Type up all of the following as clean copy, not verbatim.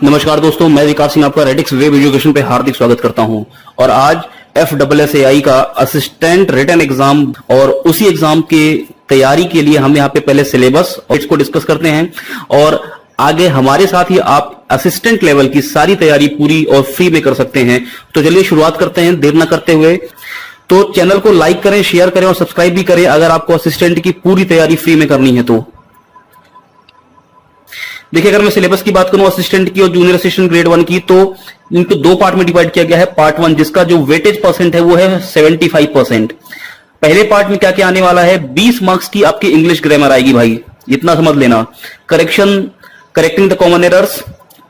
नमस्कार दोस्तों, मैं विकास सिंह आपका रेडिक्स वेब एजुकेशन पे हार्दिक स्वागत करता हूं। और आज FSSAI का असिस्टेंट रिटन एग्जाम और उसी एग्जाम के तैयारी के लिए हम यहाँ पे पहले सिलेबस और इसको डिस्कस करते हैं और आगे हमारे साथ ही आप असिस्टेंट लेवल की सारी तैयारी पूरी और फ्री में कर सकते हैं। तो चलिए शुरुआत करते हैं देर न करते हुए। तो चैनल को लाइक करें, शेयर करें और सब्सक्राइब भी करें अगर आपको असिस्टेंट की पूरी तैयारी फ्री में करनी है तो। देखिए, अगर मैं सिलेबस की बात करूं असिस्टेंट की और जूनियर असिस्टेंट ग्रेड 1 की, तो इनको दो पार्ट में डिवाइड किया गया है। पार्ट 1 जिसका जो वेटेज परसेंट है वो है 75%। पहले पार्ट में क्या क्या आने वाला है, 20 मार्क्स की आपकी इंग्लिश ग्रामर आएगी भाई, इतना समझ लेना। Correcting the common errors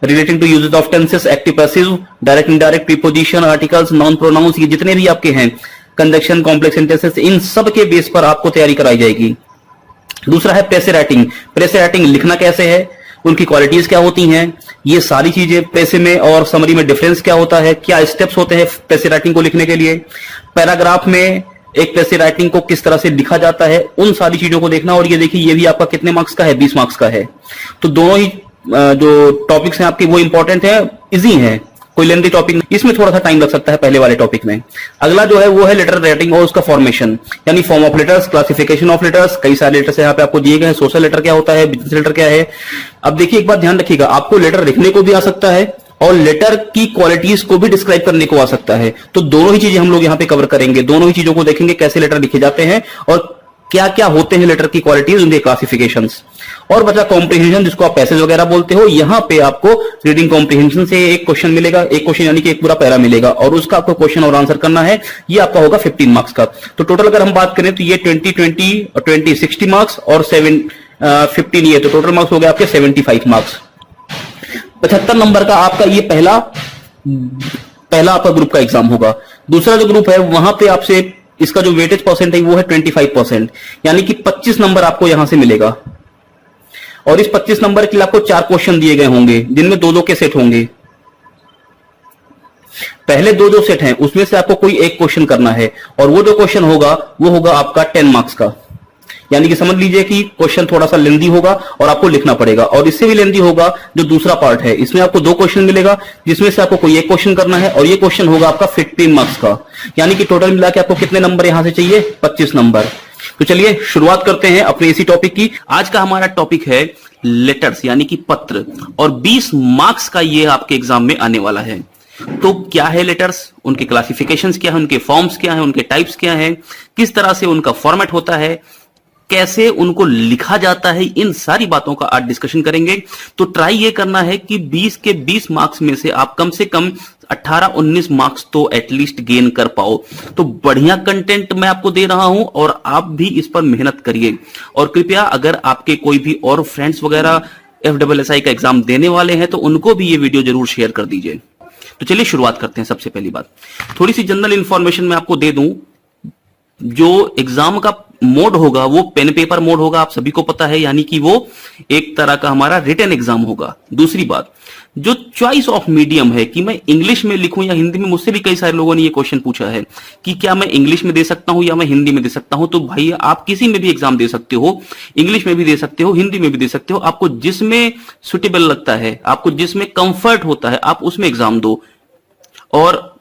relating to uses of tenses, active passive, direct indirect, preposition, articles, noun pronouns, ये जितने भी आपके हैं, कंजक्शन, कॉम्प्लेक्स सेंटेंसेस, इन सब के बेस पर आपको तैयारी कराई जाएगी। दूसरा है पैसे राइटिंग। पैसे राइटिंग लिखना कैसे है, उनकी क्वालिटीज क्या होती हैं, ये सारी चीजें पैसे में और समरी में डिफरेंस क्या होता है, क्या स्टेप्स होते हैं पैसे राइटिंग को लिखने के लिए, पैराग्राफ में एक पैसे राइटिंग को किस तरह से लिखा जाता है, उन सारी चीजों को देखना। और ये देखिए, ये भी आपका कितने मार्क्स का है, 20 मार्क्स का है। तो दोनों ही जो टॉपिक्स हैं आपके वो इंपॉर्टेंट है, इजी है, कोई लेंथी टॉपिक नहीं। इसमें थोड़ा सा टाइम लग सकता है पहले वाले टॉपिक में। अगला जो है वो है लेटर राइटिंग और उसका फॉर्मेशन, यानी form of letters, classification of letters, कई सारे लेटर्स यहाँ पे आपको दिए गए हैं। सोशल लेटर क्या होता है, बिजनेस लेटर क्या है। अब देखिए, एक बात ध्यान रखिएगा, आपको लेटर लिखने को भी आ सकता है और लेटर की क्वालिटीज को भी डिस्क्राइब करने को आ सकता है। तो दोनों ही चीजें हम लोग यहाँ पे कवर करेंगे, दोनों ही चीजों को देखेंगे, कैसे लेटर लिखे जाते हैं और क्या क्या होते हैं लेटर की क्वालिटीज, उनके क्लासिफिकेशंस। और बचा कॉम्प्रिहेंशन, जिसको आप पैसेज वगैरह बोलते हो। यहां पे आपको रीडिंग कॉम्प्रिहेंशन से एक क्वेश्चन मिलेगा, एक क्वेश्चन यानी कि एक पूरा पैरा मिलेगा और उसका आपको क्वेश्चन और आंसर करना है। ये आपका होगा 15 मार्क्स का। तो टोटल अगर हम बात करें तो ये 20 और 20 60 मार्क्स और 15 ये, तो टोटल मार्क्स हो गए आपके 75 मार्क्स। 75 नंबर का आपका ये पहला आपका ग्रुप का एग्जाम होगा। दूसरा जो ग्रुप है वहां पे आपसे इसका जो वेटेज परसेंट है वो है 25%, यानी कि 25 नंबर आपको यहां से मिलेगा। और इस 25 नंबर के लिए आपको 4 क्वेश्चन दिए गए होंगे, जिनमें 2-2 के सेट होंगे। पहले 2-2 सेट हैं, उसमें से आपको कोई एक क्वेश्चन करना है और वो जो क्वेश्चन होगा वो होगा आपका 10 मार्क्स का। यानी कि समझ लीजिए कि क्वेश्चन थोड़ा सा लेंदी होगा और आपको लिखना पड़ेगा। और इससे भी लेंदी होगा जो दूसरा पार्ट है, इसमें आपको 2 क्वेश्चन मिलेगा, जिसमें से आपको कोई एक क्वेश्चन करना है और ये क्वेश्चन होगा आपका 15 मार्क्स का। यानी कि टोटल मिला के आपको कितने नंबर यहां से चाहिए, 25 नंबर। तो चलिए शुरुआत करते हैं अपने इसी टॉपिक की। आज का हमारा टॉपिक है लेटर्स यानी कि पत्र, और 20 मार्क्स का ये आपके एग्जाम में आने वाला है। तो क्या है लेटर्स, उनके क्लासिफिकेशंस क्या है, उनके फॉर्म्स क्या है, उनके टाइप्स क्या है, किस तरह से उनका फॉर्मेट होता है, कैसे उनको लिखा जाता है, इन सारी बातों का आज डिस्कशन करेंगे। तो ट्राई ये करना है कि 20 के 20 मार्क्स में से आप कम से कम 18-19 मार्क्स तो एटलीस्ट गेन कर पाओ। तो बढ़िया कंटेंट मैं आपको दे रहा हूं और आप भी इस पर मेहनत करिए। और कृपया अगर आपके कोई भी और फ्रेंड्स वगैरह FSSAI का एग्जाम देने वाले हैं तो उनको भी ये वीडियो जरूर शेयर कर दीजिए। तो चलिए शुरुआत करते हैं। सबसे पहली बात, थोड़ी सी जनरल इंफॉर्मेशन मैं आपको दे दूं। जो एग्जाम का मोड होगा वो पेन पेपर मोड होगा, आप सभी को पता है, यानी कि वो एक तरह का हमारा रिटन एग्जाम होगा। दूसरी बात, जो चॉइस ऑफ मीडियम है कि मैं इंग्लिश में लिखूं या हिंदी में, मुझसे भी कई सारे लोगों ने ये क्वेश्चन पूछा है कि क्या मैं इंग्लिश में दे सकता हूं या मैं हिंदी में दे सकता हूं। तो भाई आप किसी में भी एग्जाम दे सकते हो, इंग्लिश में भी दे सकते हो, हिंदी में भी दे सकते हो। आपको जिसमें सुटेबल लगता है, आपको जिसमें कंफर्ट होता है, आप उसमें एग्जाम दो। और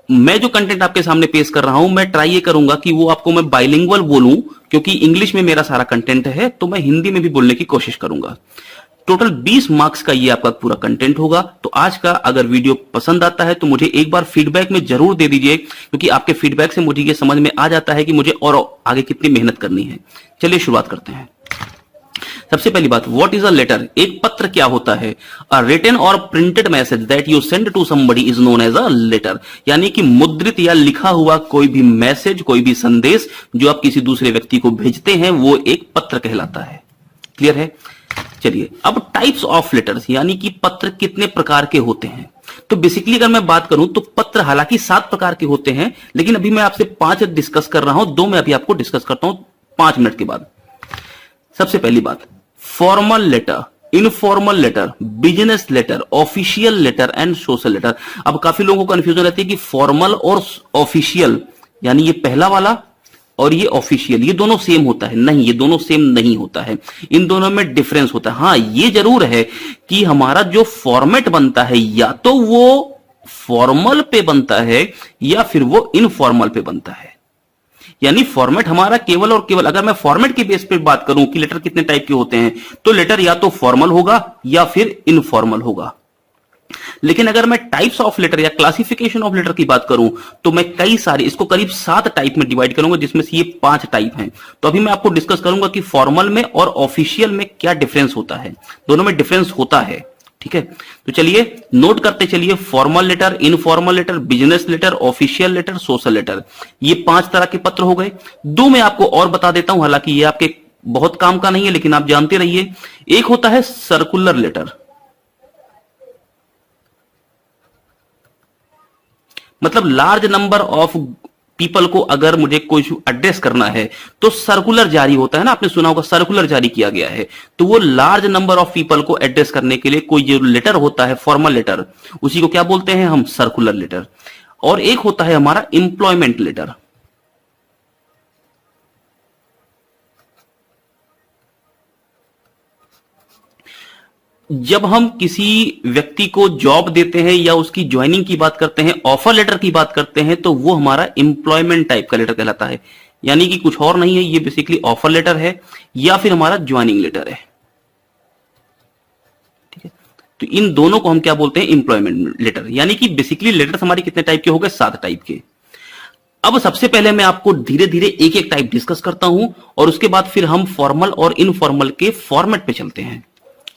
मैं जो कंटेंट आपके सामने पेश कर रहा हूं, मैं ट्राई ये करूंगा कि वो आपको मैं बाइलिंगुअल बोलूं, क्योंकि इंग्लिश में मेरा सारा कंटेंट है, तो मैं हिंदी में भी बोलने की कोशिश करूंगा। टोटल 20 मार्क्स का ये आपका पूरा कंटेंट होगा। तो आज का अगर वीडियो पसंद आता है तो मुझे एक बार फीडबैक में जरूर दे दीजिए, क्योंकि आपके फीडबैक से मुझे ये समझ में आ जाता है कि मुझे और आगे कितनी मेहनत करनी है। चलिए शुरुआत करते हैं। सबसे पहली बात, व्हाट इज अ लेटर? एक पत्र क्या होता है? अ रिटन और printed message that you send to somebody is known as a letter. यानी कि मुद्रित या लिखा हुआ कोई भी मैसेज, कोई भी संदेश जो आप किसी दूसरे व्यक्ति को भेजते हैं, वो एक पत्र कहलाता है। क्लियर है? चलिए, अब टाइप्स ऑफ लेटर्स, यानी कि पत्र कितने प्रकार के होते हैं। तो बेसिकली अगर मैं बात करूं तो पत्र हालांकि 7 प्रकार के होते हैं, लेकिन अभी मैं आपसे 5 डिस्कस कर रहा हूं, 2 मैं अभी आपको डिस्कस करता हूं 5 मिनट के बाद। सबसे पहली बात, formal letter, informal letter, business letter, official letter and social letter. अब काफी लोगों को कंफ्यूजन रहती है कि फॉर्मल और ऑफिशियल, यानी ये पहला वाला और ये ऑफिशियल, ये दोनों सेम होता है? नहीं, ये दोनों सेम नहीं होता है, इन दोनों में डिफरेंस होता है। हां, ये जरूर है कि हमारा जो फॉर्मेट बनता है या तो वो फॉर्मल पे बनता है या फिर वो इनफॉर्मल पे बनता है। यानी फॉर्मेट हमारा केवल और केवल, अगर मैं फॉर्मेट के बेस पे बात करूं कि लेटर कितने टाइप के होते हैं, तो लेटर या तो फॉर्मल होगा या फिर इनफॉर्मल होगा। लेकिन अगर मैं टाइप्स ऑफ लेटर या क्लासिफिकेशन ऑफ लेटर की बात करूं, तो मैं कई सारे, इसको करीब 7 टाइप में डिवाइड करूंगा, जिसमें से ये 5 टाइप हैं। तो अभी मैं आपको डिस्कस करूंगा कि फॉर्मल में और ऑफिशियल में क्या डिफरेंस होता है। दोनों में डिफरेंस होता है, ठीक है। तो चलिए नोट करते चलिए, formal letter, informal letter, business letter, official letter, social letter, ये 5 तरह के पत्र हो गए। दो मैं आपको और बता देता हूं, हालांकि ये आपके बहुत काम का नहीं है, लेकिन आप जानते रहिए। एक होता है सर्कुलर लेटर, मतलब लार्ज नंबर ऑफ पीपल को अगर मुझे कोई एड्रेस करना है तो सर्कुलर जारी होता है ना, आपने सुना होगा सर्कुलर जारी किया गया है। तो वो लार्ज नंबर ऑफ पीपल को एड्रेस करने के लिए कोई जो लेटर होता है फॉर्मल लेटर, उसी को क्या बोलते हैं हम? Circular letter. और एक होता है हमारा एम्प्लॉयमेंट लेटर। जब हम किसी व्यक्ति को जॉब देते हैं या उसकी ज्वाइनिंग की बात करते हैं, ऑफर लेटर की बात करते हैं, तो वो हमारा एम्प्लॉयमेंट टाइप का लेटर कहलाता है। यानी कि कुछ और नहीं है, ये बेसिकली ऑफर लेटर है या फिर हमारा ज्वाइनिंग लेटर है, ठीक है। तो इन दोनों को हम क्या बोलते हैं? Employment letter. यानी कि बेसिकली लेटर्स हमारे कितने टाइप के हो गए? 7 टाइप के। अब सबसे पहले मैं आपको धीरे धीरे एक एक टाइप डिस्कस करता हूं और उसके बाद फिर हम फॉर्मल और इनफॉर्मल के फॉर्मेट पे चलते हैं।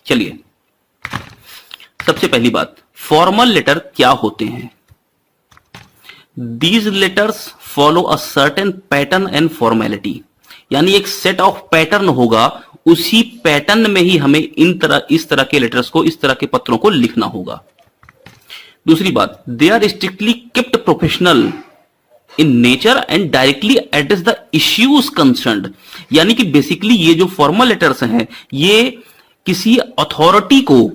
चलिए, सबसे पहली बात, फॉर्मल लेटर क्या होते हैं? These letters follow a certain pattern and formality. यानी एक सेट ऑफ पैटर्न होगा, उसी पैटर्न में ही हमें इस तरह के लेटर्स को, इस तरह के पत्रों को लिखना होगा। दूसरी बात, they are strictly kept professional in nature and directly address the issues concerned. यानी कि बेसिकली ये जो फॉर्मल लेटर्स हैं, ये किसी अथॉरिटी को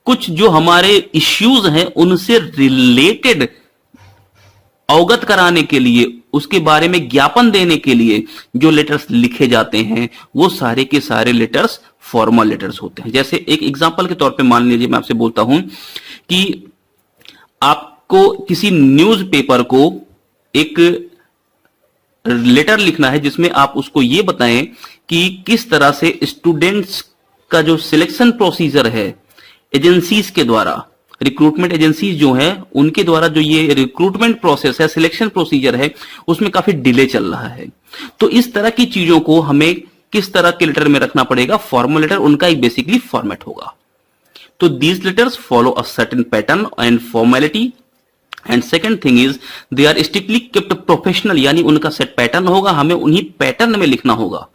कुछ जो हमारे इश्यूज हैं उनसे रिलेटेड अवगत कराने के लिए, उसके बारे में ज्ञापन देने के लिए जो लेटर्स लिखे जाते हैं, वो सारे के सारे लेटर्स फॉर्मल लेटर्स होते हैं। जैसे एक एग्जांपल के तौर पे मान लीजिए, मैं आपसे बोलता हूं कि आपको किसी न्यूज़पेपर को एक लेटर लिखना है जिसमें आप उसको ये बताएं कि किस तरह से स्टूडेंट्स का जो सिलेक्शन प्रोसीजर है एजेंसीज के द्वारा, रिक्रूटमेंट एजेंसीज जो हैं उनके द्वारा जो ये रिक्रूटमेंट प्रोसेस है, सिलेक्शन प्रोसीजर है, उसमें काफी डिले चल रहा है। तो इस तरह की चीजों को हमें किस तरह के लेटर में रखना पड़ेगा? फॉर्मल लेटर, उनका एक बेसिकली फॉर्मेट होगा। तो these letters follow a certain pattern and formality and second thing is they are strictly kept professional. यानी उनका सेट पैटर्न होगा, हमें उन्हीं पैटर्न में लिखना होगा।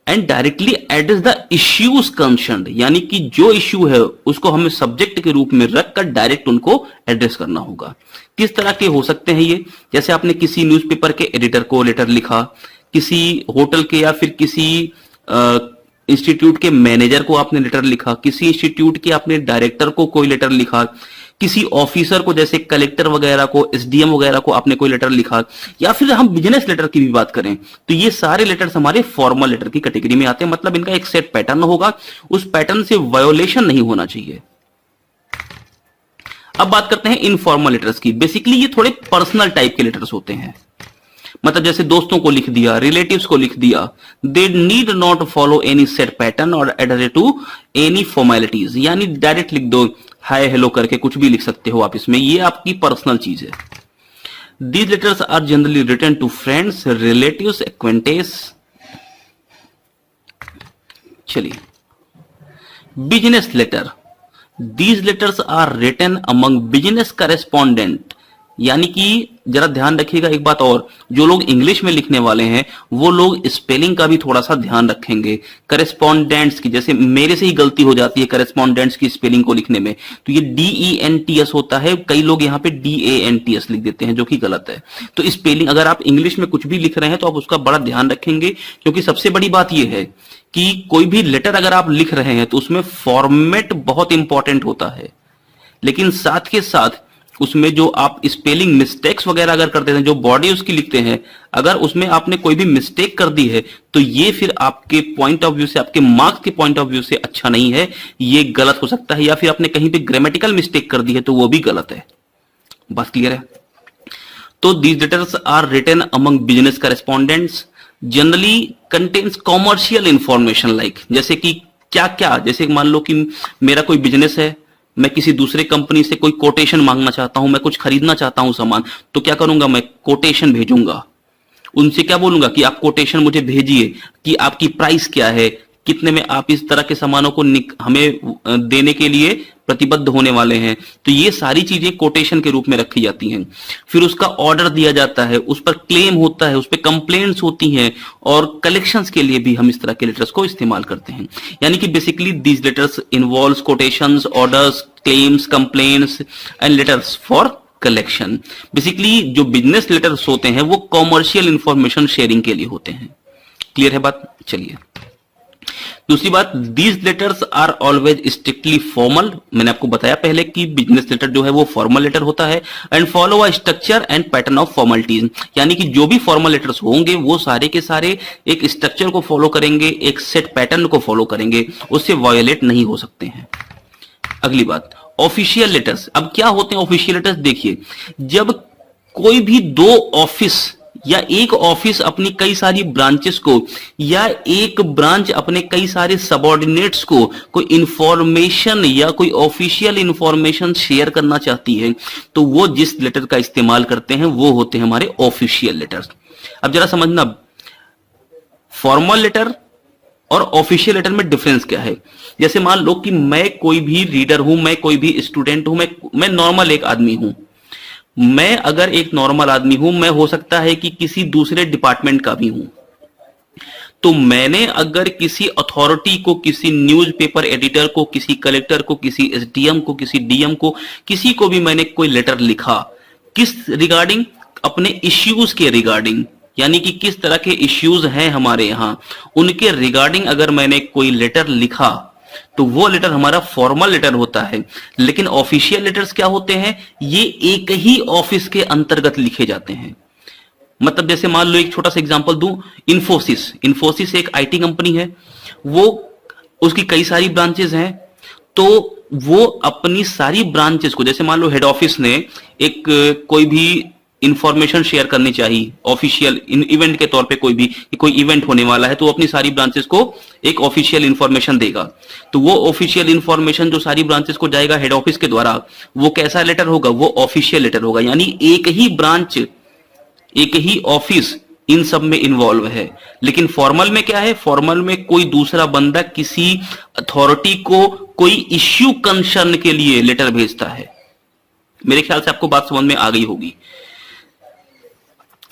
And directly address the issues concerned. यानी कि जो इश्यू है उसको हमें सब्जेक्ट के रूप में रखकर डायरेक्ट उनको एड्रेस करना होगा। किस तरह के हो सकते हैं ये? जैसे आपने किसी न्यूज़पेपर के एडिटर को लेटर लिखा, किसी होटल के या फिर किसी इंस्टीट्यूट के मैनेजर को आपने लेटर लिखा, किसी इंस्टीट्यूट के आपने डायरेक्टर को कोई लेटर लिखा, किसी ऑफिसर को जैसे कलेक्टर वगैरह को, एसडीएम वगैरह को आपने कोई लेटर लिखा, या फिर हम बिजनेस लेटर की भी बात करें तो ये सारे लेटर्स हमारे फॉर्मल लेटर की कैटेगरी में आते हैं। मतलब इनका एक सेट पैटर्न होगा, उस पैटर्न से वायोलेशन नहीं होना चाहिए। अब बात करते हैं इनफॉर्मल लेटर्स की। बेसिकली ये थोड़े पर्सनल टाइप के लेटर्स होते हैं, मतलब जैसे दोस्तों को लिख दिया, रिलेटिव्स को लिख दिया। They need not follow any set pattern और एडhere टू एनी फॉर्मेलिटीज। यानी डायरेक्ट लिख दो, हाय हेलो करके कुछ भी लिख सकते हो आप इसमें, ये आपकी पर्सनल चीज है। These letters are generally written to friends, relatives, acquaintance. चलिए, business letter. These letters are written among business correspondent. यानी कि जरा ध्यान रखिएगा एक बात और, जो लोग इंग्लिश में लिखने वाले हैं वो लोग स्पेलिंग का भी थोड़ा सा ध्यान रखेंगे। करेस्पॉन्डेंट्स की, जैसे मेरे से ही गलती हो जाती है करेस्पॉन्डेंट्स की स्पेलिंग को लिखने में, तो ये DENTS होता है, कई लोग यहाँ पे DANTS लिख देते हैं जो कि गलत है। तो स्पेलिंग, अगर आप इंग्लिश में कुछ भी लिख रहे हैं तो आप उसका बड़ा ध्यान रखेंगे, क्योंकि सबसे बड़ी बात यह है कि कोई भी लेटर अगर आप लिख रहे हैं तो उसमें फॉर्मेट बहुत इंपॉर्टेंट होता है, लेकिन साथ के साथ उसमें जो आप स्पेलिंग मिस्टेक्स वगैरह अगर करते हैं, जो बॉडी उसकी लिखते हैं, अगर उसमें आपने कोई भी मिस्टेक कर दी है तो ये फिर आपके पॉइंट ऑफ व्यू से, आपके मार्क्स के पॉइंट ऑफ व्यू से अच्छा नहीं है, ये गलत हो सकता है। या फिर आपने कहीं पे ग्रामेटिकल मिस्टेक कर दी है तो वो भी गलत है। बात क्लियर है? तो these letters are written among business correspondents, generally contains commercial information like, जैसे कि क्या क्या, जैसे मान लो कि मेरा कोई बिजनेस है, मैं किसी दूसरे कंपनी से कोई कोटेशन मांगना चाहता हूं, मैं कुछ खरीदना चाहता हूं सामान, तो क्या करूंगा, मैं कोटेशन भेजूंगा। उनसे क्या बोलूंगा कि आप कोटेशन मुझे भेजिए कि आपकी प्राइस क्या है, कितने में आप इस तरह के सामानों को हमें देने के लिए प्रतिबद्ध होने वाले हैं। तो ये सारी चीजें कोटेशन के रूप में रखी जाती हैं। फिर उसका ऑर्डर दिया जाता है, उस पर क्लेम होता है, उस पर कंप्लेंट्स होती हैं, और कलेक्शंस के लिए भी हम इस तरह के लेटर्स को इस्तेमाल करते हैं। यानी कि basically these letters involves quotations, orders, claims, complaints and letters for collection. Basically जो बिजनेस लेटर्स होते हैं वो कॉमर्शियल इंफॉर्मेशन शेयरिंग के लिए होते हैं। क्लियर है बात? चलिए दूसरी बात, these letters are always strictly formal. मैंने आपको बताया पहले कि बिजनेस लेटर जो है वो फॉर्मल लेटर होता है, and follow a structure and pattern of formalities. यानी कि जो भी फॉर्मल लेटर्स होंगे वो सारे के सारे एक स्ट्रक्चर को फॉलो करेंगे, एक सेट पैटर्न को फॉलो करेंगे, उससे वायोलेट नहीं हो सकते हैं। अगली बात, ऑफिशियल लेटर्स। अब क्या होते हैं ऑफिशियल लेटर्स? देखिए, जब कोई भी दो ऑफिस या एक ऑफिस अपनी कई सारी ब्रांचेस को, या एक ब्रांच अपने कई सारे सबऑर्डिनेट्स को कोई इंफॉर्मेशन या कोई ऑफिशियल इंफॉर्मेशन शेयर करना चाहती है, तो वो जिस लेटर का इस्तेमाल करते हैं वो होते हैं हमारे ऑफिशियल लेटर्स। अब जरा समझना, फॉर्मल लेटर और ऑफिशियल लेटर में डिफरेंस क्या है। जैसे मान लो कि मैं कोई भी रीडर हूं, मैं कोई भी स्टूडेंट हूं, मैं नॉर्मल एक आदमी हूं। मैं अगर एक नॉर्मल आदमी हूं, मैं हो सकता है कि किसी दूसरे डिपार्टमेंट का भी हूं, तो मैंने अगर किसी अथॉरिटी को, किसी न्यूज़पेपर एडिटर को, किसी कलेक्टर को, किसी एसडीएम को, किसी डीएम को, किसी को भी मैंने कोई लेटर लिखा, किस रिगार्डिंग? अपने इश्यूज के रिगार्डिंग, यानी कि किस तरह के इश्यूज हैं हमारे यहां, उनके रिगार्डिंग अगर मैंने कोई लेटर लिखा तो वो लेटर हमारा फॉर्मल लेटर होता है। लेकिन ऑफिशियल लेटर्स क्या होते हैं? ये एक ही ऑफिस के अंतर्गत लिखे जाते हैं। मतलब जैसे मान लो एक छोटा सा एग्जांपल दूं, इंफोसिस एक आईटी कंपनी है, वो उसकी कई सारी ब्रांचेस हैं, तो वो अपनी सारी ब्रांचेस को, जैसे मान लो हेड ऑफिस ने एक कोई भी इंफॉर्मेशन शेयर करनी चाहिए ऑफिशियल इवेंट के तौर पे, कोई इवेंट होने वाला है, तो वो अपनी सारी ब्रांचेस को एक ऑफिशियल इंफॉर्मेशन देगा। तो वो ऑफिशियल इंफॉर्मेशन जो सारी ब्रांचेस को जाएगा हेड ऑफिस के द्वारा, वो कैसा लेटर होगा? वो ऑफिशियल लेटर होगा। यानी एक ही ब्रांच, एक ही ऑफिस इन सब में इन्वॉल्व है। लेकिन फॉर्मल में क्या है? फॉर्मल में कोई दूसरा बंदा किसी अथॉरिटी को कोई इश्यू कंसर्न के लिए लेटर भेजता है। मेरे ख्याल से आपको बात समझ में आ गई होगी।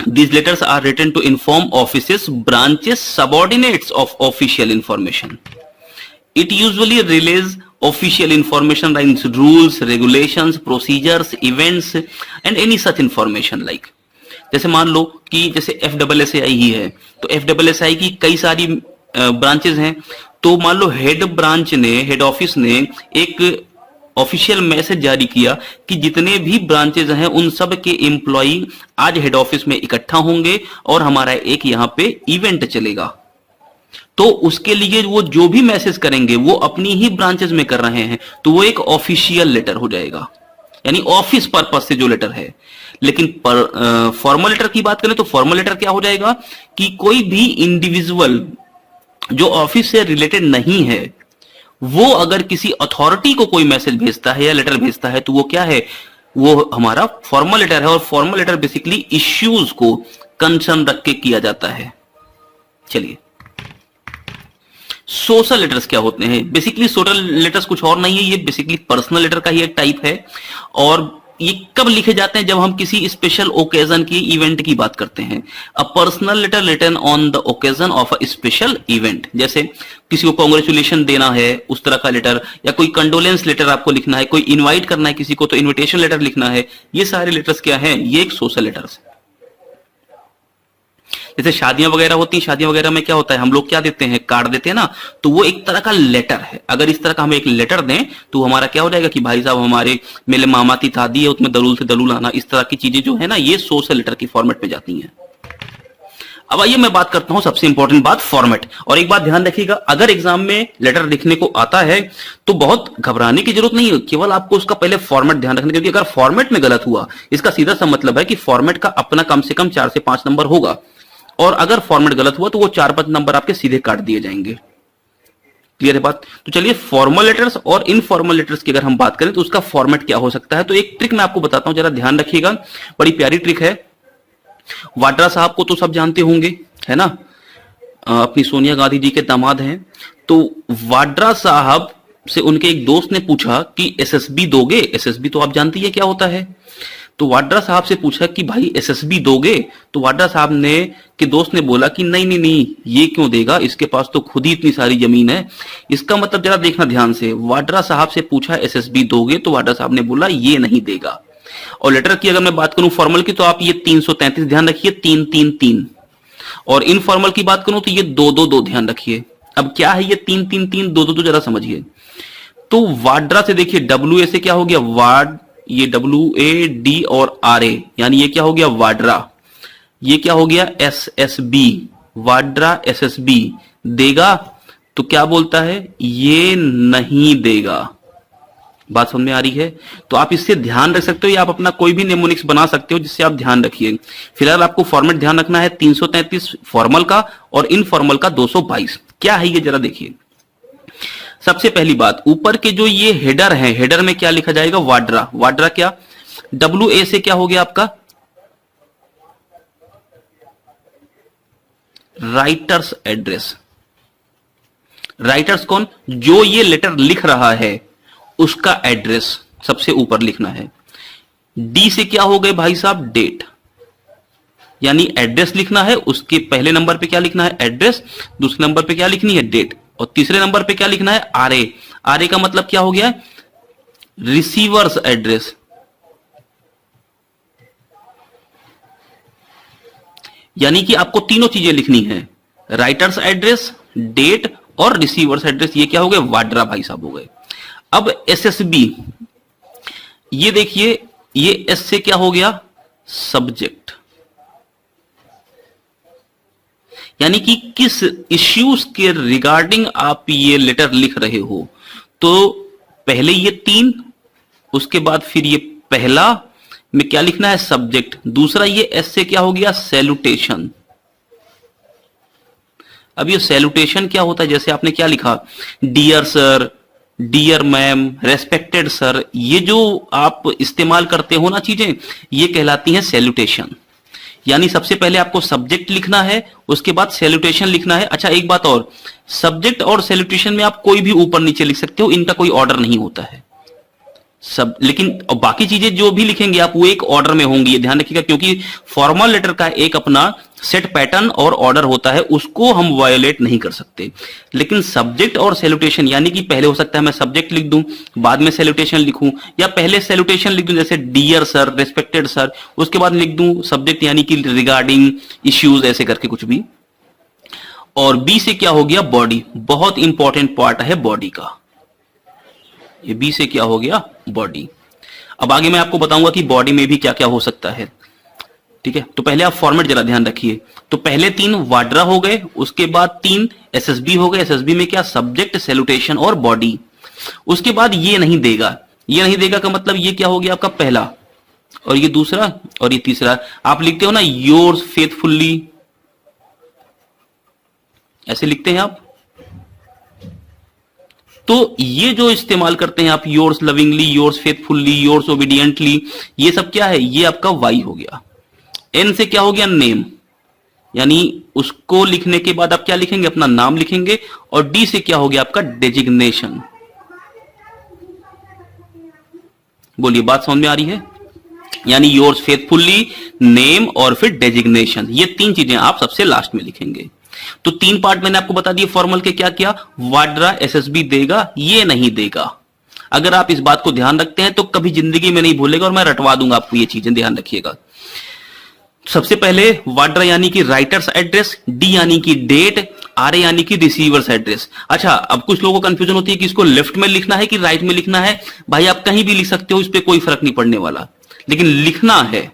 These letters are written to inform offices, branches, subordinates of official information. It usually relays official information like rules, regulations, procedures, events, and any such information like. जैसे मान लो कि जैसे FSSAI ही है, तो FSSAI की कई सारी ब्रांचेस हैं, तो मान लो हेड ऑफिस ने एक ऑफिशियल मैसेज जारी किया कि जितने भी ब्रांचेज हैं उन सब के एम्प्लॉई आज हेड ऑफिस में इकट्ठा होंगे और हमारा एक यहां पे इवेंट चलेगा। तो उसके लिए वो जो भी मैसेज करेंगे वो अपनी ही ब्रांचेज में कर रहे हैं, तो वो एक ऑफिशियल लेटर हो जाएगा, यानी ऑफिस पर्पस से जो लेटर है। लेकिन फॉर्मल लेटर की बात करें तो फॉर्मल लेटर क्या हो जाएगा कि कोई भी इंडिविजुअल जो ऑफिस से रिलेटेड नहीं है, वो अगर किसी अथॉरिटी को कोई मैसेज भेजता है या लेटर भेजता है, तो वो क्या है? वो हमारा फॉर्मल लेटर है। और फॉर्मल लेटर बेसिकली इश्यूज को कंसर्न रख के किया जाता है। चलिए, सोशल लेटर्स क्या होते हैं? बेसिकली सोशल लेटर्स कुछ और नहीं है, ये बेसिकली पर्सनल लेटर का ही एक टाइप है। और ये कब लिखे जाते हैं? जब हम किसी स्पेशल ओकेजन की, इवेंट की बात करते हैं। A personal letter written on the occasion of a special event, जैसे किसी को कॉन्ग्रेचुलेशन देना है उस तरह का लेटर, या कोई कंडोलेंस लेटर आपको लिखना है, कोई इनवाइट करना है किसी को तो इनविटेशन लेटर लिखना है। ये सारे लेटर्स क्या हैं? ये एक सोशल लेटर्स। जैसे शादियां वगैरह होती हैं, शादियां वगैरह में क्या होता है, हम लोग क्या देते हैं, कार्ड देते हैं ना, तो वो एक तरह का लेटर है। अगर इस तरह का हम एक लेटर दें तो हमारा क्या हो जाएगा कि भाई साहब हमारे मेरे मामा की शादी है, उसमें दरूल से दरूल आना, इस तरह की चीजें जो है ना, ये सोशल लेटर की फॉर्मेट में जाती हैं। अब आइए मैं बात करता हूं सबसे इंपॉर्टेंट बात, फॉर्मेट। और एक बात ध्यान रखिएगा, अगर एग्जाम में लेटर लिखने को आता है तो बहुत घबराने की जरूरत नहीं है, केवल आपको उसका पहले फॉर्मेट ध्यान रखना, क्योंकि अगर फॉर्मेट में गलत हुआ, इसका सीधा सा मतलब है कि फॉर्मेट का अपना कम से कम 4 से 5 नंबर होगा, और अगर फॉर्मेट गलत हुआ तो वो 4-5 नंबर आपके सीधे काट दिए जाएंगे। क्लियर है बात? तो चलिए फॉर्मल लेटर्स और इनफॉर्मल लेटर्स की अगर हम बात करें तो उसका फॉर्मेट क्या हो सकता है। तो एक ट्रिक मैं आपको बताता हूं, जरा ध्यान रखिएगा, बड़ी प्यारी ट्रिक है। वाड्रा साहब को तो सब जानते होंगे, है ना, अपनी सोनिया गांधी जी के दामाद हैं। तो वाड्रा साहब से उनके एक दोस्त ने पूछा कि एसएसबी दोगे? एसएसबी तो आप जानती है क्या होता है। तो वाड्रा साहब से पूछा कि भाई एसएसबी दोगे? तो वाड्रा साहब ने के दोस्त ने बोला कि नहीं नहीं नहीं, ये क्यों देगा, इसके पास तो खुद ही इतनी सारी जमीन है। इसका मतलब जरा देखना ध्यान से, वाड्रा साहब से पूछा एसएसबी दोगे, तो वाड्रा साहब ने बोला ये नहीं देगा। और लेटर की अगर मैं बात करूं फॉर्मल की, तो आप ये 333 ध्यान रखिए, 333। और इनफॉर्मल की बात करूं तो ये 222 ध्यान रखिए। अब क्या है ये 333 222, जरा समझिए। तो वाड्रा से देखिए, डब्ल्यू ए से क्या हो गया, वाड, ये डब्ल्यू ए डी और आर ए, यानी ये क्या हो गया, वाड्रा। ये क्या हो गया, S S B, Vadra S S B देगा? तो क्या बोलता है, ये नहीं देगा। बात समझ में आ रही है? तो आप इससे ध्यान रख सकते हो, या आप अपना कोई भी नेमोनिक्स बना सकते हो जिससे आप ध्यान रखिए। फिलहाल आपको फॉर्मेट ध्यान रखना है 333 फॉर्मल का और इनफॉर्मल का 222। क्या है ये जरा देखिए। सबसे पहली बात, ऊपर के जो ये हेडर है, हेडर में क्या लिखा जाएगा, वाड्रा। वाड्रा क्या, डब्ल्यू ए से क्या हो गया आपका, राइटर्स एड्रेस। राइटर्स कौन, जो ये लेटर लिख रहा है उसका एड्रेस सबसे ऊपर लिखना है। डी से क्या हो गए भाई साहब, डेट, यानी एड्रेस लिखना है, उसके पहले नंबर पे क्या लिखना है, एड्रेस, दूसरे नंबर पे क्या लिखनी है, डेट, और तीसरे नंबर पे क्या लिखना है, आर ए। आर ए का मतलब क्या हो गया, रिसीवर्स एड्रेस। यानी कि आपको तीनों चीजें लिखनी है, राइटर्स एड्रेस, डेट और रिसीवर्स एड्रेस। ये क्या हो गए, वाड्रा भाई साहब हो गए। अब एसएसबी, ये देखिए, ये एस से क्या हो गया, सब्जेक्ट, यानी कि किस इश्यूज के रिगार्डिंग आप ये लेटर लिख रहे हो। तो पहले ये 3, उसके बाद फिर ये पहला में क्या लिखना है, सब्जेक्ट। दूसरा ये एस से क्या हो गया, सैल्यूटेशन। अब ये सैल्यूटेशन क्या होता है, जैसे आपने क्या लिखा, dear sir, dear ma'am, respected sir, ये जो आप इस्तेमाल करते हो ना चीजें, ये कहलाती हैं सैल्यूटेशन। यानी सबसे पहले आपको सब्जेक्ट लिखना है, उसके बाद सैल्यूटेशन लिखना है। अच्छा एक बात और, सब्जेक्ट और सैल्यूटेशन में आप कोई भी ऊपर नीचे लिख सकते हो, इनका कोई ऑर्डर नहीं होता है सब, लेकिन बाकी चीजें जो भी लिखेंगे आप वो एक ऑर्डर में होंगी, ये ध्यान रखिएगा, क्योंकि फॉर्मल लेटर का एक अपना सेट पैटर्न और ऑर्डर होता है, उसको हम वायोलेट नहीं कर सकते। लेकिन सब्जेक्ट और सैल्यूटेशन, यानी कि पहले हो सकता है मैं सब्जेक्ट लिख दूं, बाद में सैल्यूटेशन लिखूं, या पहले सैल्यूटेशन लिख दूं जैसे डियर सर, रेस्पेक्टेड सर, उसके बाद लिख दूं सब्जेक्ट यानी कि रिगार्डिंग इश्यूज, ऐसे करके कुछ भी। और बी से क्या हो गया, बॉडी। बहुत इंपॉर्टेंट पार्ट है बॉडी का, ये बी से क्या हो गया, बॉडी। अब आगे मैं आपको बताऊंगा कि बॉडी में भी क्या क्या हो सकता है, ठीक है। तो पहले आप फॉर्मेट जरा ध्यान रखिए। तो पहले 3 वाड्रा हो गए, उसके बाद 3 एसएसबी हो गए। एसएसबी में क्या, सब्जेक्ट, सैल्यूटेशन और बॉडी। उसके बाद ये नहीं देगा। ये नहीं देगा का मतलब ये क्या हो गया आपका पहला, और ये दूसरा, और ये तीसरा। आप लिखते हो ना योर्स फेथफुल्ली, ऐसे लिखते हैं आप। तो ये जो इस्तेमाल करते हैं आप, yours lovingly, yours faithfully, yours obediently, ये सब क्या है, ये आपका वाई हो गया। एन से क्या हो गया, नेम, यानी उसको लिखने के बाद आप क्या लिखेंगे, अपना नाम लिखेंगे। और डी से क्या हो गया आपका, डेजिग्नेशन। बोलिए बात समझ में आ रही है? यानी योर्स फेथफुल्ली, नेम और फिर डेजिग्नेशन, ये 3 चीजें आप सबसे लास्ट में लिखेंगे। तो 3 पार्ट मैंने आपको बता दिए फॉर्मल के, क्या क्या, वाड्रा एसएसबी देगा, ये नहीं देगा। अगर आप इस बात को ध्यान रखते हैं तो कभी जिंदगी में नहीं भूलेगा, और मैं रटवा दूंगा आपको ये चीजें, ध्यान रखिएगा। सबसे पहले वाड्रा यानी कि राइटर्स एड्रेस, डी यानी कि डेट, आर ए यानी कि रिसीवर्स एड्रेस। अच्छा, अब कुछ लोगों को कंफ्यूजन होती है कि इसको लेफ्ट में लिखना है कि राइट में लिखना है। भाई आप कहीं भी लिख सकते हो, इस पे कोई फर्क नहीं पड़ने वाला, लेकिन लिखना है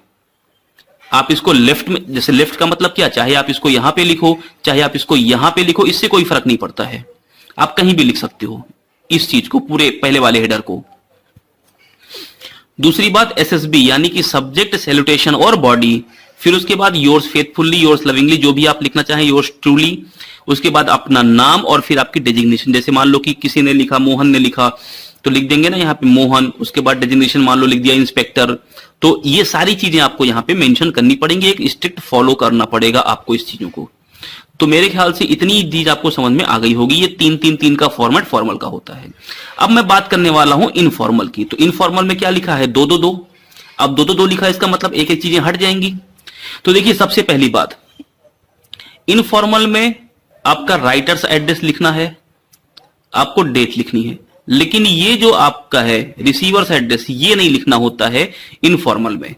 आप इसको लेफ्ट में। जैसे लेफ्ट का मतलब क्या, चाहे आप इसको यहां पे लिखो, चाहे आप इसको यहां पे लिखो, इससे कोई फर्क नहीं पड़ता है, आप कहीं भी लिख सकते हो इस चीज को, पूरे पहले वाले हेडर को। दूसरी बात एसएसबी यानी कि सब्जेक्ट, सैल्यूटेशन और बॉडी, फिर उसके बाद योर्स फेथफुल्ली, योर्स लविंगली, जो भी आप लिखना चाहें, योर्स ट्रूली, उसके बाद अपना नाम और फिर आपकी डेजिग्नेशन। जैसे मान लो कि किसी ने लिखा, मोहन ने लिखा, तो लिख देंगे ना यहाँ पे मोहन, उसके बाद डेजिग्नेशन मान लो लिख दिया इंस्पेक्टर। तो ये सारी चीजें आपको यहाँ पे मेंशन करनी पड़ेंगी, एक स्ट्रिक्ट फॉलो करना पड़ेगा आपको इस चीजों को। तो मेरे ख्याल से इतनी चीज आपको समझ में आ गई होगी। ये 3-3-3 का फॉर्मेट फॉर्मल का होता है। अब मैं बात करने वाला हूं इनफॉर्मल की। तो इनफॉर्मल में क्या लिखा है, 2-2-2। अब 2-2-2 लिखा है, इसका मतलब एक एक चीजें हट जाएंगी। तो देखिए, सबसे पहली बात, इनफॉर्मल में आपका राइटर्स एड्रेस लिखना है, आपको डेट लिखनी है, लेकिन ये जो आपका है रिसीवर्स एड्रेस, ये नहीं लिखना होता है इनफॉर्मल में।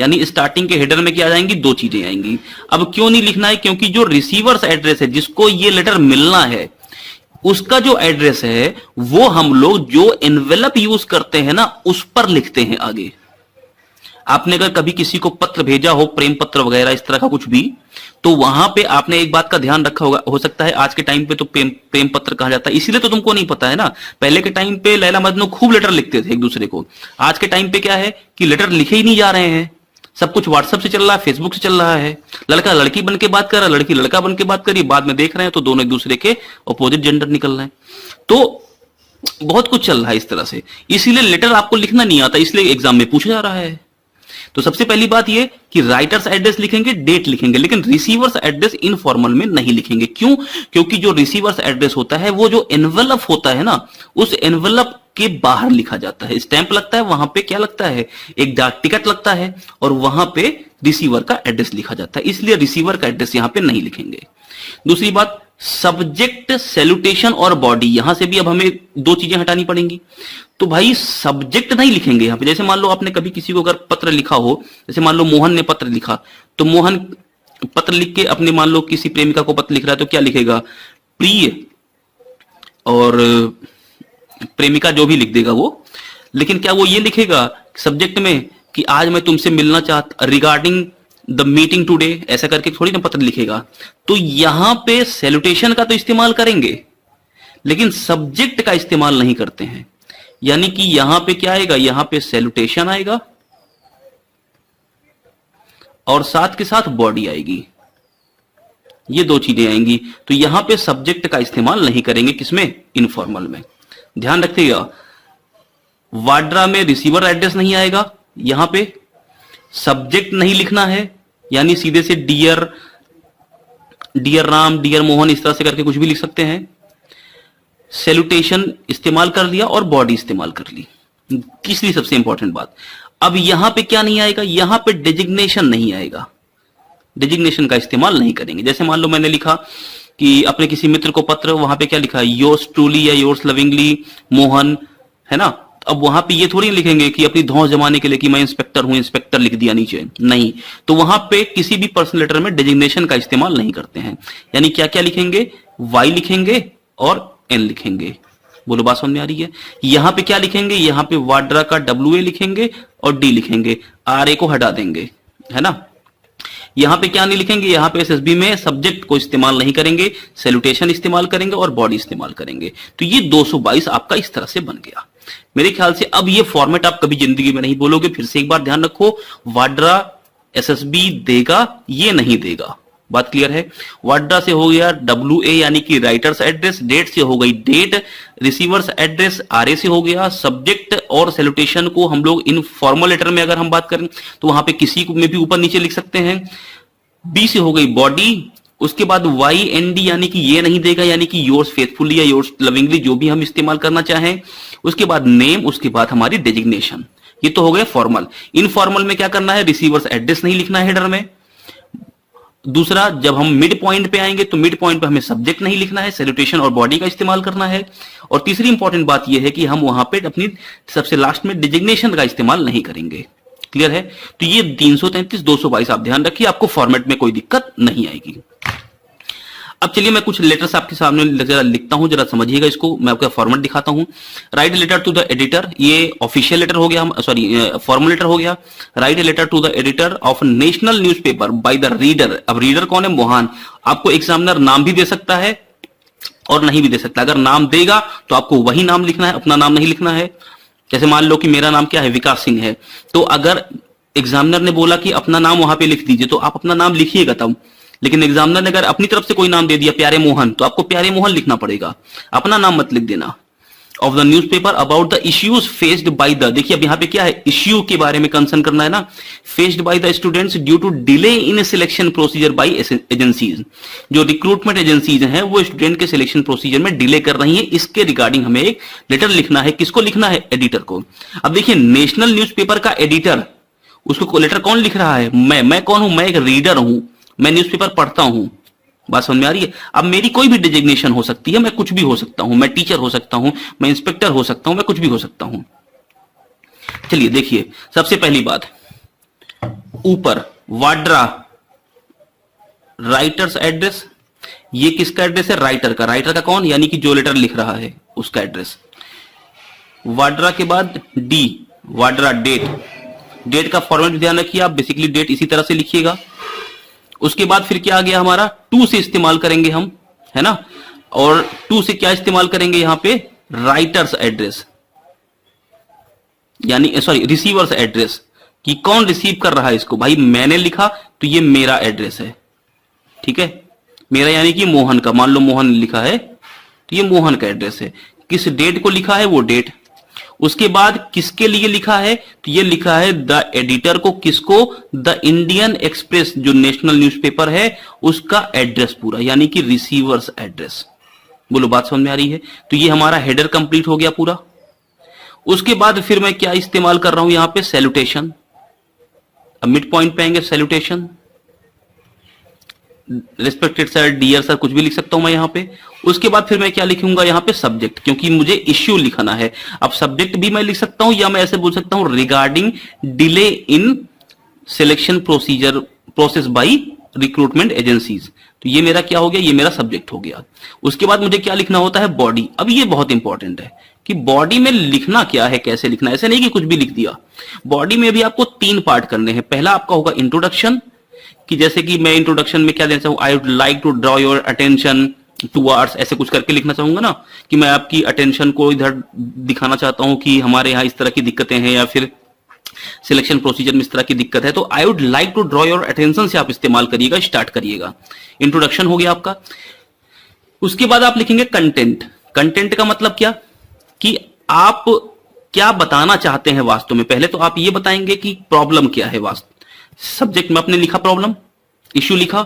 यानी स्टार्टिंग के हेडर में क्या आ जाएंगी, दो चीजें आएंगी। अब क्यों नहीं लिखना है, क्योंकि जो रिसीवर्स एड्रेस है, जिसको ये लेटर मिलना है, उसका जो एड्रेस है वो हम लोग जो एनवेलप यूज करते हैं ना, उस पर लिखते हैं आगे। आपने अगर कभी किसी को पत्र भेजा हो, प्रेम पत्र वगैरह इस तरह का कुछ भी, तो वहां पे आपने एक बात का ध्यान रखा होगा, हो सकता है आज के टाइम पे तो प्रेम पत्र कहा जाता है, इसीलिए तो तुमको नहीं पता है ना। पहले के टाइम पे लैला मजनू खूब लेटर लिखते थे एक दूसरे को। आज के टाइम पे क्या है कि लेटर लिखे ही नहीं जा रहे हैं, सब कुछ व्हाट्सएप से चल रहा है, फेसबुक से चल रहा है। लड़का लड़की बन के बात कर रहा है, लड़की लड़का बन के बात करी, बाद में देख रहे हैं तो दोनों एक दूसरे के अपोजिट जेंडर निकल रहे हैं। तो बहुत कुछ चल रहा है इस तरह से, इसीलिए लेटर आपको लिखना नहीं आता, इसलिए एग्जाम में पूछा जा रहा है। तो सबसे पहली बात यह कि राइटर्स एड्रेस लिखेंगे, डेट लिखेंगे, लेकिन रिसीवर्स एड्रेस इनफॉर्मल में नहीं लिखेंगे। क्यों? क्योंकि जो रिसीवर्स एड्रेस होता है वो जो एनवेलप होता है ना, उस एनवेलप के बाहर लिखा जाता है, स्टैंप लगता है, वहां पे क्या लगता है, एक डाक टिकट लगता है, और वहां पे रिसीवर का एड्रेस लिखा जाता है, इसलिए रिसीवर का एड्रेस यहां पे नहीं लिखेंगे। दूसरी बात, सब्जेक्ट, सैल्यूटेशन और बॉडी, यहां से भी अब हमें दो चीजें हटानी पड़ेंगी। तो भाई सब्जेक्ट नहीं लिखेंगे यहां पे। जैसे मान लो आपने कभी किसी को अगर पत्र लिखा हो, जैसे मान लो मोहन ने पत्र लिखा, तो मोहन पत्र लिख के अपने मान लो किसी प्रेमिका को पत्र लिख रहा है, तो क्या लिखेगा, प्रिय, और प्रेमिका जो भी लिख देगा वो। लेकिन क्या वो ये लिखेगा सब्जेक्ट में कि आज मैं तुमसे मिलना चाहता, रिगार्डिंग द मीटिंग टुडे, ऐसा करके थोड़ी ना पत्र लिखेगा। तो यहां पे सैल्यूटेशन का तो इस्तेमाल करेंगे, लेकिन सब्जेक्ट का इस्तेमाल नहीं करते हैं। यानी कि यहां पे क्या आएगा, यहां पे सैल्यूटेशन आएगा और साथ के साथ बॉडी आएगी, ये दो चीजें आएंगी। तो यहां पे सब्जेक्ट का इस्तेमाल नहीं करेंगे, किसमें, इनफॉर्मल में। ध्यान रखिएगा, वाड्रा में रिसीवर एड्रेस नहीं आएगा, यहां पे सब्जेक्ट नहीं लिखना है, यानी सीधे से dear, dear Ram, dear Mohan, इस तरह से करके कुछ भी लिख सकते हैं। सैल्यूटेशन इस्तेमाल कर लिया और बॉडी इस्तेमाल कर ली। तीसरी सबसे इंपॉर्टेंट बात, अब यहां पे क्या नहीं आएगा, यहां पे डेजिग्नेशन नहीं आएगा, डेजिग्नेशन का इस्तेमाल नहीं करेंगे। जैसे मान लो मैंने लिखा कि अपने किसी मित्र को पत्र, वहां पे क्या लिखा, योर्स ट्रूली या योर्स लविंगली मोहन, है ना। अब वहां पे ये थोड़ी लिखेंगे कि अपनी धौंस जमाने के लिए कि मैं इंस्पेक्टर हूं, इंस्पेक्टर लिख दिया नीचे, नहीं। तो वहां पे किसी भी पर्सनल लेटर में डेजिग्नेशन का इस्तेमाल नहीं करते हैं। यानी क्या क्या लिखेंगे, वाई लिखेंगे और एन लिखेंगे। बोलो बात समझ में आ रही है। यहां पे क्या लिखेंगे, यहां पे वाड्रा का WA लिखेंगे और डी लिखेंगे, RA को हटा देंगे, है ना। यहां पे क्या नहीं लिखेंगे, यहां पे SSB में सब्जेक्ट को इस्तेमाल नहीं करेंगे, सैल्यूटेशन इस्तेमाल करेंगे और बॉडी इस्तेमाल करेंगे। तो ये 222 आपका इस तरह से बन गया। मेरे ख्याल से अब ये फॉर्मेट आप कभी जिंदगी में नहीं बोलोगे। फिर से एक बार ध्यान रखो, वाड्रा SSB देगा, ये नहीं देगा। बात क्लियर है। वाड्रा से हो गया WA यानी कि राइटर्स एड्रेस, डेट से हो गई डेट, रिसीवर्स एड्रेस RA से हो गया, सब्जेक्ट और सैल्यूटेशन को हम लोग इन फॉर्मल लेटर में अगर हम बात करें तो वहां पे किसी को में भी ऊपर नीचे लिख सकते हैं। B से हो गई बॉडी, उसके बाद YND यानी कि ये नहीं देगा, यानी कि योर्स फेथफुली या योर्स लविंगली जो भी हम इस्तेमाल करना चाहें। उसके बाद नेम, उसके बाद हमारी डेजिग्नेशन। ये तो हो गए फॉर्मल। इनफॉर्मल में क्या करना है, रिसीवर्स एड्रेस नहीं लिखना है हेडर में। दूसरा, जब हम मिड पॉइंट पे आएंगे तो मिड पॉइंट पे हमें सब्जेक्ट नहीं लिखना है, सैल्यूटेशन और बॉडी का इस्तेमाल करना है। और तीसरी इंपॉर्टेंट बात यह है कि हम वहां पे अपनी सबसे लास्ट में डिजिग्नेशन का इस्तेमाल नहीं करेंगे। क्लियर है? तो ये 333 222 आप ध्यान रखिए, आपको फॉर्मेट में कोई दिक्कत नहीं आएगी। अब चलिए मैं कुछ लेटर्स आपके सामने जरा लिखता हूं, जरा समझिएगा इसको। मैं आपका फॉर्मेट दिखाता हूं। Write letter to the editor, ये ऑफिशियल लेटर हो गया, सॉरी फॉर्मल लेटर हो गया। Write letter to the editor of national newspaper by the reader. अब रीडर कौन है? मोहन। आपको एग्जामिनर नाम भी दे सकता है और नहीं भी दे सकता। अगर नाम देगा तो आपको वही नाम लिखना है, अपना नाम नहीं लिखना है। जैसे मान लो कि मेरा नाम क्या है, विकास सिंह है, तो अगर एग्जामिनर ने बोला कि अपना नाम वहां पे लिख दीजिए, तो आप अपना नाम लिखिएगा तब। लेकिन एग्जामिनर ने अगर अपनी तरफ से कोई नाम दे दिया, प्यारे मोहन, तो आपको प्यारे मोहन लिखना पड़ेगा, अपना नाम मत लिख देना। Of the newspaper about the issues faced by the, देखिए अब यहां पे क्या है, इश्यू के बारे में कंसर्न करना है ना, faced by the students due to delay in selection procedure by agencies. जो रिक्रूटमेंट एजेंसीज हैं वो स्टूडेंट के सिलेक्शन प्रोसीजर में डिले कर रही है, इसके रिगार्डिंग हमें एक लेटर लिखना है। किसको लिखना है? एडिटर को। अब देखिए नेशनल न्यूज़पेपर का एडिटर, उसको लेटर कौन लिख रहा है? मैं कौन हूं? मैं एक रीडर हूं, मैं न्यूज़पेपर पढ़ता हूं। बात समझ में आ रही है? अब मेरी कोई भी डिजिग्नेशन हो सकती है, मैं कुछ भी हो सकता हूं, मैं टीचर हो सकता हूं, मैं इंस्पेक्टर हो सकता हूं, मैं कुछ भी हो सकता हूं। चलिए देखिए, सबसे पहली बात, ऊपर वाड्रा राइटर्स एड्रेस, ये किसका एड्रेस है? राइटर का। राइटर का कौन? यानी कि जो लेटर लिख रहा है उसका एड्रेस। वाड्रा के बाद डी, वाड्रा डेट। डेट का फॉर्मेट ध्यान रखिए आप, बेसिकली डेट इसी तरह से लिखिएगा। उसके बाद फिर क्या आ गया हमारा? टू से इस्तेमाल करेंगे हम, है ना, और टू से क्या इस्तेमाल करेंगे यहां पे? राइटर्स एड्रेस, यानी सॉरी रिसीवर्स एड्रेस, कि कौन रिसीव कर रहा है इसको। भाई मैंने लिखा तो ये मेरा एड्रेस है, ठीक है, मेरा यानी कि मोहन का। मान लो मोहन लिखा है तो ये मोहन का एड्रेस है। किस डेट को लिखा है? वो डेट। उसके बाद किसके लिए लिखा है? तो ये लिखा है द एडिटर को। किसको? द इंडियन एक्सप्रेस, जो नेशनल न्यूज़पेपर है उसका एड्रेस पूरा, यानी कि रिसीवर्स एड्रेस। बोलो बात समझ में आ रही है? तो ये हमारा हेडर कंप्लीट हो गया पूरा। उसके बाद फिर मैं क्या इस्तेमाल कर रहा हूं यहां पे? सैल्यूटेशन। अब मिड पॉइंट पे आएंगे, salutation, respected sir, dear sir, कुछ भी लिख सकता हूं मैं यहां पे। उसके बाद फिर मैं क्या लिखूंगा यहां पे? सब्जेक्ट, क्योंकि मुझे इश्यू लिखना है। अब सब्जेक्ट भी मैं लिख सकता हूं, या मैं ऐसे बोल सकता हूं regarding delay in selection process by recruitment agencies. तो ये मेरा क्या हो गया? ये मेरा सब्जेक्ट हो गया। उसके बाद मुझे क्या लिखना होता है? बॉडी। अब ये बहुत इंपॉर्टेंट है कि बॉडी में लिखना क्या है, कैसे लिखना है। ऐसे नहीं कि कुछ भी लिख दिया। बॉडी में भी आपको 3 पार्ट करने हैं। पहला आपका होगा इंट्रोडक्शन, कि जैसे कि मैं इंट्रोडक्शन में क्या देना चाहूं? I would like to draw your attention towards, ऐसे कुछ करके लिखना चाहूंगा ना, कि मैं आपकी अटेंशन को इधर दिखाना चाहता हूं कि हमारे यहां इस तरह की दिक्कतें हैं, या फिर सिलेक्शन प्रोसीजर में इस तरह की दिक्कत है। तो I would like to draw your attention से आप इस्तेमाल करिएगा, स्टार्ट करिएगा। इंट्रोडक्शन हो गया आपका। उसके बाद आप लिखेंगे कंटेंट। कंटेंट का मतलब क्या? कि आप क्या बताना चाहते हैं वास्तव में। पहले तो आप ये बताएंगे कि प्रॉब्लम क्या है वास्तव। सब्जेक्ट में आपने लिखा प्रॉब्लम, इश्यू लिखा,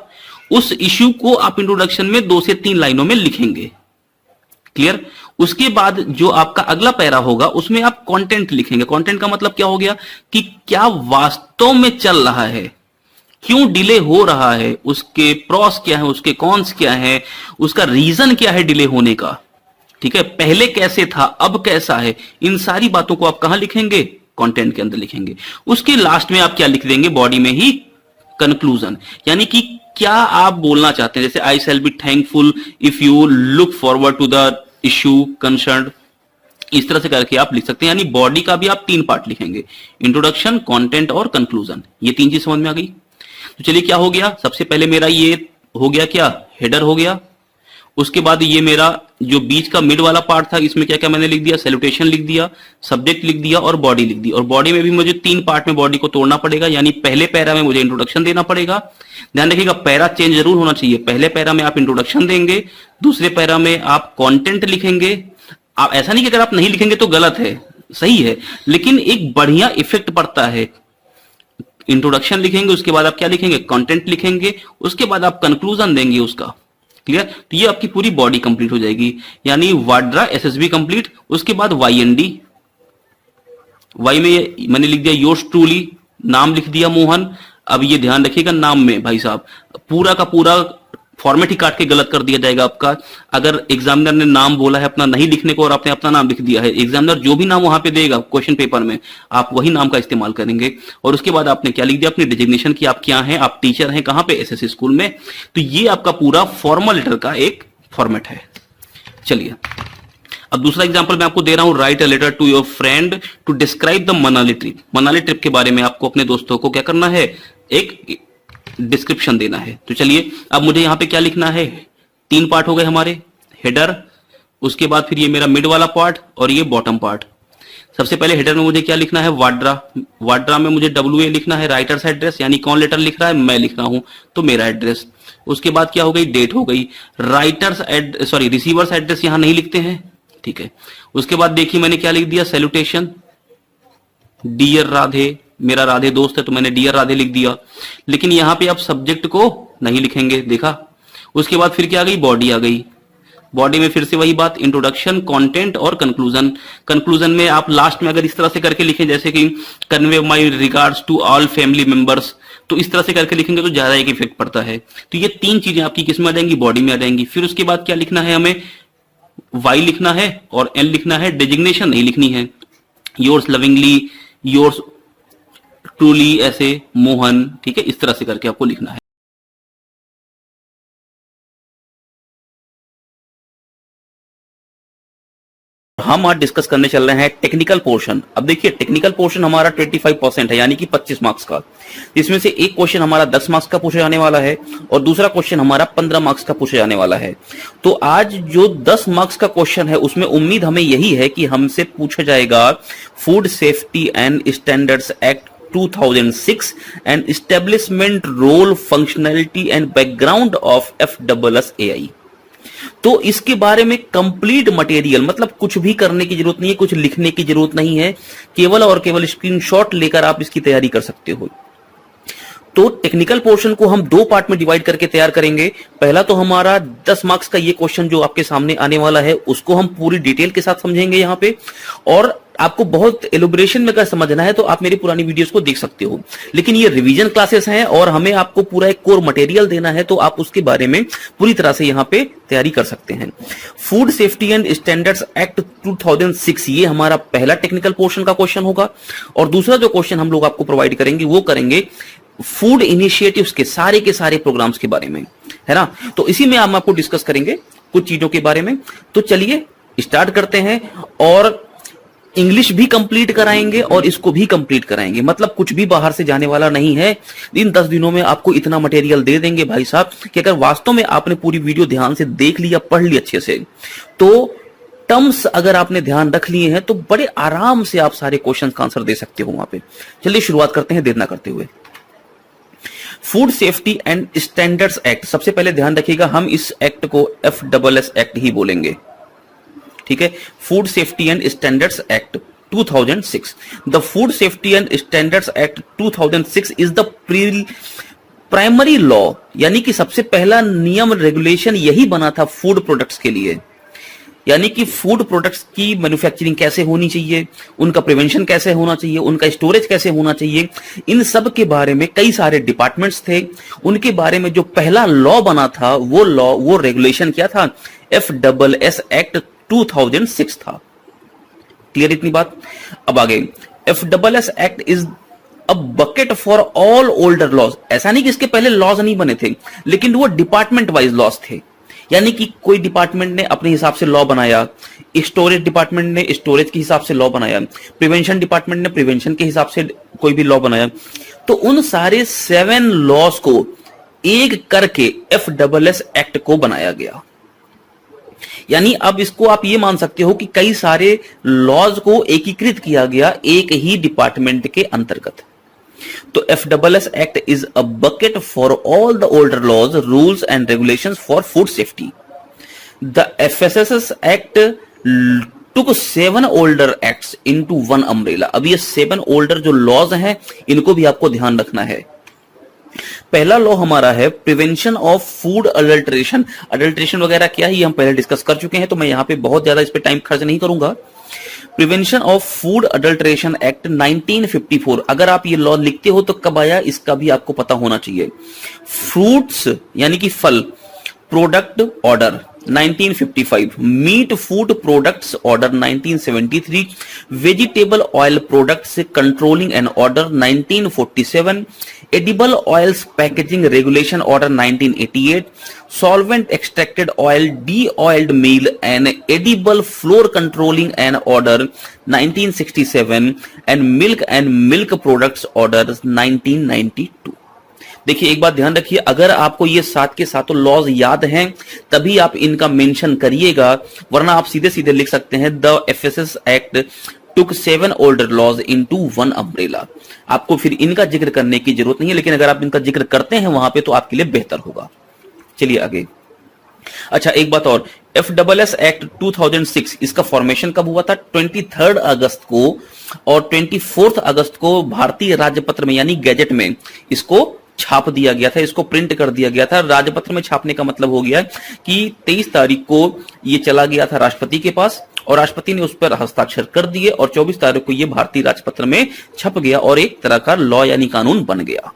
उस इश्यू को आप इंट्रोडक्शन में 2 से 3 लाइनों में लिखेंगे। क्लियर? उसके बाद जो आपका अगला पैरा होगा उसमें आप कंटेंट लिखेंगे। कंटेंट का मतलब क्या हो गया? कि क्या वास्तव में चल रहा है, क्यों डिले हो रहा है, उसके प्रॉस क्या है, उसके कॉन्स क्या है, उसका रीजन क्या है डिले होने का। ठीक है, पहले कैसे था, अब कैसा है, इन सारी बातों को आप कहां लिखेंगे? कंटेंट के अंदर लिखेंगे। उसके लास्ट में आप क्या लिख देंगे? बॉडी में ही कंक्लूजन, यानी कि क्या आप बोलना चाहते हैं। जैसे I shall be thankful if you look forward to the issue concern, इस तरह से करके आप लिख सकते हैं। यानी बॉडी का भी आप 3 पार्ट लिखेंगे, इंट्रोडक्शन, कंटेंट और कंक्लूजन। ये 3 चीज समझ में आ गई। तो चलिए क्या हो गया, सबसे पहले मेरा ये हो गया क्या, हेडर हो गया। उसके बाद ये मेरा जो बीच का मिड वाला पार्ट था, इसमें क्या क्या मैंने लिख दिया, सैल्यूटेशन लिख दिया, सब्जेक्ट लिख दिया और बॉडी लिख दी। और बॉडी में भी मुझे 3 पार्ट में बॉडी को तोड़ना पड़ेगा, यानी पहले पैरा में मुझे इंट्रोडक्शन देना पड़ेगा। ध्यान रखिएगा पैरा चेंज जरूर होना चाहिए। पहले पैरा में आप इंट्रोडक्शन देंगे, दूसरे पैरा में आप कंटेंट लिखेंगे। आप ऐसा नहीं कि अगर आप नहीं लिखेंगे तो गलत है, सही है, लेकिन एक बढ़िया इफेक्ट पड़ता है। इंट्रोडक्शन लिखेंगे, उसके बाद आप क्या लिखेंगे, कंटेंट लिखेंगे, उसके बाद आप कंक्लूजन देंगे उसका। क्लियर? तो ये आपकी पूरी बॉडी कंप्लीट हो जाएगी, यानी वाड्रा एसएसबी कंप्लीट। उसके बाद वाईएनडी, वाई में मैंने लिख दिया योर्स ट्रूली, नाम लिख दिया मोहन। अब ये ध्यान रखिएगा नाम में भाई साहब पूरा का पूरा फॉर्मेट ही काट के गलत कर दिया जाएगा आपका। अगर एग्जामिनर ने नाम बोला है अपना नहीं लिखने को और आपने अपना नाम लिख दिया है, एग्जामिनर जो भी नाम वहां पे देगा क्वेश्चन पेपर में आप वही नाम का इस्तेमाल करेंगे। और उसके बाद आपने क्या लिख दिया, अपनी डिजिग्नेशन की, आप क्या हैं, आप टीचर हैं कहां पे, एसएससी स्कूल में। तो ये आपका पूरा फॉर्मल लेटर का एक फॉर्मेट है। चलिए अब दूसरा एग्जांपल मैं आपको दे रहा हूं, write a letter to your friend to describe the Manali trip. Manali trip के बारे में आपको अपने दोस्तों को क्या करना है, एक डिस्क्रिप्शन देना है। तो चलिए अब मुझे यहां पे क्या लिखना है, 3 पार्ट हो गए हमारे, हेडर, उसके बाद फिर ये मेरा मिड वाला पार्ट और ये बॉटम पार्ट। सबसे पहले हेडर में मुझे क्या लिखना है, वाड्रा। वाड्रा में मुझे WA लिखना है, राइटर्स एड्रेस, यानी कौन लेटर लिख रहा है, मैं लिख रहा हूं तो मेरा एड्रेस। उसके बाद क्या हो गई, डेट हो गई। रिसीवर्स एड्रेस यहां नहीं लिखते हैं, ठीक है। उसके बाद देखिए मैंने क्या लिख दिया, सैल्यूटेशन, डियर राधे, मेरा राधे दोस्त है तो मैंने डियर राधे लिख दिया। लेकिन यहां पे आप सब्जेक्ट को नहीं लिखेंगे, देखा। उसके बाद फिर क्या आ गई, बॉडी आ गई। बॉडी में फिर से वही बात, इंट्रोडक्शन, कंटेंट और कंक्लूजन। कंक्लूजन में आप लास्ट में अगर इस तरह से करके लिखें, जैसे कि convey my regards to all family members, तो इस तरह से करके लिखेंगे तो ज्यादा एक इफेक्ट पड़ता है। तो ये 3 चीजें आपकी किस में आ जाएंगी, बॉडी में आ जाएंगी। फिर उसके बाद क्या लिखना है, हमें वाई लिखना है और एन लिखना है, डेजिग्नेशन नहीं लिखनी है। योर्स लविंगली, योर्स ट्रूली, ऐसे मोहन, ठीक है, इस तरह से करके आपको लिखना है। हम आज डिस्कस करने चल रहे हैं टेक्निकल पोर्शन। अब देखिए टेक्निकल पोर्शन हमारा 25% है, यानी कि 25 मार्क्स का। इसमें से एक क्वेश्चन हमारा 10 मार्क्स का पूछा जाने वाला है और दूसरा क्वेश्चन हमारा 15 मार्क्स का पूछा जाने वाला है। तो आज जो 10 मार्क्स का क्वेश्चन है उसमें उम्मीद हमें यही है कि हमसे पूछा जाएगा food safety and standards act 2006 and establishment role functionality and background of FSSAI। तो इसके बारे में कंप्लीट मटेरियल, मतलब कुछ भी करने की जरूरत नहीं है, कुछ लिखने की जरूरत नहीं है, केवल और केवल स्क्रीनशॉट लेकर आप इसकी तैयारी कर सकते हो। तो टेक्निकल पोर्शन को हम 2 पार्ट में डिवाइड करके तैयार करेंगे। पहला तो हमारा 10 मार्क्स का ये क्वेश्चन जो आपके सामने आने वाला है उसको हम पूरी डिटेल के साथ समझेंगे यहां पे, और आपको बहुत एलोबरेशन में अगर समझना है तो आप मेरी पुरानी वीडियोस को देख सकते हो। लेकिन ये रिवीजन क्लासेस हैं और हमें आपको पूरा एक कोर मटेरियल देना है, तो आप उसके बारे में पूरी तरह से यहां पे तैयारी कर सकते हैं। Food safety and standards act 2006 ये हमारा पहला टेक्निकल पोर्शन का क्वेश्चन होगा। और दूसरा जो क्वेश्चन हम लोग आपको प्रोवाइड करेंगे वो करेंगे फूड इनिशिएटिव्स के सारे प्रोग्राम्स के बारे में, है ना। तो इसी में हम आपको डिस्कस करेंगे कुछ चीजों के बारे में। तो चलिए स्टार्ट करते हैं, और इंग्लिश भी कंप्लीट कराएंगे और इसको भी कंप्लीट कराएंगे, मतलब कुछ भी बाहर से जाने वाला नहीं है। इन 10 दिनों में आपको इतना मटेरियल दे देंगे भाई साहब कि अगर वास्तव में आपने पूरी वीडियो ध्यान से देख लिया, पढ़ ली अच्छे से, तो टर्म्स अगर आपने ध्यान रख लिए हैं तो बड़े आराम से आप सारे क्वेश्चन का आंसर दे सकते हो वहां पे। चलिए शुरुआत करते हैं देर ना करते हुए। Food safety and standards act, सबसे पहले ध्यान रखिएगा हम इस एक्ट को FSS एक्ट ही बोलेंगे, ठीक है। Food safety and standards act 2006। The food safety and standards act 2006 is the primary law, यानी कि सबसे पहला नियम रेगुलेशन यही बना था फूड प्रोडक्ट्स के लिए, यानी कि फूड प्रोडक्ट्स की मैन्युफैक्चरिंग कैसे होनी चाहिए, उनका प्रिवेंशन कैसे होना चाहिए, उनका स्टोरेज कैसे होना चाहिए, इन सब के बारे में कई सारे डिपार्टमेंट्स थे। उनके बारे में जो पहला लॉ बना था वो रेगुलेशन क्या था, FSS एक्ट 2006 था। क्लियर इतनी बात। अब आगे, FSS act is a bucket for all older laws. ऐसा नहीं कि इसके पहले लॉज नहीं बने थे, लेकिन वो डिपार्टमेंट वाइज लॉज थे, यानी कि कोई डिपार्टमेंट ने अपने हिसाब से लॉ बनाया, स्टोरेज डिपार्टमेंट ने स्टोरेज के हिसाब से लॉ बनाया, प्रिवेंशन डिपार्टमेंट ने प्रिवेंशन के हिसाब से कोई भी लॉ बनाया। तो उन सारे 7 लॉज को एक करके FSS एक्ट को बनाया गया। यानी अब इसको आप ये मान सकते हो कि कई सारे लॉज को एकीकृत किया गया एक ही डिपार्टमेंट के अंतर्गत। तो FSS act is a bucket for all the older laws, rules and regulations for food safety. The FSS act took 7 older acts into one umbrella। अब ये 7 older जो लॉज हैं इनको भी आपको ध्यान रखना है। पहला लॉ हमारा है prevention of food adulteration. Adulteration वगैरह क्या है ये हम पहले डिस्कस कर चुके हैं, तो मैं यहां पे बहुत ज्यादा इस पे टाइम खर्च नहीं करूंगा। Prevention of food adulteration act 1954। अगर आप ये लॉ लिखते हो तो कब आया इसका भी आपको पता होना चाहिए। फ्रूट्स यानी कि फल product order 1955, meat food products order 1973, vegetable oil products controlling and order 1947, edible oils packaging regulation order 1988, solvent extracted oil de oiled meal and edible flour controlling and order 1967 and milk products order 1992। देखिए एक बात ध्यान रखिए, अगर आपको ये सात के सातों लॉज याद हैं तभी आप इनका मेंशन करिएगा, वरना आप सीधे सीधे लिख सकते हैं the FSS act took 7 older laws into one umbrella. आपको फिर इनका जिक्र करने की जरूरत नहीं है, लेकिन अगर आप इनका जिक्र करते हैं वहां पे तो आपके लिए बेहतर होगा। चलिए आगे। अच्छा एक बात और, एफडब्ल्यूएस एक्ट 2006 इसका फॉर्मेशन कब हुआ था? 23 अगस्त को और 24 अगस्त को भारतीय राजपत्र में यानी गैजेट में इसको छाप दिया गया था, इसको प्रिंट कर दिया गया था। राजपत्र में छापने का मतलब हो गया कि 23 तारीख को ये चला गया था राष्ट्रपति के पास और राष्ट्रपति ने उस पर हस्ताक्षर कर दिए और 24 तारीख को ये भारतीय राजपत्र में छप गया और एक तरह का लॉ यानी कानून बन गया।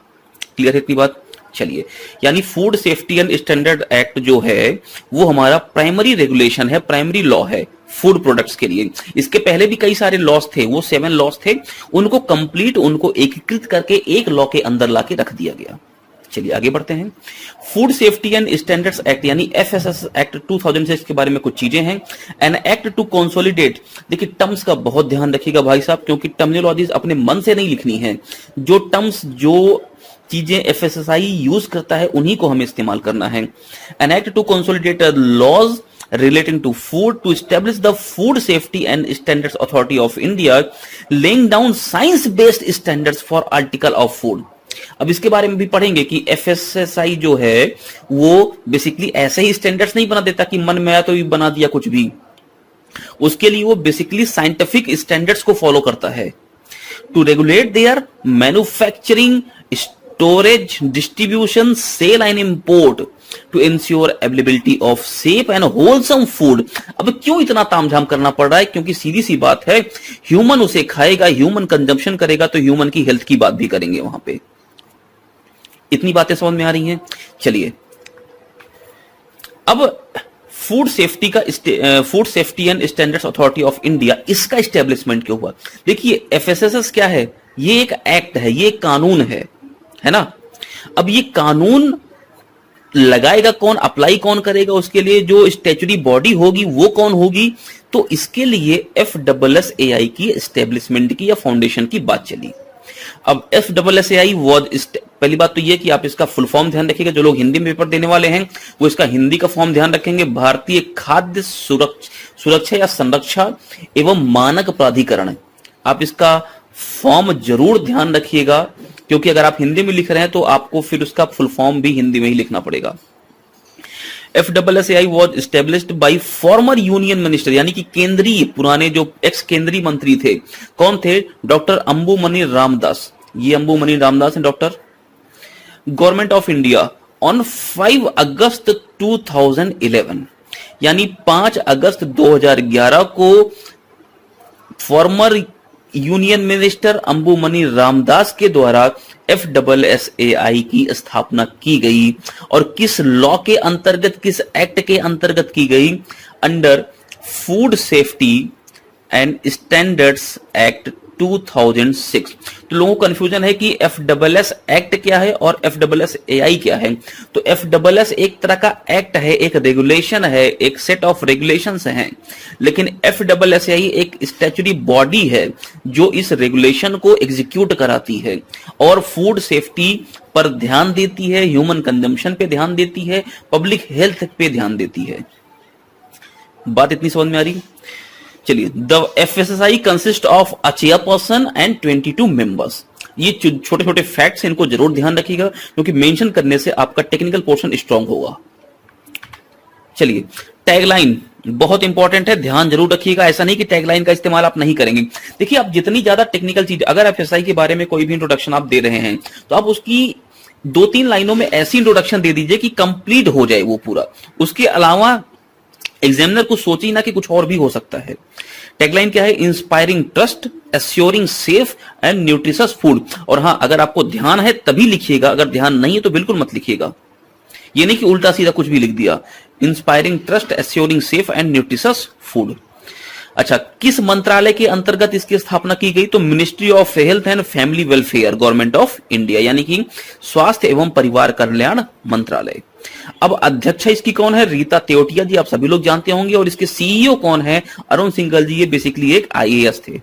क्लियर है इतनी बात? चलिए, यानी food safety and standard act जो है वो हमारा प्राइमरी रेगुलेशन है, प्राइमरी लॉ है फूड प्रोडक्ट्स के लिए। इसके पहले भी कई सारे लॉस थे, वो 7 लॉस थे, उनको कंप्लीट, उनको एकीकृत करके एक लॉ के अंदर लाके रख दिया गया। चलिए आगे बढ़ते हैं। Food safety and standards act यानी एफएसएस एक्ट 2006 के बारे में कुछ चीजें हैं। एन एक्ट टू कंसोलिडेट, देखिए टर्म्स का बहुत ध्यान रखिएगा भाई साहब, क्योंकि टर्मिनोलॉजीज अपने मन से नहीं लिखनी है। जो टर्म्स, जो चीजें एफएसएसआई यूज करता है उन्हीं को हमें इस्तेमाल करना है। An act to consolidate laws relating to food to establish the Food Safety and Standards Authority of India, laying down science-based standards for article of food। अब इसके बारे में भी पढ़ेंगे कि एफएसएसआई जो है वो बेसिकली ऐसे ही स्टैंडर्ड्स नहीं बना देता कि मन में आया तो बना दिया कुछ भी। उसके लिए वो बेसिकली साइंटिफिक स्टैंडर्ड्स को फॉलो करता है। To regulate their manufacturing, storage, distribution, sale and import to ensure availability of safe and wholesome food। अब क्यों इतना तामझाम करना पड़ रहा है? क्योंकि सीधी सी बात है, ह्यूमन उसे खाएगा, ह्यूमन कंजम्पशन करेगा तो ह्यूमन की हेल्थ की बात भी करेंगे वहां पे। इतनी बातें समझ में आ रही हैं? चलिए अब food safety and standards authority of India, इसका स्टैब्लिशमेंट क्यों हुआ? देखिए एफएसएसएस क्या है? ये एक एक्ट है, ये एक कानून है ना। अब ये कानून लगाएगा कौन, अप्लाई कौन करेगा, उसके लिए जो स्टैच्यूटरी बॉडी होगी वो कौन होगी? तो इसके लिए एफएसएसएआई की एस्टेब्लिशमेंट की या फाउंडेशन की बात चली। अब एफएसएसएआई वाज, पहली बात तो ये कि आप इसका फुल फॉर्म ध्यान रखिएगा, जो लोग हिंदी में पेपर देने वाले हैं वो इसका हिंदी का फॉर्म ध्यान रखेंगे, भारतीय खाद्य सुरक्षा या संरक्षा एवं मानक प्राधिकरण। आप इसका फॉर्म जरूर ध्यान रखिएगा, क्योंकि अगर आप हिंदी में लिख रहे हैं तो आपको फिर उसका फुल फॉर्म भी हिंदी में ही लिखना पड़ेगा। FSSAI was established bye former union minister, यानी कि केंद्रीय, पुराने जो एक्स केंद्रीय मंत्री थे, कौन थे? डॉक्टर अंबुमणि रामदास। ये अंबुमणि रामदास हैं doctor. Government of India on 5 अगस्त 2011, यानी 5 अगस्त 2011 को former union minister Anbumani Ramdas के द्वारा एफएसएसएआई की स्थापना की गई। और किस लॉ के अंतर्गत, किस एक्ट के अंतर्गत की गई? Under food safety and standards act 2006। तो लोगों को कंफ्यूजन है कि एफएसएस एक्ट क्या है और एफएसएसएआई क्या है। तो एफएसएस एक तरह का एक्ट है, एक रेगुलेशन है, एक सेट ऑफ रेगुलेशंस हैं, लेकिन एफएसएसएआई एक स्टैच्यूटरी बॉडी है जो इस रेगुलेशन को एग्जीक्यूट कराती है और फूड सेफ्टी पर ध्यान देती है, ह्यूमन कंजम्पशन पे ध्यान देती है, पब्लिक हेल्थ पे ध्यान देती है। बात इतनी समझ में आ रही? चलिए, the FSSI consist of a chairperson and 22 members. ये छोटे छोटे फैक्ट्स इनको जरूर ध्यान रखिएगा, क्योंकि मेंशन करने से आपका टेक्निकल पोर्शन स्ट्रांग होगा। चलिए, टैगलाइन बहुत इंपॉर्टेंट है, ध्यान जरूर रखिएगा। ऐसा नहीं कि टैगलाइन का इस्तेमाल आप नहीं करेंगे। देखिए, आप जितनी ज्यादा टेक्निकल चीज, अगर एफएसआई के बारे में कोई भी इंट्रोडक्शन आप दे रहे हैं तो आप उसकी 2-3 लाइनों में ऐसी इंट्रोडक्शन दे दीजिए कि कंप्लीट हो जाए वो पूरा। उसके अलावा एग्जामिनर को सोचे ही ना कि कुछ और भी हो सकता है। टैगलाइन क्या है? Inspiring trust, assuring safe and nutritious food. और हां, अगर आपको ध्यान है तभी लिखिएगा, अगर ध्यान नहीं है तो बिल्कुल मत लिखिएगा। ये नहीं कि उल्टा सीधा कुछ भी लिख दिया। Inspiring trust, assuring safe and nutritious food. अच्छा, किस मंत्रालय के अंतर्गत इसकी स्थापना की गई? तो ministry of health and family welfare, government of India, यानी कि स्वास्थ्य एवं परिवार कल्याण मंत्रालय। अब अध्यक्ष इसकी कौन है? रीता तेवतिया जी, आप सभी लोग जानते होंगे। और इसके सीईओ कौन है? अरुण सिंघल जी। ये बेसिकली एक आईएएस थे।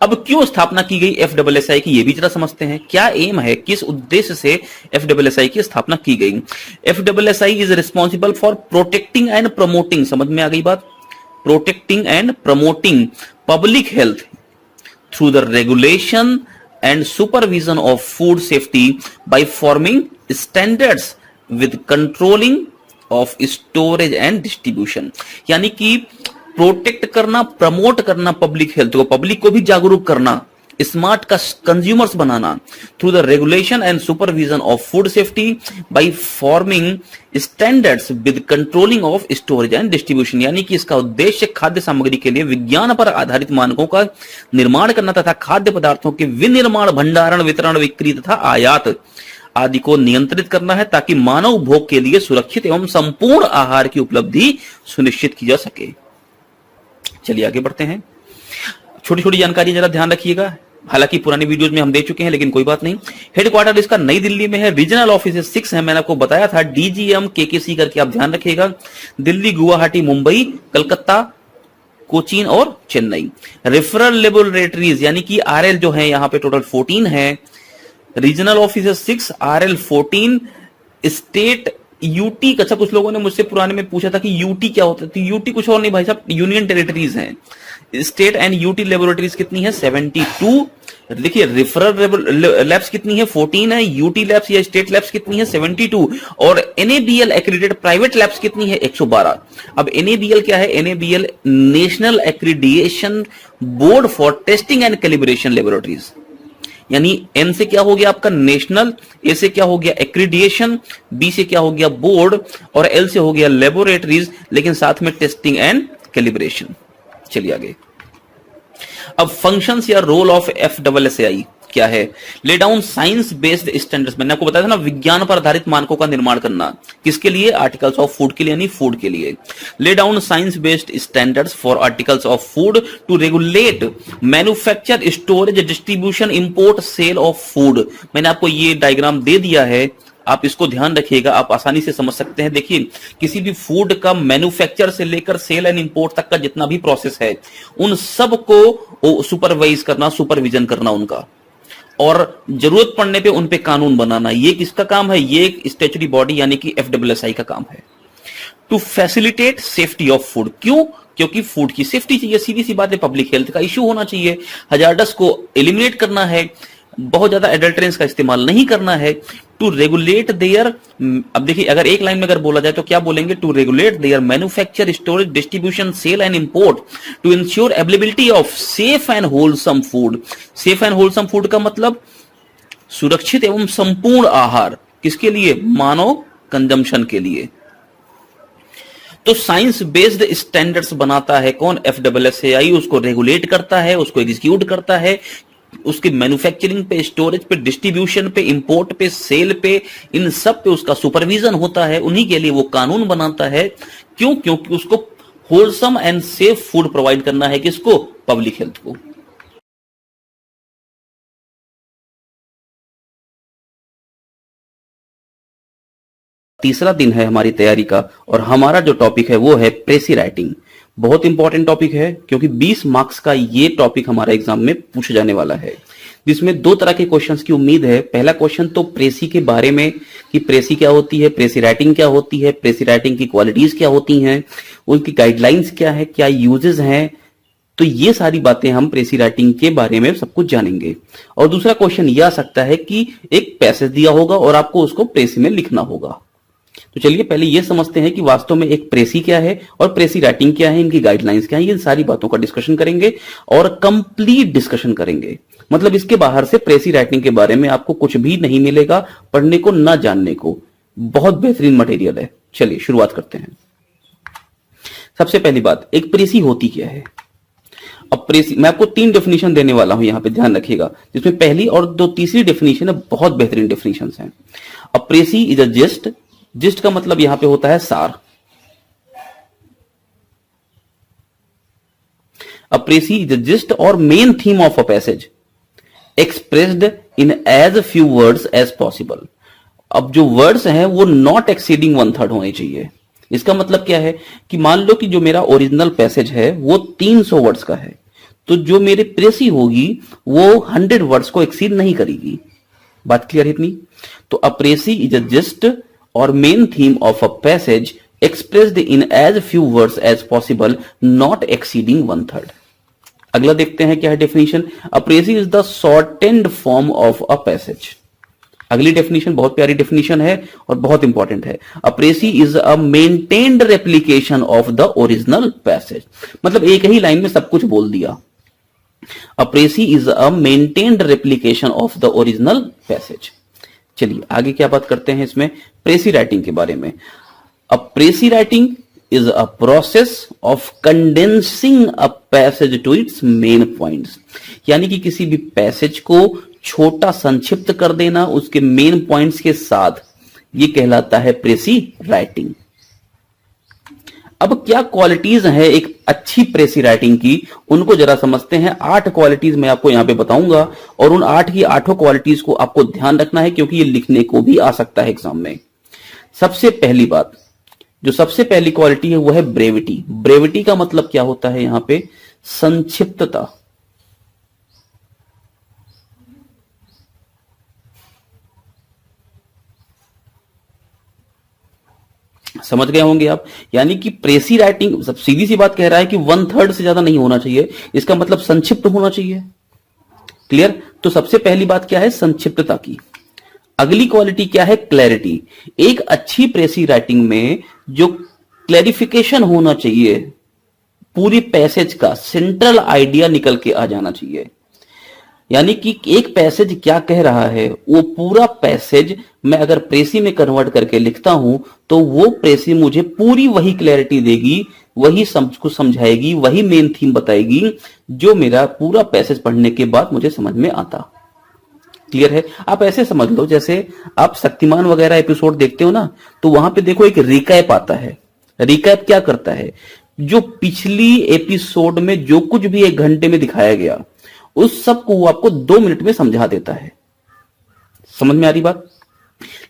अब क्यों स्थापना की गई एफडब्ल्यूएसआई की, ये भी जरा समझते हैं। क्या एम है, किस उद्देश्य से एफडब्ल्यूएसआई की स्थापना की गई? FWSI is responsible for protecting and promoting, समझ में आ गई बात, protecting and promoting public health through the regulation and supervision of food safety by forming standards with controlling of storage and distribution। यानी कि प्रोटेक्ट करना, प्रमोट करना public health को, पब्लिक को भी जागरूक करना, स्मार्ट का consumers banana through the regulation and supervision of food safety by forming standards with controlling of storage and distribution. यानी कि इसका उद्देश्य खाद्य सामग्री के लिए विज्ञान पर आधारित मानकों का निर्माण करना तथा खाद्य पदार्थों के विनिर्माण, भंडारण, वितरण, बिक्री तथा आयात आदि को नियंत्रित करना है, ताकि मानव भोग के लिए सुरक्षित एवं संपूर्ण आहार की उपलब्धि सुनिश्चित की जा सके। चलिए आगे बढ़ते हैं। छोटी छोटी जानकारी जरा ध्यान रखिएगा, हालांकि पुरानी वीडियोस में हम दे चुके हैं, लेकिन कोई बात नहीं। हेडक्वार्टर इसका नई दिल्ली में है। रीजनल ऑफिस 6 है, मैंने आपको बताया था, डीजीएम केकेसी करके आप ध्यान रखिएगा। दिल्ली, गुवाहाटी, मुंबई, कलकत्ता, कोचीन और चेन्नई। रेफरल लेबोरेटरीज यानी कि आरएल जो है यहाँ पे टोटल 14 है। Regional office 6, RL 14। State UT, अच्छा कुछ लोगों ने मुझसे पुराने में पूछा था कि यूटी क्या होता है, तो यूटी कुछ और नहीं भाई साहब, यूनियन टेरिटरीज हैं। स्टेट एंड यूटी लेबोरेटरीज कितनी है? 72। देखिए रेफरल लैब्स कितनी है? 14 है। यूटी लैब्स या स्टेट लैब्स कितनी है? 72। और एनएबीएल एक्रेडिटेड प्राइवेट लैब्स कितनी है? 112। अब एनएबीएल क्या है? NABL national accreditation board for testing and calibration laboratories. यानी एन से क्या हो गया आपका नेशनल, ए से क्या हो गया एक्रीडिएशन, बी से क्या हो गया बोर्ड, और एल से हो गया लेबोरेटरीज, लेकिन साथ में टेस्टिंग एंड कैलिब्रेशन। चलिए आगे। अब फंक्शंस या रोल ऑफ एफडब्ल्यूएसआई क्या है? ले डाउन साइंस बेस्ड स्टैंडर्ड्स, मैंने आपको बताया था ना, विज्ञान पर आधारित मानकों का निर्माण करना। किसके लिए? आर्टिकल्स ऑफ फूड के लिए, यानी फूड के लिए। Lay down science based standards for articles of food to regulate manufacture, storage, distribution, import, sale of food. मैंने आपको ये डायग्राम दे दिया है, आप इसको ध्यान रखिएगा, आप आसानी से समझ सकते हैं। देखिए किसी भी फूड का मैन्युफैक्चर से लेकर सेल एंड इंपोर्ट तक का जितना भी प्रोसेस है, उन सब को सुपरवाइज करना, सुपरविजन करना उनका, और जरूरत पड़ने पे उन पे कानून बनाना, ये किसका काम है? ये एक स्टैट्यूटरी बॉडी यानी कि एफडब्ल्यूएसआई का काम है। To facilitate safety of food, क्यों? क्योंकि फूड की सेफ्टी चाहिए, सीधी सी बात है, पब्लिक हेल्थ का इश्यू होना चाहिए, हजार्डस को एलिमिनेट करना है, बहुत ज्यादा एडल्ट्रेंस का इस्तेमाल नहीं करना है। टू रेगुलेट देयर, अब देखिए अगर एक लाइन में अगर बोला जाए तो क्या बोलेंगे? To regulate their manufacture, storage, distribution, sale and import to ensure availability of safe and wholesome food. Safe and wholesome food का मतलब सुरक्षित एवं संपूर्ण आहार, किसके लिए? मानव कंजम्पशन के लिए। तो साइंस बेस्ड स्टैंडर्ड्स बनाता है कौन? एफडब्ल्यूएसआई। उसको रेगुलेट करता है, उसको एग्जीक्यूट करता है, उसके मैन्युफैक्चरिंग पे, स्टोरेज पे, डिस्ट्रीब्यूशन पे, इंपोर्ट पे, सेल पे, इन सब पे उसका सुपरविजन होता है। उन्हीं के लिए वो कानून बनाता है। क्यों? क्योंकि उसको wholesome and safe food provide करना है, किसको? पब्लिक हेल्थ को। तीसरा दिन है हमारी तैयारी का, और हमारा जो टॉपिक है वो है प्रेसी राइटिंग। बहुत इंपॉर्टेंट टॉपिक है, क्योंकि 20 मार्क्स का ये टॉपिक हमारा एग्जाम में पूछा जाने वाला है, जिसमें 2 तरह के क्वेश्चंस की उम्मीद है। पहला क्वेश्चन तो प्रेसी के बारे में, कि प्रेसी क्या होती है, प्रेसी राइटिंग क्या होती है, प्रेसी राइटिंग की क्वालिटीज क्या होती हैं, उनकी गाइडलाइंस क्या है, क्या यूजेस हैं। तो ये सारी बातें हम प्रेसी राइटिंग के बारे में सब कुछ जानेंगे। और दूसरा क्वेश्चन यह आ सकता है कि एक पैसेज दिया होगा और आपको उसको प्रेसी में लिखना होगा। तो चलिए पहले ये समझते हैं कि वास्तव में एक प्रेसी क्या है और प्रेसी राइटिंग क्या है, इनकी गाइडलाइंस क्या है। ये सारी बातों का डिस्कशन करेंगे और कंप्लीट डिस्कशन करेंगे। मतलब इसके बाहर से प्रेसी राइटिंग के बारे में आपको कुछ भी नहीं मिलेगा पढ़ने को, ना जानने को। बहुत बेहतरीन मटेरियल है। चलिए शुरुआत करते हैं। सबसे पहली बात, एक प्रेसी होती क्या है। अब प्रेसी, मैं आपको 3 डेफिनेशन देने वाला हूं, यहां पे ध्यान रखिएगा, जिसमें पहली और 2 तीसरी डेफिनेशन है बहुत बेहतरीन डेफिनेशंस हैं। A precis is a gist, gist का मतलब यहां पे होता है सार। अप्रेसी इज अ जिस्ट और main theme of a passage expressed in as few words as possible. अब जो वर्ड्स हैं वो नॉट एक्सीडिंग 1/3 होने चाहिए। इसका मतलब क्या है कि मान लो कि जो मेरा ओरिजिनल पैसेज है वो 300 वर्ड्स का है, तो जो मेरे प्रेसी होगी वो 100 वर्ड्स को एक्सीड नहीं करेगी। बात क्लियर है इतनी? तो अप्रेसी इज अ जिस्ट और main theme of a passage expressed in as few words as possible not exceeding 1/3। अगला देखते हैं क्या है definition. A precis is the shortened form of a passage. अगली डेफिनेशन बहुत प्यारी डेफिनेशन है और बहुत इंपॉर्टेंट है। A precis is a maintained replication of the original passage. मतलब एक ही लाइन में सब कुछ बोल दिया। A precis is a maintained replication of the original passage. चलिए आगे क्या बात करते हैं इसमें प्रेसी राइटिंग के बारे में। अप्रेसी writing is a process of condensing a passage to its main points। यानी कि किसी भी पैसेज को छोटा संक्षिप्त कर देना उसके मेन पॉइंट्स के साथ, ये कहलाता है प्रेसी राइटिंग। अब क्या क्वालिटीज हैं एक अच्छी प्रेसी राइटिंग की, उनको जरा समझते हैं। 8 क्वालिटीज मैं आपको यहां पे बताऊंगा और उन 8 की 8 क्वालिटीज को आपको ध्यान रखना है क्योंकि ये लिखने को भी आ सकता है एग्जाम में। सबसे पहली बात, जो सबसे पहली क्वालिटी है वो है ब्रेविटी। ब्रेविटी का मतलब क्या होता है यहां पे? संक्षिप्तता। समझ गए होंगे आप। यानी कि प्रेसी राइटिंग सब सीधी सी बात कह रहा है कि 1/3 से ज्यादा नहीं होना चाहिए, इसका मतलब संक्षिप्त होना चाहिए। क्लियर? तो सबसे पहली बात क्या है? संक्षिप्तता की। अगली क्वालिटी क्या है? क्लैरिटी। एक अच्छी प्रेसी राइटिंग में जो क्लैरिफिकेशन होना चाहिए, पूरी पैसेज का सेंट्रल आइडिया निकल के आ जाना चाहिए। यानी कि एक पैसेज क्या कह रहा है वो पूरा पैसेज मैं अगर प्रेसी में कन्वर्ट करके लिखता हूं तो वो प्रेसी मुझे पूरी वही क्लैरिटी देगी, वही कुछ समझाएगी, वही मेन थीम बताएगी जो मेरा पूरा पैसेज पढ़ने के बाद मुझे समझ में आता। क्लियर है? आप ऐसे समझ लो जैसे आप शक्तिमान वगैरह एपिसोड देखते हो ना, तो वहां पे देखो एक रिकैप आता है। रिकैप क्या करता है? जो पिछली एपिसोड में जो कुछ भी 1 घंटे में दिखाया गया उस सब को वो आपको 2 मिनट में समझा देता है। समझ में आ रही बात?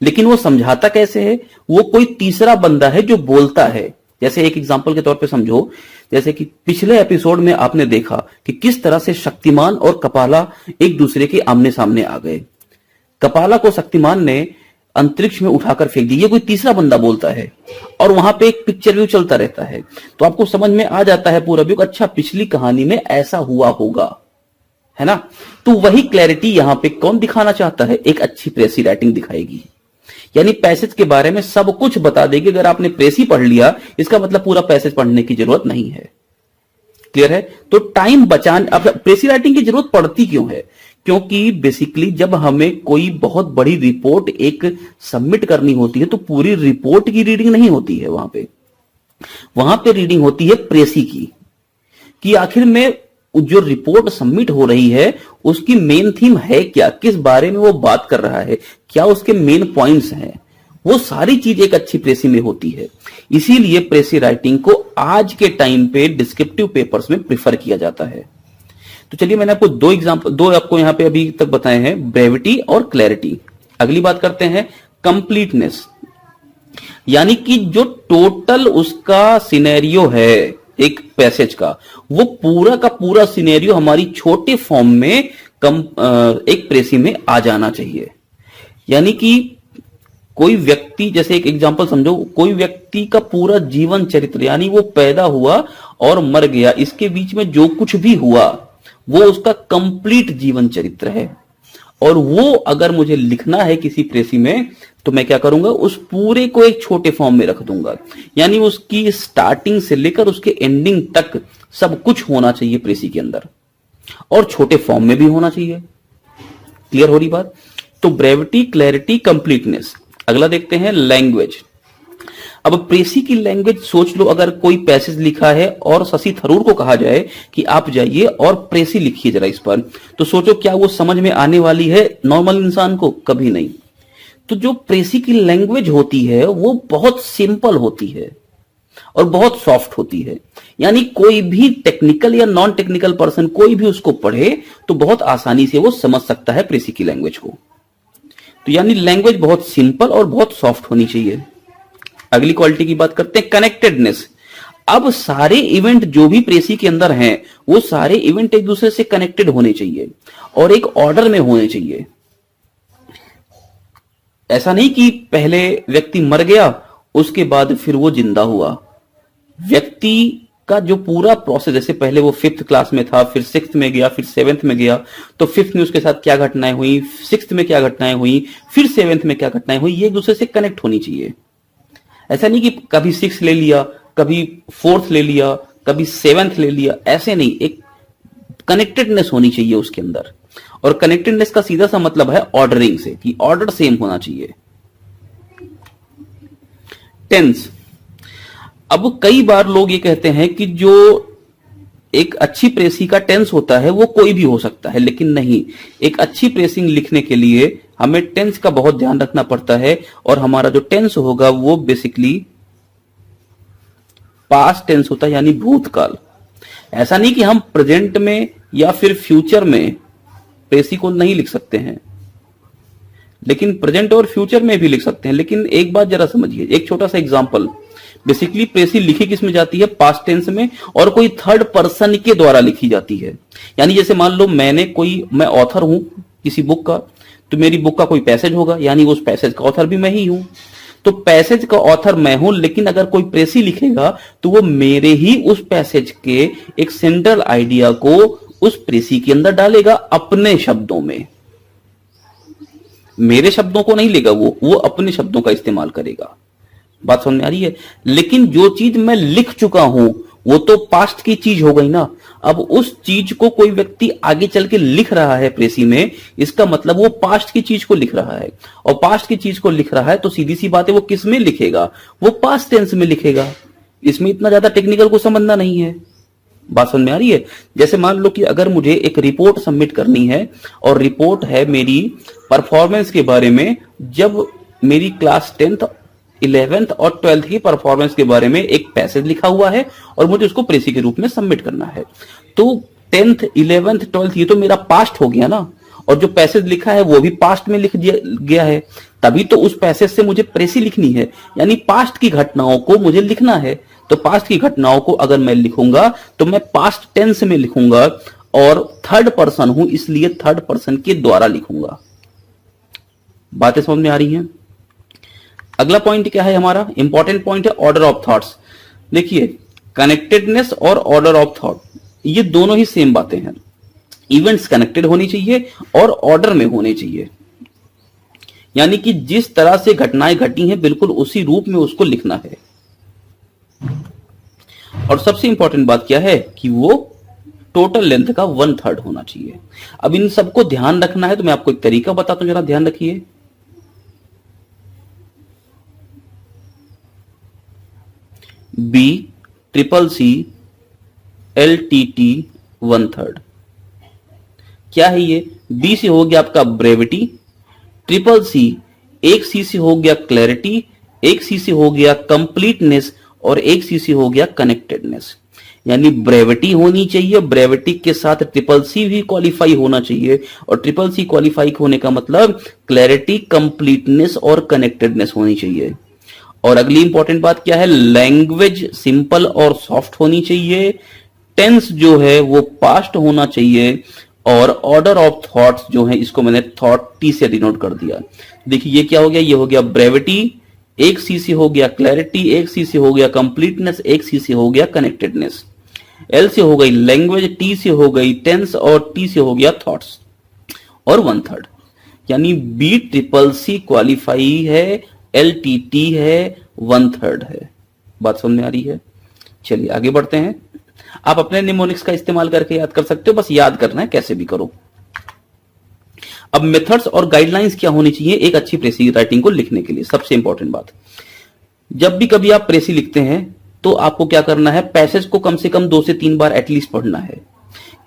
लेकिन वो समझाता कैसे है? वो कोई तीसरा बंदा है जो बोलता है। जैसे एक एग्जांपल के तौर पे समझो, जैसे कि पिछले एपिसोड में आपने देखा कि किस तरह से शक्तिमान और कपाला एक दूसरे के आमने सामने आ गए। कपाला को शक्तिमान ने अंतरिक्ष में उठाकर फेंक दिया, ये कोई तीसरा बंदा बोलता है और वहां पे एक पिक्चर व्यू चलता रहता है, तो आपको समझ में आ जाता है पूरा व्यू, अच्छा पिछली कहानी में ऐसा हुआ होगा, है ना। तो वही क्लैरिटी यहां पे कौन दिखाना चाहता है? एक अच्छी प्रेसी राइटिंग दिखाएगी। यानी पैसेज के बारे में सब कुछ बता देगी। अगर आपने प्रेसी पढ़ लिया इसका मतलब पूरा पैसेज पढ़ने की जरूरत नहीं है। क्लियर है? तो टाइम बचाने, अब प्रेसी राइटिंग की जरूरत पड़ती क्यों है? क्योंकि बेसिकली जब हमें कोई बहुत बड़ी रिपोर्ट एक सबमिट करनी होती है तो पूरी रिपोर्ट की रीडिंग नहीं होती है, वहां पे रीडिंग होती है प्रेसी की, कि आखिर में जो रिपोर्ट सबमिट हो रही है उसकी मेन थीम है क्या, किस बारे में वो बात कर रहा है, क्या उसके मेन पॉइंट्स हैं, वो सारी चीज एक अच्छी प्रेसी में होती है। इसीलिए प्रेसी राइटिंग को आज के टाइम पे डिस्क्रिप्टिव पेपर्स में प्रिफर किया जाता है। तो चलिए मैंने आपको दो आपको यहां पे अभी तक बताए हैं, ब्रेविटी और क्लैरिटी। अगली बात करते हैं कंप्लीटनेस, यानी कि जो टोटल उसका सिनेरियो है एक पैसेज का, वो पूरा का पूरा सिनेरियो हमारी छोटे फॉर्म में एक प्रेसी में आ जाना चाहिए। यानी कि कोई व्यक्ति, जैसे एक एग्जांपल समझो, कोई व्यक्ति का पूरा जीवन चरित्र, यानी वो पैदा हुआ और मर गया, इसके बीच में जो कुछ भी हुआ वो उसका कंप्लीट जीवन चरित्र है। और वो अगर मुझे लिखना है किसी प्रेसी में तो मैं क्या करूंगा, उस पूरे को एक छोटे फॉर्म में रख दूंगा। यानी उसकी स्टार्टिंग से लेकर उसके एंडिंग तक सब कुछ होना चाहिए प्रेसी के अंदर, और छोटे फॉर्म में भी होना चाहिए। क्लियर हो रही बात? तो ब्रेविटी, क्लैरिटी, कंप्लीटनेस। अगला देखते हैं लैंग्वेज। अब प्रेसी की लैंग्वेज सोच लो, अगर कोई पैसेज लिखा है और शशि थरूर को कहा जाए कि आप जाइए और प्रेसी लिखिए जरा इस पर, तो सोचो क्या वो समझ में आने वाली है नॉर्मल इंसान को? कभी नहीं। तो जो प्रेसी की लैंग्वेज होती है वो बहुत सिंपल होती है और बहुत सॉफ्ट होती है, यानी कोई भी टेक्निकल या नॉन टेक्निकल पर्सन कोई भी उसको पढ़े तो बहुत आसानी से वो समझ सकता है प्रेसी की लैंग्वेज को। तो यानी लैंग्वेज बहुत सिंपल और बहुत सॉफ्ट होनी चाहिए। अगली क्वालिटी की बात करते हैं, कनेक्टेडनेस। अब सारे इवेंट जो भी प्रेसी के अंदर हैं वो सारे इवेंट एक दूसरे से कनेक्टेड होने चाहिए और एक ऑर्डर में होने चाहिए। ऐसा नहीं कि पहले व्यक्ति मर गया उसके बाद फिर वो जिंदा हुआ। व्यक्ति का जो पूरा प्रोसेस, जैसे पहले वो 5th क्लास में था, फिर 6th में गया, फिर 7th में गया, तो 5th में उसके साथ क्या घटनाएं हुई, 6th में क्या घटनाएं हुई, फिर 7th में क्या घटनाएं हुई, ये एक दूसरे से कनेक्ट होनी चाहिए। ऐसा नहीं कि कभी 6th ले लिया, कभी 4th ले लिया, कभी 7th ले लिया, ऐसे नहीं। एक कनेक्टेडनेस होनी चाहिए उसके अंदर। और कनेक्टेडनेस का सीधा सा मतलब है ऑर्डरिंग से, कि ऑर्डर सेम होना चाहिए। टेंस। अब कई बार लोग ये कहते हैं कि जो एक अच्छी प्रेसी का टेंस होता है वो कोई भी हो सकता है, लेकिन नहीं। एक अच्छी प्रेसिंग लिखने के लिए हमें टेंस का बहुत ध्यान रखना पड़ता है और हमारा जो टेंस होगा वो बेसिकली पास्ट टेंस होता है, यानी भूतकाल। ऐसा नहीं कि हम प्रेजेंट में या फिर फ्यूचर में प्रेसी को नहीं लिख सकते हैं, लेकिन प्रेजेंट और फ्यूचर में भी लिख सकते हैं। लेकिन एक बात जरा समझिए, एक छोटा सा एग्जांपल। बेसिकली प्रेसी लिखी किस में जाती है? पास्ट टेंस में, और कोई थर्ड पर्सन के द्वारा लिखी जाती है। यानी जैसे मान लो मैं ऑथर हूं किसी बुक का, तो मेरी बुक का कोई पैसेज होगा, यानी उस पैसेज का ऑथर भी मैं ही हूं। तो पैसेज का ऑथर मैं हूं, लेकिन अगर कोई प्रेसी लिखेगा तो वो मेरे ही उस पैसेज के एक सेंट्रल आइडिया को उस प्रेसी के अंदर डालेगा अपने शब्दों में। मेरे शब्दों को नहीं लेगा, वो अपने शब्दों का इस्तेमाल करेगा। बात समझ में आ रही है? लेकिन जो चीज मैं लिख चुका हूं वो तो पास्ट की चीज हो गई ना। अब उस चीज को कोई व्यक्ति आगे चल के लिख रहा है प्रेसी में, इसका मतलब वो पास्ट की चीज को लिख रहा है। और पास्ट की चीज को लिख रहा है तो सीधी सी बात है, वो किस में लिखेगा? वो पास्ट टेंस में लिखेगा। इसमें इतना ज्यादा टेक्निकल को समझना नहीं है। बात समझ में आ रही है? जैसे मान लो कि अगर मुझे एक रिपोर्ट सबमिट करनी है और रिपोर्ट है मेरी परफॉर्मेंस के बारे में, जब मेरी क्लास 10th 11th और 12th की परफॉर्मेंस के बारे में एक पैसेज लिखा हुआ है और मुझे उसको प्रेसी के रूप में सबमिट करना है। तो 10th 11th 12th ये तो मेरा पास्ट हो गया ना, और जो पैसेज लिखा है वो भी पास्ट में लिख गया है। तभी तो उस पैसेज से मुझे प्रेसी लिखनी है, यानी पास्ट की घटनाओं को मुझे लिखना है। तो पास्ट की घटनाओं को अगर मैं लिखूंगा तो मैं पास्ट टेंस में लिखूंगा, और थर्ड पर्सन हूं इसलिए थर्ड पर्सन के द्वारा लिखूंगा। बातें समझ में आ रही हैं? अगला पॉइंट क्या है हमारा? इंपॉर्टेंट पॉइंट है ऑर्डर ऑफ थॉट्स। देखिए, कनेक्टेडनेस और ऑर्डर ऑफ थॉट ये दोनों ही सेम बातें हैं। इवेंट्स कनेक्टेड होनी चाहिए और ऑर्डर में होने चाहिए, यानी कि जिस तरह से घटनाएं घटी हैं बिल्कुल उसी रूप में उसको लिखना है। और सबसे इंपॉर्टेंट बात क्या है कि वो टोटल लेंथ का 1/3 होना चाहिए। अब इन सबको ध्यान रखना है तो मैं आपको एक तरीका बताता हूं, जरा ध्यान रखिए। BCCC LTT 1/3 क्या है ये? B से हो गया आपका ब्रेविटी, CCC एक C से हो गया क्लैरिटी, एक C से हो गया कंप्लीटनेस, और एक C से हो गया कनेक्टेडनेस। यानी ब्रेविटी होनी चाहिए, ब्रेविटी के साथ CCC भी क्वालिफाई होना चाहिए, और CCC क्वालिफाई होने का मतलब क्लैरिटी, कंप्लीटनेस और कनेक्टेडनेस होनी चाहिए। और अगली इंपॉर्टेंट बात क्या है? लैंग्वेज सिंपल और सॉफ्ट होनी चाहिए, टेंस जो है वो पास्ट होना चाहिए, और ऑर्डर ऑफ थॉट्स जो है इसको मैंने थॉट T से डिनोट कर दिया। देखिए ये क्या हो गया? ये हो गया ब्रेविटी, एक C से हो गया क्लैरिटी, एक C से हो गया कंप्लीटनेस, एक C से हो गया कनेक्टेडनेस, L से हो गई लैंग्वेज, T से हो गई टेंस, और T से हो गया थॉट्स, और 1/3। यानी BCCC क्वालिफाई है, LTT है, 1/3 है। बात समझ में आ रही है? चलिए आगे बढ़ते हैं। आप अपने निमोनिक्स का इस्तेमाल करके याद कर सकते हो, बस याद करना है, कैसे भी करो। अब मेथड्स और गाइडलाइंस क्या होनी चाहिए एक अच्छी प्रेसी राइटिंग को लिखने के लिए? सबसे इंपॉर्टेंट बात, जब भी कभी आप प्रेसी लिखते हैं तो आपको क्या करना है? पैसेज को कम से कम 2 से 3 बार एटलीस्ट पढ़ना है,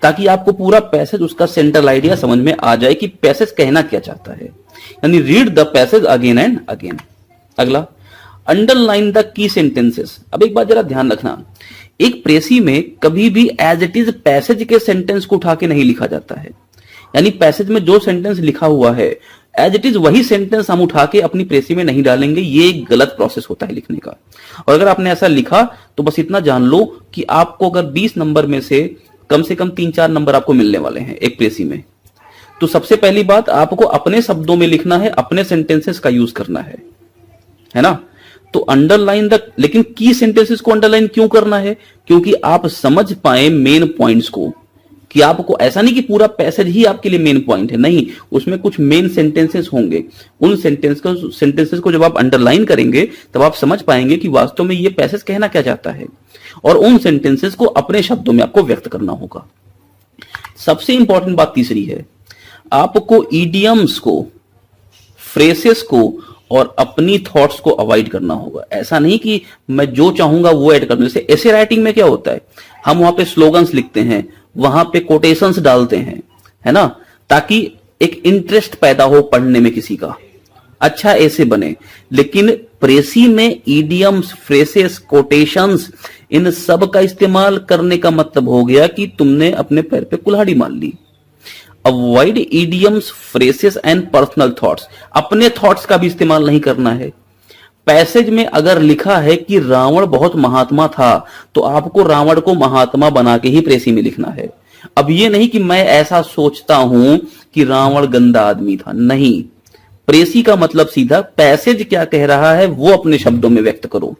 ताकि आपको पूरा पैसेज, उसका सेंट्रल आइडिया समझ में आ जाए कि पैसेज कहना क्या चाहता है। यानी read the passage again and again. अगला, अंडरलाइन द की सेंटेंसेस। अब एक बात जरा ध्यान रखना, एक प्रेसी में कभी भी एज इट इज पैसेज के सेंटेंस को उठा के नहीं लिखा जाता है। यानी पैसेज में जो सेंटेंस लिखा हुआ है एज इट इज वही सेंटेंस हम उठा के अपनी प्रेसी में नहीं डालेंगे। ये एक गलत प्रोसेस होता है लिखने का। और अगर आपने ऐसा लिखा तो बस इतना जान लो कि आपको अगर 20 नंबर में से कम 3-4 नंबर आपको मिलने वाले हैं एक प्रेसी में। तो सबसे पहली बात, आपको अपने शब्दों में लिखना है, अपने सेंटेंसेस का यूज करना है ना। तो अंडरलाइन द, लेकिन की सेंटेंसेस को अंडरलाइन क्यों करना है? क्योंकि आप समझ पाए मेन पॉइंट्स को, कि आपको ऐसा नहीं कि पूरा पैसेज ही आपके लिए मेन पॉइंट है, नहीं, उसमें कुछ मेन सेंटेंसेस होंगे। उन सेंटेंसेस को जब आप अंडरलाइन करेंगे तब आप समझ पाएंगे कि वास्तव में ये पैसेज कहना क्या चाहता है, और उन सेंटेंसेस को अपने शब्दों में आपको व्यक्त करना होगा। सबसे इंपॉर्टेंट बात तीसरी है, आपको ईडियम्स को, फ्रेसेस को और अपनी थॉट्स को अवॉइड करना होगा। ऐसा नहीं कि मैं जो चाहूंगा वो ऐड कर दूं। जैसे ऐसे राइटिंग में क्या होता है, हम वहां पे स्लोगन्स लिखते हैं, वहां पे कोटेशंस डालते हैं, है ना, ताकि एक इंटरेस्ट पैदा हो पढ़ने में किसी का, अच्छा ऐसे बने। लेकिन प्रेसी में ईडियम्स, फ्रेसेस, कोटेशंस, इन सब का इस्तेमाल करने का मतलब हो गया कि तुमने अपने पैर पे कुल्हाड़ी मार ली। Avoid idioms, phrases and personal thoughts. अपने थॉट्स का भी इस्तेमाल नहीं करना है। पैसेज में अगर लिखा है कि रावण बहुत महात्मा था, तो आपको रावण को महात्मा बना के ही प्रेसी में लिखना है। अब ये नहीं कि मैं ऐसा सोचता हूं कि रावण गंदा आदमी था, नहीं। प्रेसी का मतलब सीधा पैसेज क्या कह रहा है वो अपने शब्दों में व्यक्त करो।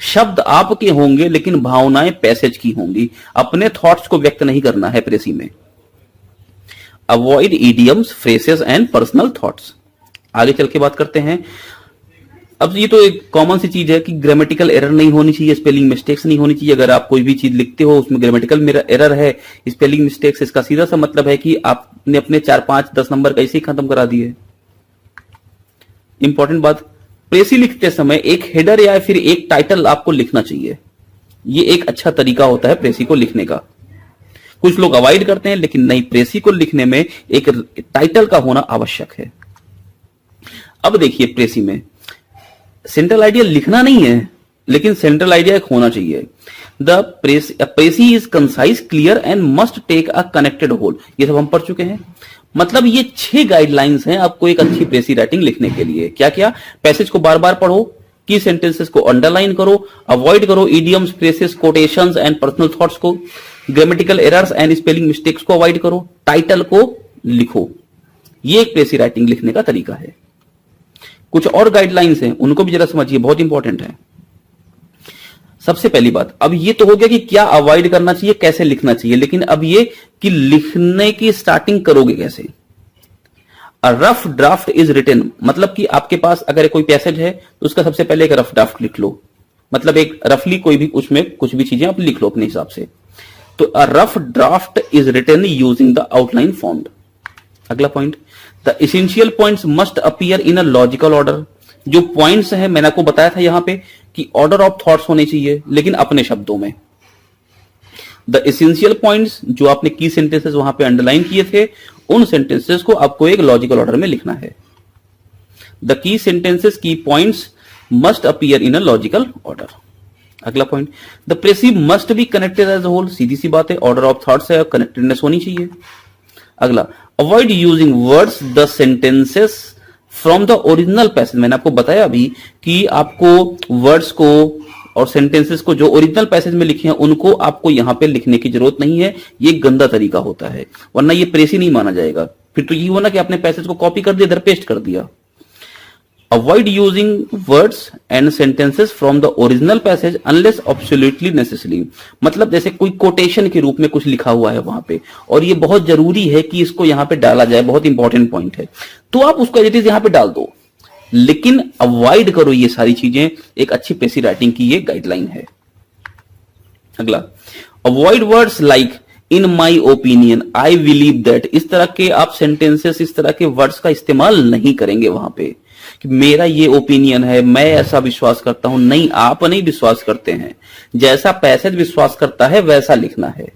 शब्द आपके होंगे लेकिन भावनाएं पैसेज की होंगी। अपने थॉट्स को व्यक्त नहीं करना है प्रेसी में। Avoid idioms, phrases and personal thoughts. आगे चल के बात करते हैं। अब ये तो एक कॉमन सी चीज है कि ग्रामेटिकल एरर नहीं होनी चाहिए, स्पेलिंग मिस्टेक्स नहीं होनी चाहिए। अगर आप कोई भी चीज लिखते हो उसमें ग्रामेटिकल एरर है, स्पेलिंग मिस्टेक्स, इसका सीधा सा मतलब है कि आपने अपने 4, 5, 10 नंबर कैसे ही खत्म करा दिए। इंपॉर्टेंट बात, प्रेसी लिखते समय एक हेडर या फिर एक टाइटल आपको लिखना चाहिए। ये एक अच्छा तरीका होता है प्रेसी को लिखने का। कुछ लोग अवॉइड करते हैं, लेकिन नहीं, प्रेसी को लिखने में एक टाइटल का होना आवश्यक है। अब देखिए, प्रेसी में सेंट्रल आइडिया लिखना नहीं है, लेकिन सेंट्रल आइडिया एक होना चाहिए। The precis is concise, clear and must take a connected whole. ये सब हम पढ़ चुके हैं। मतलब ये 6 गाइडलाइंस हैं आपको एक अच्छी प्रेसी राइटिंग लिखने के लिए। क्या क्या? पैसेज को बार बार पढ़ो, की सेंटेंसेस को अंडरलाइन करो, अवॉइड करो idioms, phrases, quotations and personal thoughts को, grammatical errors and spelling mistakes को अवॉइड करो, टाइटल को लिखो। ये एक प्रेसी राइटिंग लिखने का तरीका है। कुछ और गाइडलाइंस हैं, उनको भी जरा समझिए, बहुत इंपॉर्टेंट है। सबसे पहली बात, अब ये तो हो गया कि क्या अवॉइड करना चाहिए, कैसे लिखना चाहिए, लेकिन अब ये कि लिखने की स्टार्टिंग करोगे कैसे। A rough draft is written, मतलब कि आपके पास अगर कोई पैसेज है तो उसका सबसे पहले एक रफ ड्राफ्ट लिख लो। मतलब एक रफली कोई भी उसमें कुछ भी चीजें आप लिख लो अपने हिसाब से। तो a rough draft is written using the outline formed. अगला point, the essential points must appear in a logical order. जो पॉइंट्स हैं, मैंने आपको बताया था यहां पे कि ऑर्डर ऑफ थॉट्स होने चाहिए, लेकिन अपने शब्दों में। द एसेंशियल पॉइंट्स, जो आपने की सेंटेंसेस वहां पे अंडरलाइन किए थे, उन सेंटेंसेस को आपको एक लॉजिकल ऑर्डर में लिखना है। The key sentences, key points must appear in a logical order. अगला point, the precis must be connected as a whole. सीधी सी बात है, ऑर्डर ऑफ थॉट्स है, कनेक्टेडनेस होनी चाहिए। अगला, avoid using words the sentences from the original passage. मैंने आपको बताया अभी कि आपको वर्ड्स को और सेंटेंसेस को जो ओरिजिनल पैसेज में लिखे हैं उनको आपको यहां पे लिखने की जरूरत नहीं है। ये गंदा तरीका होता है, वरना ये प्रेसी नहीं माना जाएगा। फिर तो ये हुआ ना कि आपने पैसेज को कॉपी कर दिया, इधर पेस्ट कर दिया। Avoid using words and sentences from the original passage unless absolutely necessary. मतलब जैसे कोई कोटेशन के रूप में कुछ लिखा हुआ है वहां पे, और ये बहुत जरूरी है कि इसको यहां पे डाला जाए, बहुत इंपॉर्टेंट पॉइंट है, तो आप उसको एज इट इज यहां पे डाल दो, लेकिन अवॉइड करो ये सारी चीजें। एक अच्छी प्रेसी राइटिंग की ये गाइडलाइन है। अगला, avoid words like in my opinion, I believe that. इस तरह के आप सेंटेंसेस, इस तरह के वर्ड्स का इस्तेमाल नहीं करेंगे वहां पे कि मेरा ये ओपिनियन है, मैं ऐसा विश्वास करता हूं। नहीं, आप नहीं विश्वास करते हैं, जैसा पैसेज विश्वास करता है वैसा लिखना है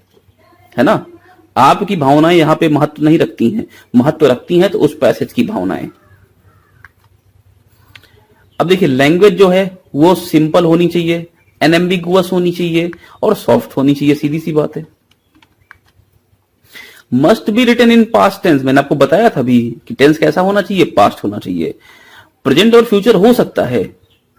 ना। आपकी भावनाएं यहां पे महत्व नहीं रखती हैं, महत्व रखती हैं तो उस पैसेज की भावनाएं। अब देखिए लैंग्वेज जो है वो सिंपल होनी चाहिए, एनएम्बिगुअस होनी चाहिए और सॉफ्ट होनी चाहिए, सीधी सी बात है। Must be written in past tense, मैंने आपको बताया था अभी कि टेंस कैसा होना चाहिए, पास्ट होना चाहिए। प्रेजेंट और फ्यूचर हो सकता है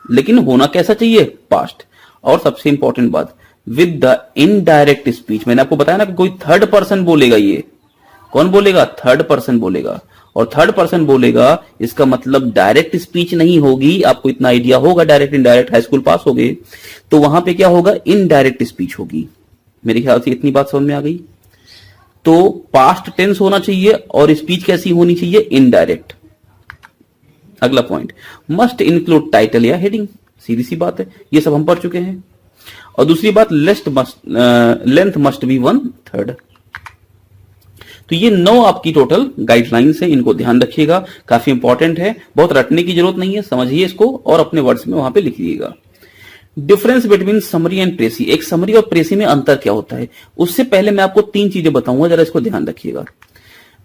लेकिन होना कैसा चाहिए, पास्ट। और सबसे इंपॉर्टेंट बात, विद द इनडायरेक्ट स्पीच, मैंने आपको बताया ना कि कोई थर्ड पर्सन बोलेगा, ये कौन बोलेगा, थर्ड पर्सन बोलेगा। और थर्ड पर्सन बोलेगा इसका मतलब डायरेक्ट स्पीच नहीं होगी, आपको इतना आइडिया होगा, डायरेक्ट इनडायरेक्ट हाई स्कूल पास हो गए तो वहां पे क्या होगा, इनडायरेक्ट स्पीच होगी। मेरे ख्याल से इतनी बात समझ में आ गई। तो पास्ट टेंस होना चाहिए और स्पीच कैसी होनी चाहिए, इनडायरेक्ट। अगला पॉइंट, मस्ट इंक्लूड टाइटल या हेडिंग, सीधी सी बात है, ये सब हम पढ़ चुके हैं। और दूसरी बात, लेंथ मस्ट बी 1/3। तो ये 9 आपकी टोटल गाइडलाइंस है, इनको ध्यान रखिएगा, काफी इंपॉर्टेंट है, बहुत रटने की जरूरत नहीं है, समझिए इसको और अपने वर्ड्स में वहां पे लिखिएगा। डिफरेंस बिटवीन समरी एंड प्रेसी, एक समरी और प्रेसी में अंतर क्या होता है, उससे पहले मैं आपको 3 चीजें बताऊंगा, जरा इसको ध्यान रखिएगा।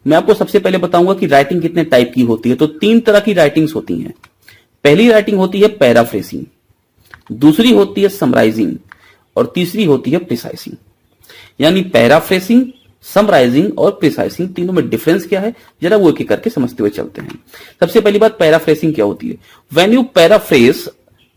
मैं आपको सबसे पहले बताऊंगा कि राइटिंग कितने टाइप की होती है। तो 3 तरह की राइटिंग्स होती हैं। पहली राइटिंग होती है पैराफ्रेसिंग, दूसरी होती है समराइजिंग और तीसरी होती है प्रिसाइजिंग। यानी पैराफ्रेसिंग, समराइजिंग और प्रिसाइजिंग, तीनों में डिफरेंस क्या है, जरा वो एक एक करके समझते हुए चलते हैं। सबसे पहली बात, पैराफ्रेसिंग क्या होती है। When you paraphrase,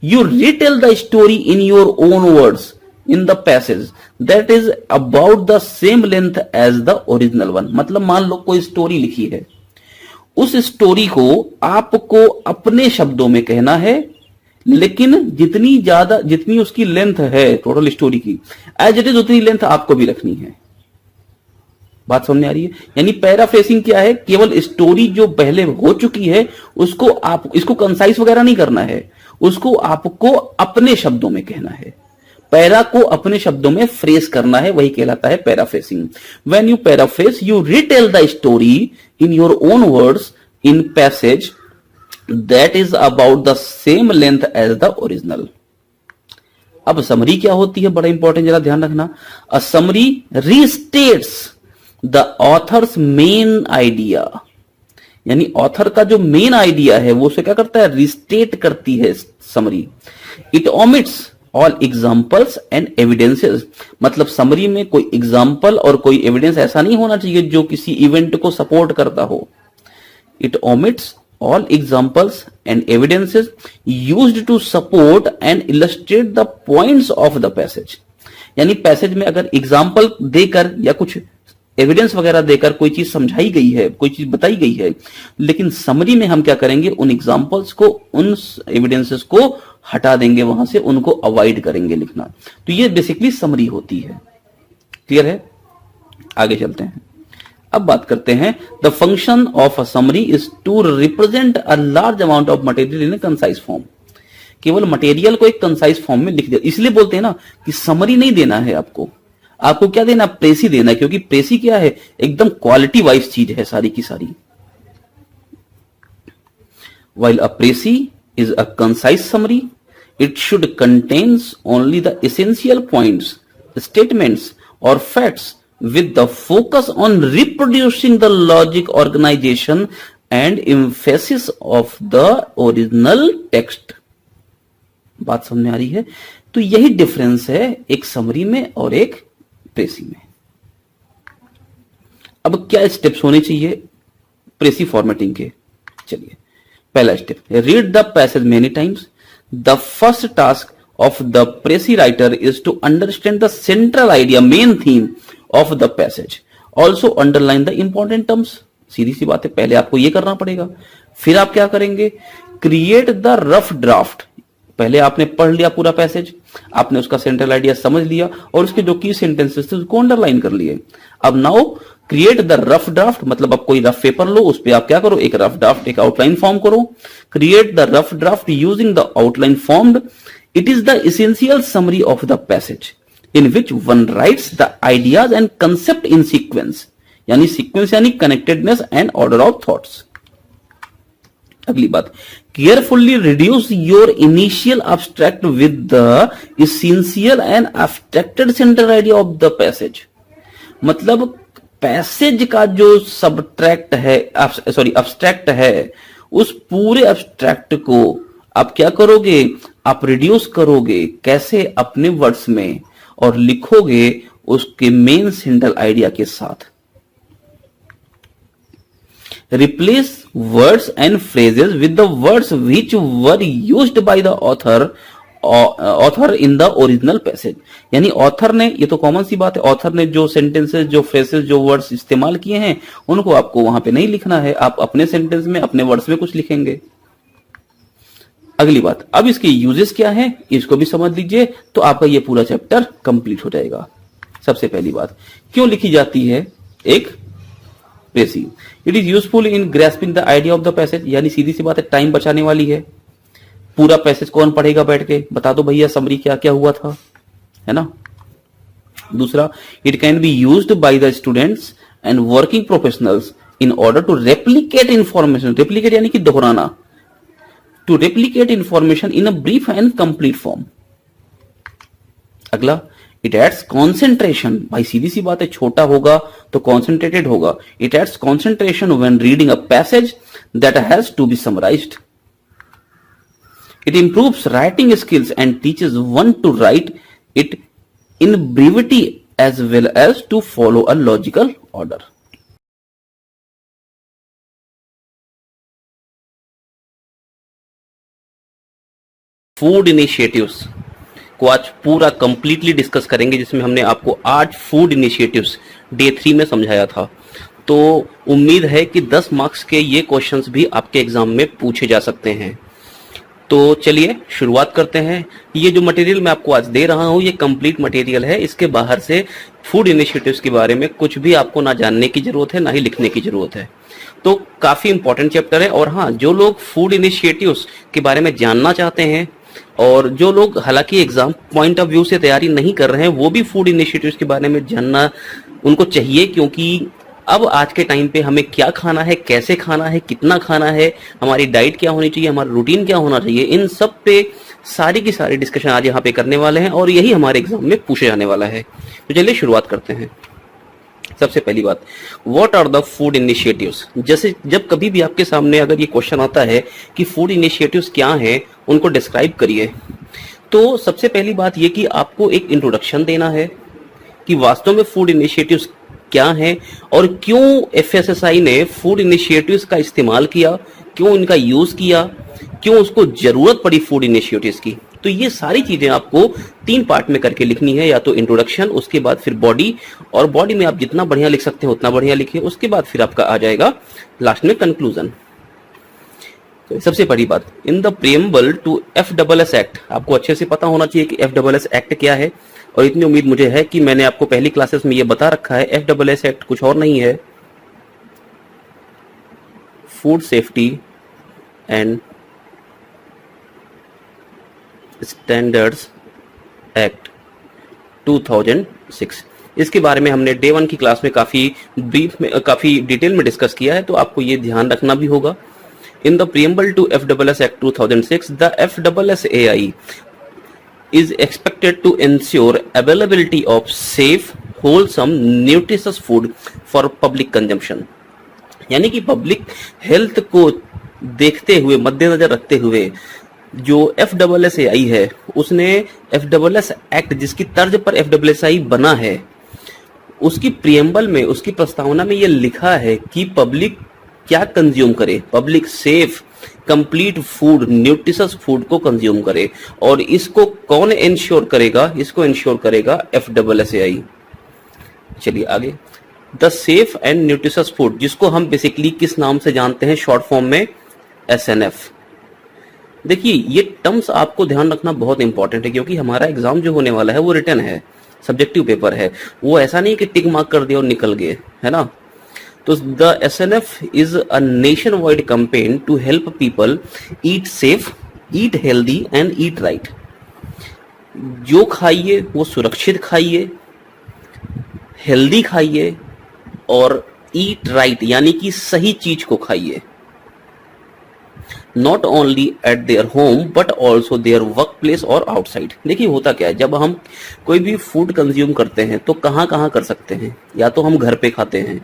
you retell the story in your own words in the passage that is about the same length as the original one। मतलब मान लो कोई स्टोरी लिखी है, उस स्टोरी को आपको अपने शब्दों में कहना है, लेकिन जितनी उसकी लेंथ है टोटल स्टोरी की, एज इट इज उतनी लेंथ आपको भी रखनी है। बात समझ में आ रही है। यानी पैराफ्रेसिंग क्या है, केवल स्टोरी जो पहले हो चुकी है उसको आप, इसको कंसाइज वगैरह नहीं करना है, उसको आपको अपने शब्दों में कहना है। पैरा को अपने शब्दों में फ्रेस करना है, वही कहलाता है paraphrasing. When you paraphrase, you retell the story in your own words in passage that is about the same length as the original. अब समरी क्या होती है, बड़ा इंपॉर्टेंट, जरा ध्यान रखना। A summary restates the author's main idea, यानी author का जो मेन आइडिया है वो उसे क्या करता है, रिस्टेट करती है summary. It omits all examples and evidences, मतलब समरी में कोई एग्जाम्पल और कोई एविडेंस ऐसा नहीं होना चाहिए जो किसी इवेंट को सपोर्ट करता हो। It omits all examples and evidences used to support and illustrate the points of the passage. यानी पैसेज में अगर एग्जाम्पल देकर या कुछ एविडेंस वगैरह देकर कोई चीज समझाई गई है, कोई चीज बताई गई है, लेकिन समरी में हम क्या करेंगे, उन एग्जांपल्स को, उन एविडेंसेस को हटा देंगे, वहां से उनको अवॉइड करेंगे लिखना। तो ये बेसिकली समरी होती है। क्लियर है, आगे चलते हैं। अब बात करते हैं, the function of a summary is to represent a large amount of material in a concise form. केवल मटेरियल को एक कंसाइज फॉर्म में लिख दिया, इसलिए बोलते हैं ना कि समरी नहीं देना है आपको क्या देना, प्रेसी देना है, क्योंकि प्रेसी क्या है, एकदम क्वालिटी वाइज चीज है सारी की सारी। While a precis is a concise summary, it should contains only the essential points, statements और facts with the focus on reproducing the logic, organization and emphasis of the original text। बात समझ में आ रही है। तो यही डिफरेंस है एक समरी में और एक प्रेसी में। अब क्या स्टेप्स होने चाहिए प्रेसी फॉर्मेटिंग के, चलिए। पहला step, read the passage many times. The first task of the Presi writer is to understand the central idea, main theme of the passage. Also underline the important terms। सीधी सी बात है, पहले आपको ये करना पड़ेगा। फिर आप क्या करेंगे, क्रिएट द रफ ड्राफ्ट। पहले आपने पढ़ लिया पूरा पैसेज, आपने उसका सेंट्रल आइडिया समझ लिया और उसके जो की सेंटेंसेस थे उसको अंडरलाइन कर लिए। अब now create the rough draft, मतलब आप कोई रफ पेपर लो, उस पर आप क्या करो, एक रफ ड्राफ्ट, एक आउटलाइन फॉर्म करो। Create the rough draft using the outline formed. It is the essential summary of the passage in which one writes the ideas and concept in sequence। यानी sequence यानी connectedness and order of thoughts। अगली बात, carefully reduce your initial abstract with the essential and abstracted central idea of the passage। मतलब passage का जो subtract है, sorry abstract है, उस पूरे अब्स्ट्रैक्ट को आप क्या करोगे, आप रिड्यूस करोगे कैसे, अपने वर्ड्स में, और लिखोगे उसके मेन सिंगल आइडिया के साथ। Replace words and phrases with the words which were used by the author in the original passage. यानी ऑथर ने, ये तो कॉमन सी बात है, ऑथर ने जो सेंटेंसेस, जो फ्रेजेस, जो वर्ड्स इस्तेमाल किए हैं उनको आपको वहां पे नहीं लिखना है, आप अपने सेंटेंस में, अपने वर्ड्स में कुछ लिखेंगे। अगली बात, अब इसके यूजेस क्या है इसको भी समझ लीजिए, तो आपका ये पूरा चैप्टर कंप्लीट हो जाएगा। सबसे पहली बात, क्यों लिखी जाती है एक pressing? It is useful in grasping the idea of the passage, यानी सीधी सी बात है, टाइम बचाने वाली है। पूरा पैसेज कौन पढ़ेगा बैठ के, बता दो भैया समरी क्या क्या हुआ था, है ना। दूसरा, it can be used by the students and working professionals in order to replicate information, replicate यानी कि दोहराना, to replicate information in a brief and complete form. अगला, इट एड्स कॉन्सेंट्रेशन, भाई सीधी सी बात है, छोटा होगा तो कॉन्सेंट्रेटेड होगा। It aids concentration when reading a passage that has to be summarized. It improves writing skills and teaches one to write it in brevity as well as to follow a logical order. Food initiatives को आज पूरा completely discuss करेंगे, जिसमें हमने आपको आज food initiatives day 3 में समझाया था। तो उम्मीद है कि 10 मार्क्स के ये क्वेश्चंस भी आपके एग्जाम में पूछे जा सकते हैं। तो चलिए शुरुआत करते हैं। ये जो मटेरियल मैं आपको आज दे रहा हूँ ये कंप्लीट मटेरियल है, इसके बाहर से फूड इनिशिएटिव्स के बारे में कुछ भी आपको ना जानने की जरूरत है, ना ही लिखने की जरूरत है। तो काफी इंपॉर्टेंट चैप्टर है। और हाँ, जो लोग फूड इनिशिएटिव्स के बारे में जानना चाहते हैं और जो लोग हालांकि एग्जाम पॉइंट ऑफ व्यू से तैयारी नहीं कर रहे हैं, वो भी फूड इनिशिएटिव्स के बारे में जानना उनको चाहिए, क्योंकि अब आज के टाइम पे हमें क्या खाना है, कैसे खाना है, कितना खाना है, हमारी डाइट क्या होनी चाहिए, हमारा रूटीन क्या होना चाहिए, इन सब पे सारी की सारी डिस्कशन आज यहाँ पे करने वाले हैं और यही हमारे एग्जाम में पूछे जाने वाला है। तो चलिए शुरुआत करते हैं। सबसे पहली बात, what are the food initiatives. जैसे जब कभी भी आपके सामने अगर ये क्वेश्चन आता है कि फूड इनिशिएटिव्स क्या हैं, उनको डिस्क्राइब करिए, तो सबसे पहली बात ये कि आपको एक इंट्रोडक्शन देना है कि वास्तव में फूड इनिशिएटिव्स क्या है और क्यों एफएसएसआई ने फूड इनिशिएटिव्स का इस्तेमाल किया, क्यों इनका यूज किया, क्यों उसको जरूरत पड़ी फूड इनिशिएटिव्स की। तो ये सारी चीजें आपको 3 पार्ट में करके लिखनी है, या तो इंट्रोडक्शन, उसके बाद फिर बॉडी, और बॉडी में आप जितना बढ़िया लिख सकते हैं उतना बढ़िया लिखिए, उसके बाद फिर आपका आ जाएगा लास्ट में कंक्लूजन। तो सबसे बड़ी बात, in the preamble to FSS act, आपको अच्छे से पता होना चाहिए कि एफएसएस एक्ट क्या है, और इतनी उम्मीद मुझे है कि मैंने आपको पहली क्लासेस में ये बता रखा है। एफएसएस एक्ट कुछ और नहीं है, food safety and standards act 2006। इसके बारे में हमने डे 1 की क्लास में काफी ब्रीफ में, काफी डिटेल में डिस्कस किया है, तो आपको ये ध्यान रखना भी होगा। In the preamble to FSS act 2006, the FSSAI is expected to ensure availability of safe, wholesome, nutritious food for public consumption। यानी कि पब्लिक हेल्थ को देखते हुए, मद्देनजर रखते हुए जो एफएसएसआई है, उसने एफएसएस एक्ट जिसकी तर्ज पर एफएसएसआई बना है, उसकी प्रीएम्बल में, उसकी प्रस्तावना में ये लिखा है कि पब्लिक क्या कंज्यूम करे, public safe complete food, nutritious food को कंज्यूम करे। और इसको कौन इंश्योर करेगा? इसको इंश्योर करेगा एफएसएसआई। चलिए आगे, the safe and nutritious food, जिसको हम बेसिकली किस नाम से जानते हैं शॉर्ट फॉर्म में, एसएनएफ। देखिए ये टर्म्स आपको ध्यान रखना बहुत इंपॉर्टेंट है, क्योंकि हमारा एग्जाम जो होने वाला है वो रिटन है, सब्जेक्टिव पेपर है, वो ऐसा नहीं कि टिक मार्क कर दिया और निकल गए, है ना। तो the SNF is a nationwide campaign to help people eat safe, eat healthy and eat right. जो खाइए वो सुरक्षित खाइए, हेल्दी खाइए और ईट राइट यानी कि सही चीज को खाइए। Not only at their home but also their workplace और आउटसाइड। देखिए होता क्या है, जब हम कोई भी फूड कंज्यूम करते हैं तो कहाँ कहाँ कर सकते हैं, या तो हम घर पे खाते हैं,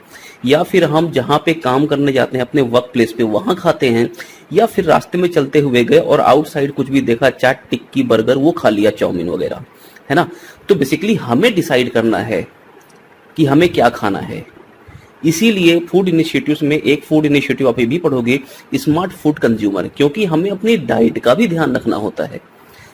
या फिर हम जहाँ पे काम करने जाते हैं अपने वर्क प्लेस पे वहाँ खाते हैं, या फिर रास्ते में चलते हुए गए और आउटसाइड कुछ भी देखा, चाट टिक्की बर्गर वो खा लिया, चाउमीन वगैरह, है ना। तो बेसिकली हमें डिसाइड करना है कि हमें क्या खाना है। इसीलिए फूड इनिशिएटिव्स में एक फूड इनिशिएटिव आप ये भी पढ़ोगे, स्मार्ट फूड कंज्यूमर, क्योंकि हमें अपनी डाइट का भी ध्यान रखना होता है।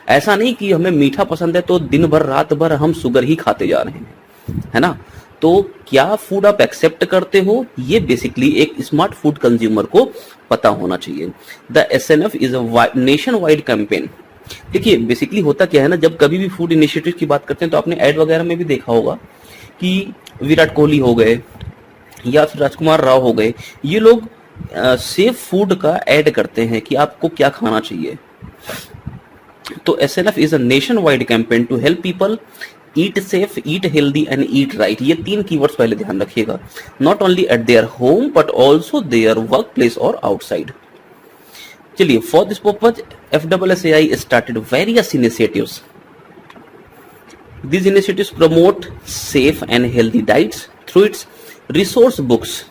ऐसा नहीं कि हमें मीठा पसंद है तो दिन भर रात भर हम शुगर ही खाते जा रहे हैं, है ना। तो क्या फूड आप एक्सेप्ट करते हो, ये बेसिकली एक स्मार्ट फूड कंज्यूमर को पता होना चाहिए। The SNF is a nationwide campaign. देखिए बेसिकली होता क्या है ना, जब कभी भी फूड इनिशिएटिव की बात करते हैं तो आपने एड वगैरह में भी देखा होगा कि विराट कोहली हो गए या फिर राजकुमार राव हो गए, ये लोग सेफ फूड का ऐड करते हैं कि आपको क्या खाना चाहिए। तो SNF is a nationwide campaign to help people eat safe, eat healthy and eat right. ये 3 कीवर्ड्स पहले ध्यान रखिएगा। Not only at their home but also their workplace और आउटसाइड। चलिए, for this purpose FSSAI started various initiatives. These initiatives promote safe and healthy diets through its resource books।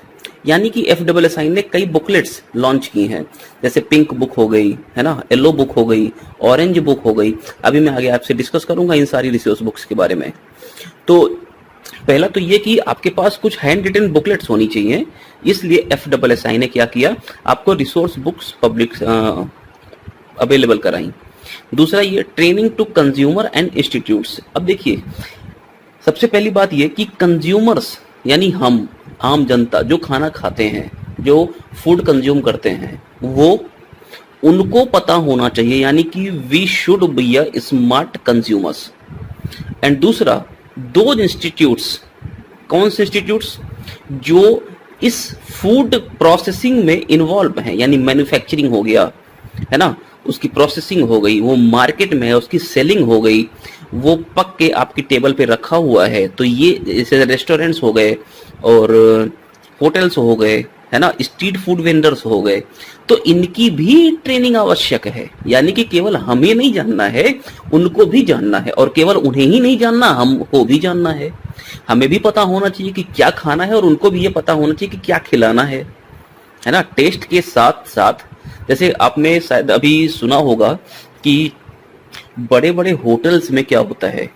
यानी कि FSSAI ने कई booklets launch की हैं, जैसे pink book हो गई, है ना, येलो बुक हो गई, ऑरेंज बुक हो गई। अभी मैं आगे आपसे डिस्कस करूंगा इन सारी रिसोर्स बुक्स के बारे में। तो पहला तो ये कि आपके पास कुछ हैंड रिटन बुकलेट्स होनी चाहिए, इसलिए FSSAI ने क्या किया, आपको रिसोर्स बुक्स पब्लिक अवेलेबल कराई। दूसरा ये training to consumer and institutes. अब देखिए सबसे पहली बात ये कि कंज्यूमर्स यानी हम आम जनता जो खाना खाते हैं, जो फूड कंज्यूम करते हैं, वो उनको पता होना चाहिए, यानी कि we should be a smart consumers. And दूसरा, दो इंस्टीट्यूट्स, कौन से इंस्टीट्यूट्स, जो इस फूड प्रोसेसिंग में इन्वॉल्व हैं, यानी मैन्युफैक्चरिंग हो गया, है ना, उसकी प्रोसेसिंग हो गई, वो मार्केट में है, उसकी सेलिंग हो गई, वो पक के आपकी टेबल पे रखा हुआ है। तो ये जैसे रेस्टोरेंट्स हो गए और होटल्स हो गए, है ना, स्ट्रीट फूड वेंडर्स हो गए, तो इनकी भी ट्रेनिंग आवश्यक है। यानी कि केवल हमें नहीं जानना है, उनको भी जानना है, और केवल उन्हें ही नहीं जानना, हमको भी जानना है। हमें भी पता होना चाहिए कि क्या खाना है और उनको भी ये पता होना चाहिए कि क्या खिलाना है ना। टेस्ट के साथ साथ, जैसे आपने शायद अभी सुना होगा कि बड़े बड़े होटल्स में क्या होता है,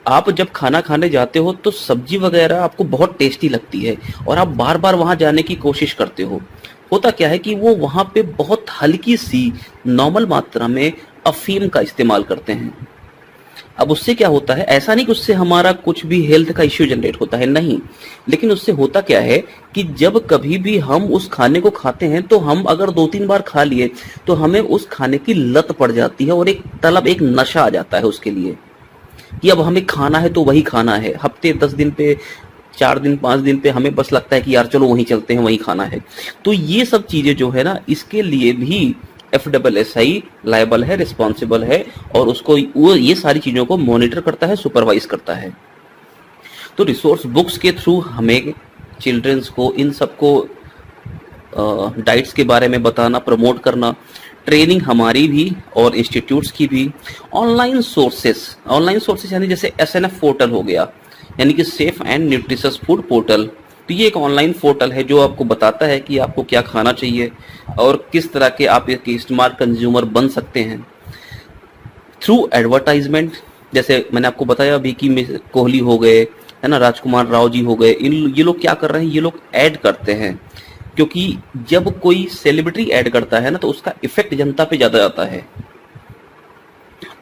आप जब खाना खाने जाते हो तो सब्जी वगैरह आपको बहुत टेस्टी लगती है और आप बार बार वहां जाने की कोशिश करते हो। होता क्या है कि वो वहां पे बहुत हल्की सी नॉर्मल मात्रा में अफीम का इस्तेमाल करते हैं। अब उससे क्या होता है, ऐसा नहीं कि उससे हमारा कुछ भी हेल्थ का इश्यू जनरेट होता है, नहीं, लेकिन उससे होता क्या है कि जब कभी भी हम उस खाने को खाते हैं तो हम अगर 2-3 बार खा लिए तो हमें उस खाने की लत पड़ जाती है और एक तलब, एक नशा आ जाता है उसके लिए कि अब हमें खाना है तो वही खाना है। हफ्ते 10 दिन पे, 4 दिन 5 दिन पे हमें बस लगता है कि यार चलो वहीं चलते हैं, वहीं खाना है। तो ये सब चीजें जो है ना, इसके लिए भी FSSAI लायबल है, रिस्पॉन्सिबल है, और उसको वो ये सारी चीजों को मॉनिटर करता है, सुपरवाइज करता है। तो रिसोर्स बुक्स के थ्रू हमें चिल्ड्रंस को इन सबको डाइट्स के बारे में बताना, प्रमोट करना, ट्रेनिंग हमारी भी और इंस्टीट्यूट्स की भी। ऑनलाइन सोर्सेस यानी जैसे SNF पोर्टल हो गया, यानी कि safe and nutritious food portal. तो ये एक ऑनलाइन पोर्टल है जो आपको बताता है कि आपको क्या खाना चाहिए और किस तरह के आप एक स्मार्ट कंज्यूमर बन सकते हैं। थ्रू एडवर्टाइजमेंट, जैसे मैंने आपको बताया अभी कि कोहली हो गए, है ना, राजकुमार राव जी हो गए, ये लोग क्या कर रहे हैं, ये लोग ऐड करते हैं, क्योंकि जब कोई सेलिब्रिटी ऐड करता है ना तो उसका इफेक्ट जनता पे ज्यादा जाता है।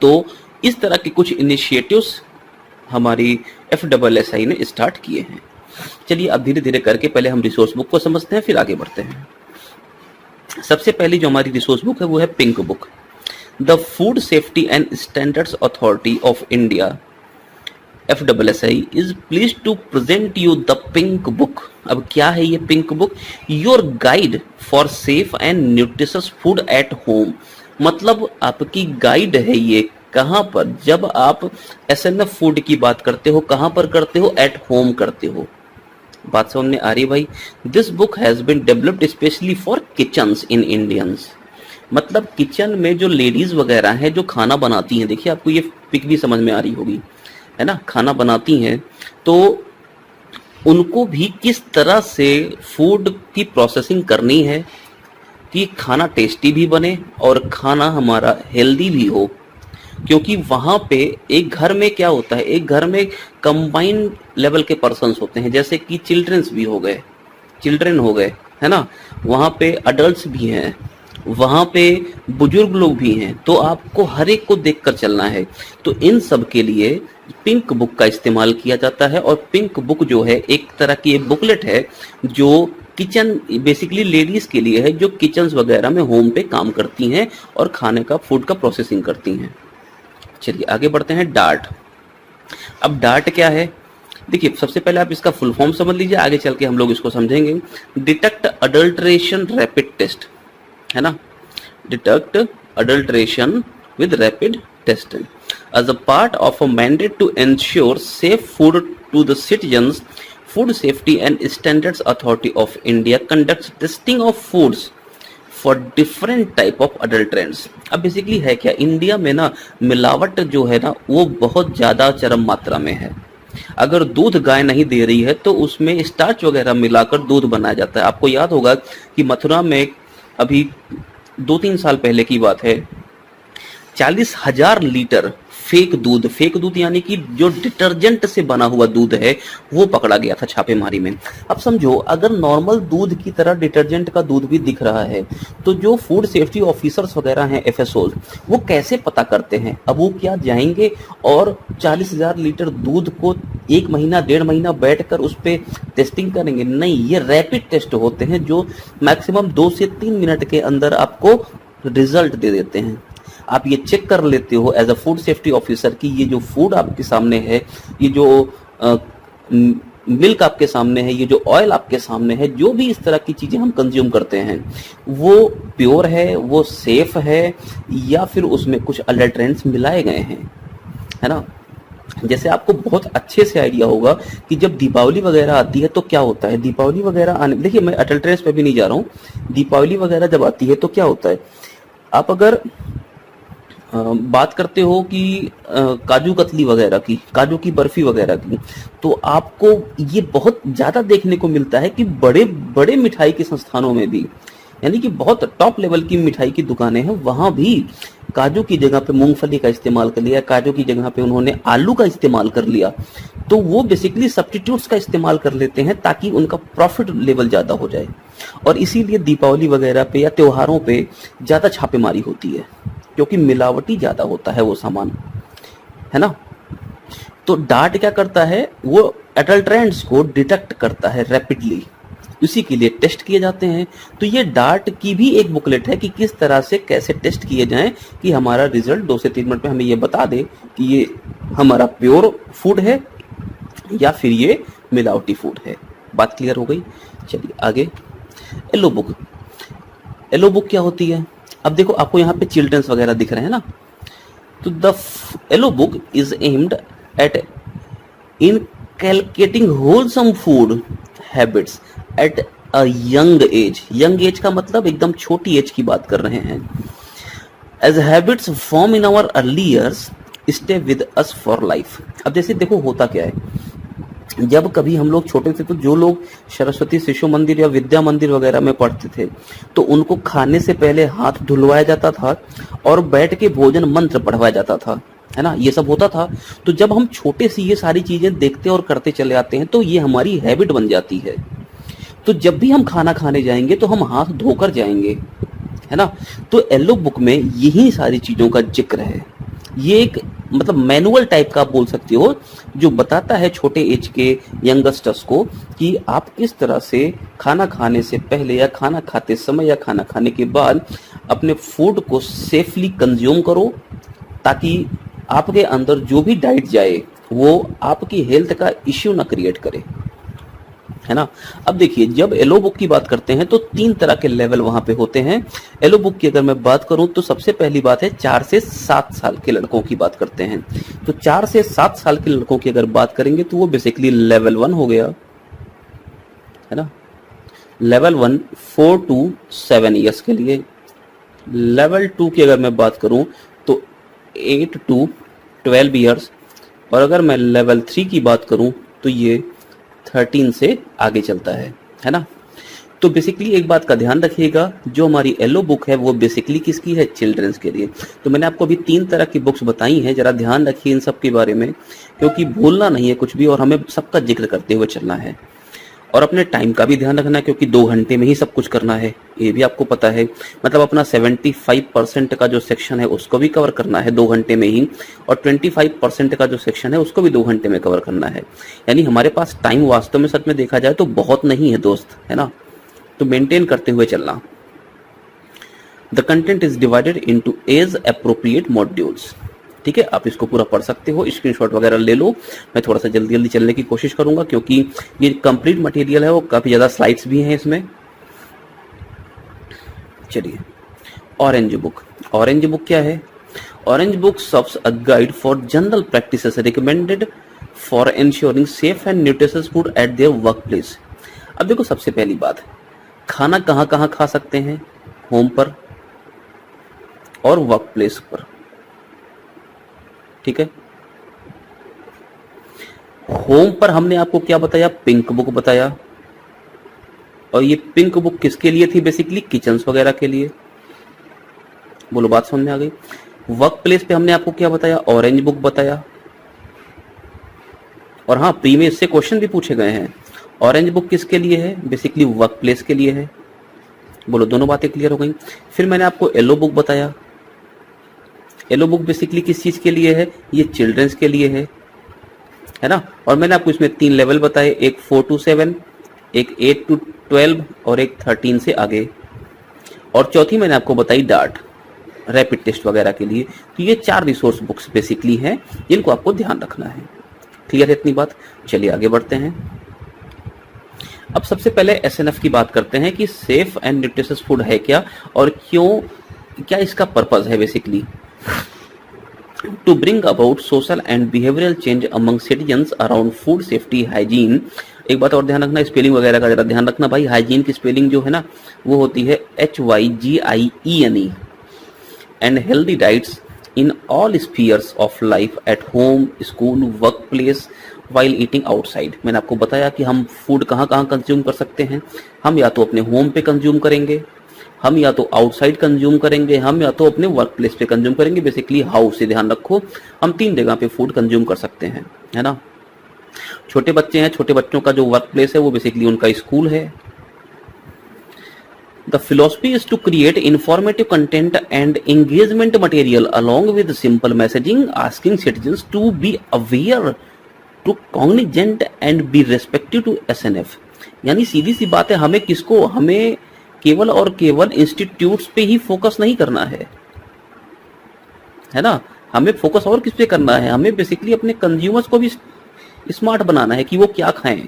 तो इस तरह के कुछ इनिशिएटिव्स हमारी FSSAI ने स्टार्ट किए हैं। चलिए अब धीरे धीरे करके पहले हम रिसोर्स बुक को समझते हैं, फिर आगे बढ़ते हैं। सबसे पहली जो हमारी रिसोर्स बुक है वो है pink book. The food safety and standards authority of India FSSAI is please to present you the pink book. अब क्या है ये pink book? Your guide for safe and nutritious food at home. मतलब आपकी guide है ये, कहां पर, जब आप SNF फूड की बात करते हो, कहां पर करते हो, एट होम करते हो। बात समझ में आ रही भाई? This book has been developed specially for kitchens in Indians. मतलब किचन में जो लेडीज वगैरह हैं जो खाना बनाती हैं, देखिए आपको ये पिक भी समझ में आ रही होगी, है ना, खाना बनाती हैं तो उनको भी किस तरह से फूड की प्रोसेसिंग करनी है कि खाना टेस्टी भी बने और खाना हमारा हेल्दी भी हो। क्योंकि वहां पे एक घर में क्या होता है, एक घर में कंबाइंड लेवल के पर्सन्स होते हैं, जैसे कि चिल्ड्रंस भी हो गए, चिल्ड्रन हो गए, है ना, वहां पे अडल्ट्स भी हैं, वहां पे बुजुर्ग लोग भी हैं, तो आपको हर एक को देखकर चलना है। तो इन सब के लिए पिंक बुक का इस्तेमाल किया जाता है। और पिंक बुक जो है एक तरह की एक बुकलेट है जो किचन बेसिकली लेडीज के लिए है, जो किचन्स वगैरह में होम पे काम करती हैं और खाने का फूड का प्रोसेसिंग करती हैं। चलिए आगे बढ़ते हैं। डार्ट। अब डार्ट क्या है, देखिए सबसे पहले आप इसका फुल फॉर्म समझ लीजिए, आगे चल के हम लोग इसको समझेंगे। डिटेक्ट अडल्ट्रेशन रैपिड टेस्ट, है ना, detect adulteration with rapid test as a part of a mandate to ensure safe food to the citizens. Food Safety and Standards Authority of India conducts testing of foods for different type of adulterants. अब basically है क्या, India में ना मिलावट जो है ना वो बहुत ज्यादा चरम मात्रा में है। अगर दूध गाय नहीं दे रही है तो उसमें स्टार्च वगैरह मिलाकर दूध बनाया जाता है। आपको याद होगा कि मथुरा में अभी 2-3 साल पहले की बात है, 40,000 लीटर फेक दूध यानी कि जो डिटर्जेंट से बना हुआ दूध है वो पकड़ा गया था छापेमारी में। अब समझो अगर नॉर्मल दूध की तरह डिटर्जेंट का दूध भी दिख रहा है तो जो फूड सेफ्टी ऑफिसर्स वगैरह हैं, एफएसओ, वो कैसे पता करते हैं? अब वो क्या जाएंगे और 40,000 लीटर दूध को 1 महीना 1.5 महीना बैठकर उस पर टेस्टिंग करेंगे? नहीं, ये रैपिड टेस्ट होते हैं जो मैक्सिमम 2 से 3 मिनट के अंदर आपको रिजल्ट दे देते हैं। आप ये चेक कर लेते हो as a food safety officer कि ये जो फूड आपके सामने है, ये जो मिल्क आपके सामने है, ये जो ऑयल आपके सामने है, जो भी इस तरह की चीजें हम कंज्यूम करते हैं वो प्योर है, वो सेफ है, या फिर उसमें कुछ अडल्ट्रेंट्स मिलाए गए हैं, है ना। जैसे आपको बहुत अच्छे से आइडिया होगा कि जब दीपावली वगैरह आती है तो क्या होता है। दीपावली वगैरह आने, देखिए मैं अडल्ट्रेंट्स पे भी नहीं जा रहा हूँ, दीपावली वगैरह जब आती है तो क्या होता है, आप अगर बात करते हो कि काजू कतली वगैरह की, काजू की बर्फी वगैरह की, तो आपको ये बहुत ज्यादा देखने को मिलता है कि बड़े बड़े मिठाई के संस्थानों में भी, यानी कि बहुत टॉप लेवल की मिठाई की दुकानें हैं, वहां भी काजू की जगह पे मूंगफली का इस्तेमाल कर लिया, काजू की जगह पे उन्होंने आलू का इस्तेमाल कर लिया। तो वो बेसिकली सब्स्टिट्यूट्स का इस्तेमाल कर लेते हैं ताकि उनका प्रॉफिट लेवल ज्यादा हो जाए, और इसीलिए दीपावली वगैरह पे या त्योहारों पे ज्यादा छापेमारी होती है क्योंकि मिलावटी ज्यादा होता है वो सामान, है ना। तो डार्ट क्या करता है, वो अडल्ट्रेंट्स को डिटेक्ट करता है रैपिडली, इसी के लिए टेस्ट किए जाते हैं। तो ये डार्ट की भी एक बुकलेट है कि किस तरह से कैसे टेस्ट किए जाएं कि हमारा रिजल्ट 2 से 3 मिनट में हमें ये बता दे कि ये हमारा प्योर फूड है या फिर ये मिलावटी फूड है। बात क्लियर हो गई। चलिए आगे। Yellow book. येलो बुक क्या होती है? अब देखो आपको यहाँ पे चिल्ड्रंस वगैरह दिख रहे हैं ना, तो the yellow book is aimed at inculcating wholesome food habits at a young age. Young age का मतलब एकदम छोटी एज की बात कर रहे हैं। As habits form in our early years stay with us for life. अब जैसे देखो होता क्या है, जब कभी हम लोग छोटे थे तो जो लोग सरस्वती शिशु मंदिर या विद्या मंदिर वगैरह में पढ़ते थे तो उनको खाने से पहले हाथ धुलवाया जाता था और बैठ के भोजन मंत्र पढ़वाया जाता था, है ना, ये सब होता था। तो जब हम छोटे से ये सारी चीजें देखते और करते चले आते हैं तो ये हमारी हैबिट बन जाती है। तो जब भी हम खाना खाने जाएंगे तो हम हाथ धोकर जाएंगे, है ना। तो येलो बुक में यही सारी चीजों का जिक्र है। ये एक मतलब मैनुअल टाइप का आप बोल सकते हो जो बताता है छोटे एज के यंगस्टर्स को कि आप किस तरह से खाना खाने से पहले या खाना खाते समय या खाना खाने के बाद अपने फूड को सेफली कंज्यूम करो, ताकि आपके अंदर जो भी डाइट जाए वो आपकी हेल्थ का इश्यू ना क्रिएट करे, है ना। अब देखिए जब येलो बुक की बात करते हैं तो 3 तरह के लेवल वहां पे होते हैं। येलो बुक की अगर मैं बात करूं तो सबसे पहली बात है 4 से 7 साल के लड़कों की बात करते हैं। तो 4 से 7 साल के लड़कों की अगर बात करेंगे तो वो बेसिकली लेवल 1 हो गया, है ना। लेवल 1 4 to 7 ईयर्स के लिए, लेवल 2 की अगर मैं बात करूं तो 8 to 12 ईयर्स, और अगर मैं लेवल 3 की बात करूं तो ये 13 से आगे चलता है ना। तो बेसिकली एक बात का ध्यान रखिएगा, जो हमारी येलो बुक है वो बेसिकली किसकी है, चिल्ड्रंस के लिए। तो मैंने आपको अभी 3 तरह की बुक्स बताई हैं, जरा ध्यान रखिए इन सब के बारे में, क्योंकि भूलना नहीं है कुछ भी, और हमें सबका जिक्र करते हुए चलना है। और अपने टाइम का भी ध्यान रखना है, क्योंकि 2 घंटे में ही सब कुछ करना है, ये भी आपको पता है। मतलब अपना 75% का जो सेक्शन है उसको भी कवर करना है 2 घंटे में ही, और 25% का जो सेक्शन है उसको भी 2 घंटे में कवर करना है। यानी हमारे पास टाइम वास्तव में सच में देखा जाए तो बहुत नहीं है दोस्त, है ना। तो मेंटेन करते हुए चलना। The content is divided into age appropriate modules. ठीक है, आप इसको पूरा पढ़ सकते हो, स्क्रीनशॉट वगैरह ले लो। मैं थोड़ा सा जल्दी जल्दी चलने की कोशिश करूंगा, क्योंकि ये कंप्लीट मटेरियल है, वो काफी ज्यादा स्लाइड्स भी हैं इसमें। चलिए, ऑरेंज बुक। ऑरेंज बुक क्या है? Orange book serves a guide for general practices recommended for ensuring safe and nutritious food eight their work place. अब देखो, सबसे पहली बात, खाना कहाँ कहाँ खा सकते हैं? होम पर और वर्क प्लेस पर। ठीक है, होम पर हमने आपको क्या बताया? पिंक बुक बताया। और ये पिंक बुक किसके लिए थी? बेसिकली किचन्स वगैरह के लिए। बोलो, बात समझ में आ गई? वर्क प्लेस पे हमने आपको क्या बताया? ऑरेंज बुक बताया। और हाँ, प्री में इससे क्वेश्चन भी पूछे गए हैं। ऑरेंज बुक किसके लिए है? बेसिकली वर्क प्लेस के लिए है। बोलो, दोनों बातें क्लियर हो गई। फिर मैंने आपको येलो बुक बताया। येलो बुक बेसिकली किस चीज के लिए है? ये चिल्ड्रंस के लिए है ना। और मैंने आपको इसमें 3 लेवल बताए, एक 4 to 7, एक 8 to 12 और एक 13 से आगे। और चौथी मैंने आपको बताई डार्ट, रैपिड टेस्ट वगैरह के लिए। तो ये 4 रिसोर्स बुक्स बेसिकली हैं, जिनको आपको ध्यान रखना है। क्लियर है इतनी बात? चलिए आगे बढ़ते हैं। अब सबसे पहले एसएनएफ की बात करते हैं कि सेफ एंड न्यूट्रिशियस फूड है क्या, और क्यों, क्या इसका पर्पस है। Basically to bring about social and behavioural change among citizens around food safety hygiene. एक बात और ध्यान रखना, स्पेलिंग वगैरह का जरा ध्यान रखना भाई। हाइजीन की स्पेलिंग जो है ना, वो होती है HYGIENE। And healthy diets in all spheres of life at home, school, work place, while eating outside. मैंने आपको बताया कि हम फूड कहाँ कहाँ कंज्यूम कर सकते हैं। हम या तो अपने होम पे कंज्यूम करेंगे, हम या तो आउटसाइड कंज्यूम करेंगे, हम या तो अपने वर्क प्लेस पे कंज्यूम करेंगे। बेसिकली हाउस से ध्यान रखो, हम 3 जगह पे फूड कंज्यूम कर सकते हैं, है ना। छोटे बच्चे हैं, छोटे बच्चों का जो वर्क प्लेस है वो बेसिकली उनका स्कूल है। The philosophy is to create informative content and engagement material along with simple messaging, asking citizens to be aware, to cognizant and be respective to SNF। यानी सीधी सी बात है, हमें किसको, हमें केवल और केवल इंस्टीट्यूट्स पे ही फोकस नहीं करना है ना। हमें फोकस और किस पे करना है? हमें बेसिकली अपने कंज्यूमर्स को भी स्मार्ट बनाना है कि वो क्या खाएं।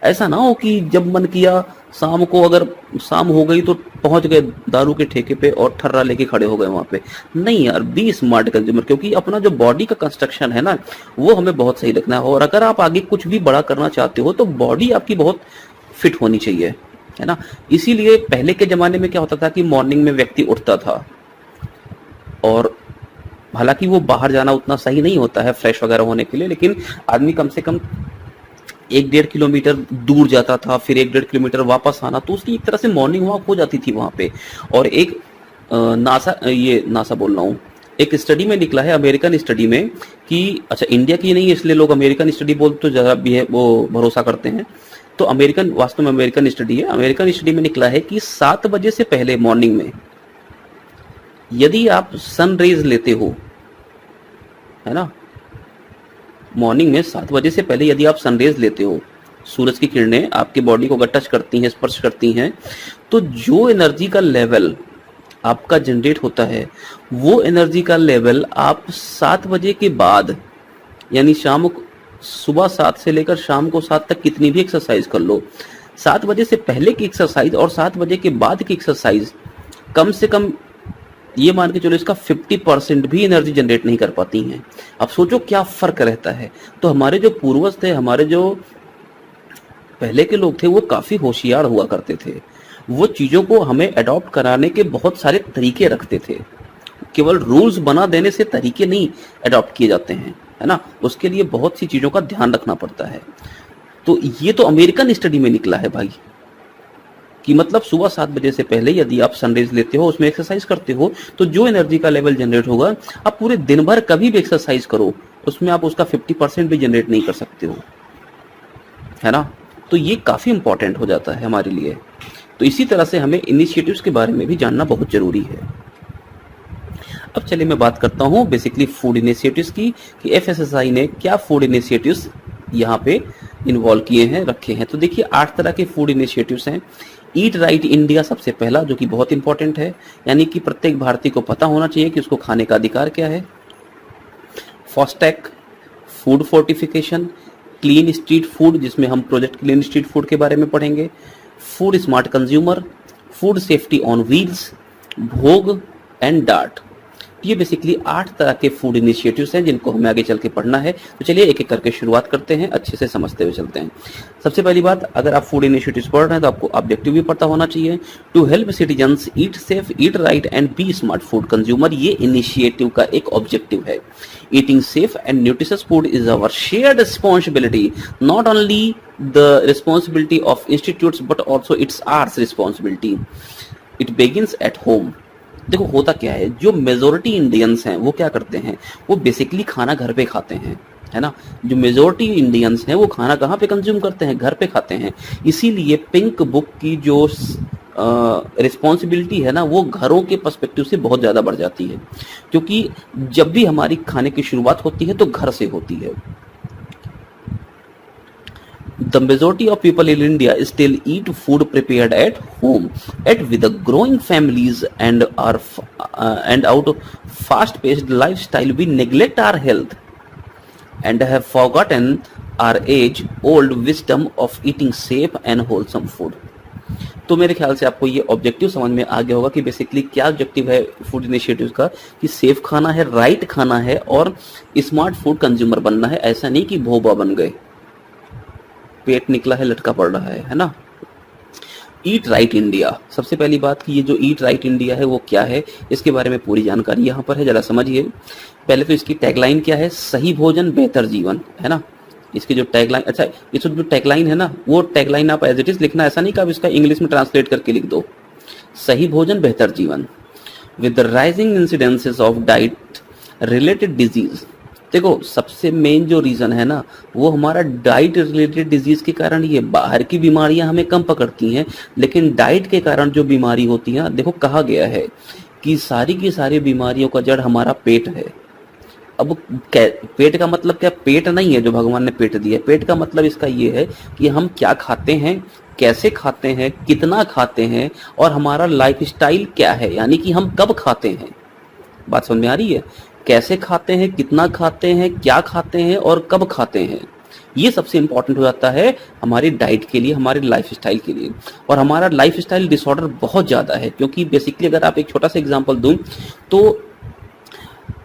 ऐसा ना हो कि जब मन किया शाम को, अगर शाम हो गई तो पहुंच गए दारू के ठेके पे और ठर्रा लेके खड़े हो गए वहां पे। नहीं यार, बी स्मार्ट कंज्यूमर, क्योंकि अपना जो बॉडी का कंस्ट्रक्शन है ना, वो हमें बहुत सही रखना है। और अगर आप आगे कुछ भी बड़ा करना चाहते हो तो बॉडी आपकी बहुत फिट होनी चाहिए, है ना। इसीलिए पहले के जमाने में क्या होता था कि मॉर्निंग में व्यक्ति उठता था, और हालांकि वो बाहर जाना उतना सही नहीं होता है फ्रेश वगैरह होने के लिए, लेकिन आदमी कम से कम 1-1.5 किलोमीटर दूर जाता था, फिर 1-1.5 किलोमीटर वापस आना, तो उसकी एक तरह से मॉर्निंग वॉक हो जाती थी वहां पे। और एक नासा बोल रहा हूँ, एक स्टडी में निकला है, अमेरिकन स्टडी में, कि अच्छा इंडिया की नहीं है इसलिए लोग अमेरिकन स्टडी बोल तो ज़्यादा भी है वो भरोसा करते हैं। तो अमेरिकन, वास्तव में अमेरिकन स्टडी है। अमेरिकन स्टडी में निकला है कि 7 बजे से पहले मॉर्निंग में यदि आप सन रेज लेते हो, है ना, मॉर्निंग में 7 बजे से पहले यदि आप सनरेज लेते हो, सूरज की किरणें आपके बॉडी को अगर टच करती हैं, स्पर्श करती हैं, तो जो एनर्जी का लेवल आपका जनरेट होता है, वो एनर्जी का लेवल आप 7 बजे के बाद, यानी सुबह 7 से लेकर शाम को 7 तक कितनी भी एक्सरसाइज कर लो, 7 बजे से पहले की एक्सरसाइज और 7 बजे के बाद की एक्सरसाइज कम से कम ये मान के चलो इसका 50% भी एनर्जी जनरेट नहीं कर पाती हैं। अब सोचो क्या फर्क रहता है। तो हमारे जो पूर्वज थे, हमारे जो पहले के लोग थे, वो काफी होशियार हुआ करते थे। वो चीजों को हमें अडॉप्ट कराने के बहुत सारे तरीके रखते थे। केवल रूल्स बना देने से तरीके नहीं अडॉप्ट किए जाते हैं, है ना, उसके लिए बहुत सी चीजों का ध्यान रखना पड़ता है। तो ये तो अमेरिकन स्टडी में निकला है भाई, कि मतलब सुबह 7 बजे से पहले यदि आप सनराइज लेते हो, उसमें एक्सरसाइज करते हो, तो जो एनर्जी का लेवल जनरेट होगा, आप पूरे दिन भर कभी भी एक्सरसाइज करो, उसमें आप उसका 50% भी जनरेट नहीं कर सकते हो, है ना। तो ये काफी इंपॉर्टेंट हो जाता है हमारे लिए। तो इसी तरह से हमें इनिशिएटिव्स के बारे में भी जानना बहुत जरूरी है। अब चलिए मैं बात करता हूँ बेसिकली फूड इनिशिएटिव्स की, कि एफएसएसआई ने क्या फूड इनिशिएटिव्स यहाँ पे इन्वॉल्व किए हैं, रखे हैं। तो देखिए 8 तरह के फूड इनिशिएटिव्स हैं। ईट राइट इंडिया सबसे पहला, जो कि बहुत इंपॉर्टेंट है, यानी कि प्रत्येक भारतीय को पता होना चाहिए कि उसको खाने का अधिकार क्या है। FoSTaC, food fortification, clean street food, जिसमें हम प्रोजेक्ट क्लीन स्ट्रीट फूड के बारे में पढ़ेंगे, food smart consumer, food safety on wheels, भोग एंड डार्ट। ये बेसिकली 8 तरह के फूड इनिशिएटिव्स हैं जिनको हमें आगे चल के पढ़ना है। तो चलिए एक एक करके शुरुआत करते हैं, अच्छे से समझते हुए चलते हैं। सबसे पहली बात, अगर आप फूड इनिशिएटिव्स पढ़ रहे हैं तो आपको ऑब्जेक्टिव भी पता होना चाहिए। To help citizens eat safe, eat right and be smart food consumer, ये इनिशिएटिव का एक ऑब्जेक्टिव है। Eating safe and nutritious food is our shared responsibility, not only the responsibility of institutes but also it's ours responsibility. It begins at home. देखो होता क्या है, जो majority Indians हैं वो क्या करते हैं, वो बेसिकली खाना घर पे खाते हैं, है ना। जो मेजोरिटी इंडियंस हैं वो खाना कहाँ पे कंज्यूम करते हैं, घर पे खाते हैं। इसीलिए पिंक बुक की जो रिस्पॉन्सिबिलिटी है ना, वो घरों के पर्सपेक्टिव से बहुत ज़्यादा बढ़ जाती है, क्योंकि जब भी हमारी खाने की शुरुआत होती है तो घर से होती है। The majority of people in India still eat food prepared at home. Yet with the growing families and out fast-paced lifestyle, we neglect our health and have forgotten our age-old wisdom of eating safe and wholesome food. तो मेरे ख्याल से आपको ये objective समझ में आ गया होगा कि बेसिकली क्या ऑब्जेक्टिव है फूड इनिशिएटिव्स का, कि सेफ खाना है, राइट खाना है और स्मार्ट फूड कंज्यूमर बनना है। ऐसा नहीं कि भोबा बन गए, पेट निकला है लटका पड़ रहा है ना। ईट राइट इंडिया, सबसे पहली बात कि ये जो ईट राइट इंडिया है वो क्या है, इसके बारे में पूरी जानकारी यहाँ पर है, जरा समझिए। पहले तो इसकी टैगलाइन क्या है, सही भोजन बेहतर जीवन, है ना। इसकी जो टैगलाइन, अच्छा इस जो टैगलाइन है ना, वो टैगलाइन आप एज इट इज लिखना, ऐसा नहीं कि आप इसका इंग्लिश में ट्रांसलेट करके लिख दो। सही भोजन बेहतर जीवन, with the rising incidences of diet related disease. देखो सबसे मेन जो रीजन है ना, वो हमारा डाइट रिलेटेड डिजीज के कारण, ये बाहर की बीमारियां हमें कम पकड़ती हैं, लेकिन डाइट के कारण जो बीमारी होती है, देखो कहा गया है कि सारी की सारी बीमारियों का जड़ हमारा पेट है। अब पेट का मतलब क्या, पेट नहीं है जो भगवान ने पेट दिया है, पेट का मतलब इसका ये है कि हम क्या खाते हैं, कैसे खाते हैं, कितना खाते हैं, और हमारा लाइफस्टाइल क्या है, यानी कि हम कब खाते हैं। बात समझ में आ रही है, कैसे खाते हैं, कितना खाते हैं, क्या खाते हैं और कब खाते हैं, ये सबसे इंपॉर्टेंट हो जाता है हमारी डाइट के लिए, हमारे लाइफस्टाइल के लिए। और हमारा लाइफस्टाइल डिसऑर्डर बहुत ज़्यादा है, क्योंकि बेसिकली अगर आप एक छोटा सा एग्जांपल दूं तो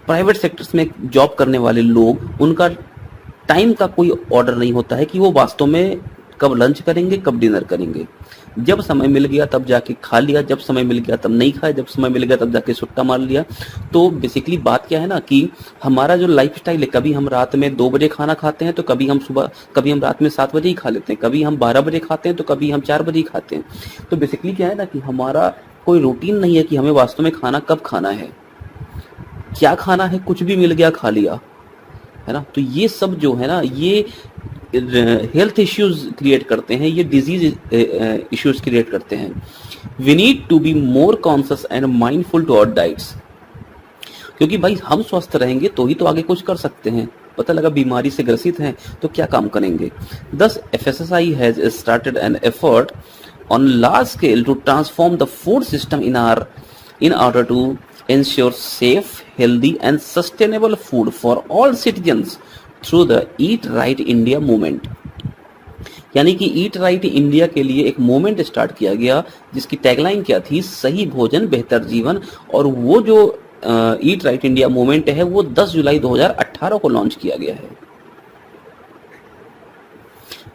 प्राइवेट सेक्टर्स में जॉब करने वाले लोग, उनका टाइम का कोई ऑर्डर नहीं होता है कि वो वास्तव में कब लंच करेंगे, कब डिनर करेंगे। जब समय मिल गया तब जाके खा लिया, जब समय मिल गया तब नहीं खाया, जब समय मिल गया तब जाके सुट्टा मार लिया। तो बेसिकली बात क्या है ना, कि हमारा जो लाइफस्टाइल है, कभी हम रात में 2 बजे खाना खाते हैं, तो कभी हम रात में 7 बजे ही खा लेते हैं, कभी हम 12 बजे खाते हैं, तो कभी हम 4 बजे ही खाते हैं। तो बेसिकली क्या है ना, कि हमारा कोई रूटीन नहीं है कि हमें वास्तव में खाना कब खाना है, क्या खाना है, कुछ भी मिल गया खा लिया, है ना। तो ये सब जो है ना, ये हेल्थ इश्यूज क्रिएट करते हैं, ये डिजीज इश्यूज क्रिएट करते हैं। We need to be more conscious and mindful to our diets, क्योंकि भाई हम स्वस्थ रहेंगे तो ही तो आगे कुछ कर सकते हैं। पता लगा बीमारी से ग्रसित हैं तो क्या काम करेंगे। Thus, FSSAI has started an effort on large scale to transform the food system in order to ensure safe, healthy and sustainable food for all citizens through the Eat Right India movement। यानी कि eat right India के लिए एक movement start किया गया, जिसकी tagline क्या थी, सही भोजन बेहतर जीवन। और वो जो ईट राइट इंडिया मूवमेंट है वो 10 जुलाई 2018 को लॉन्च किया गया है।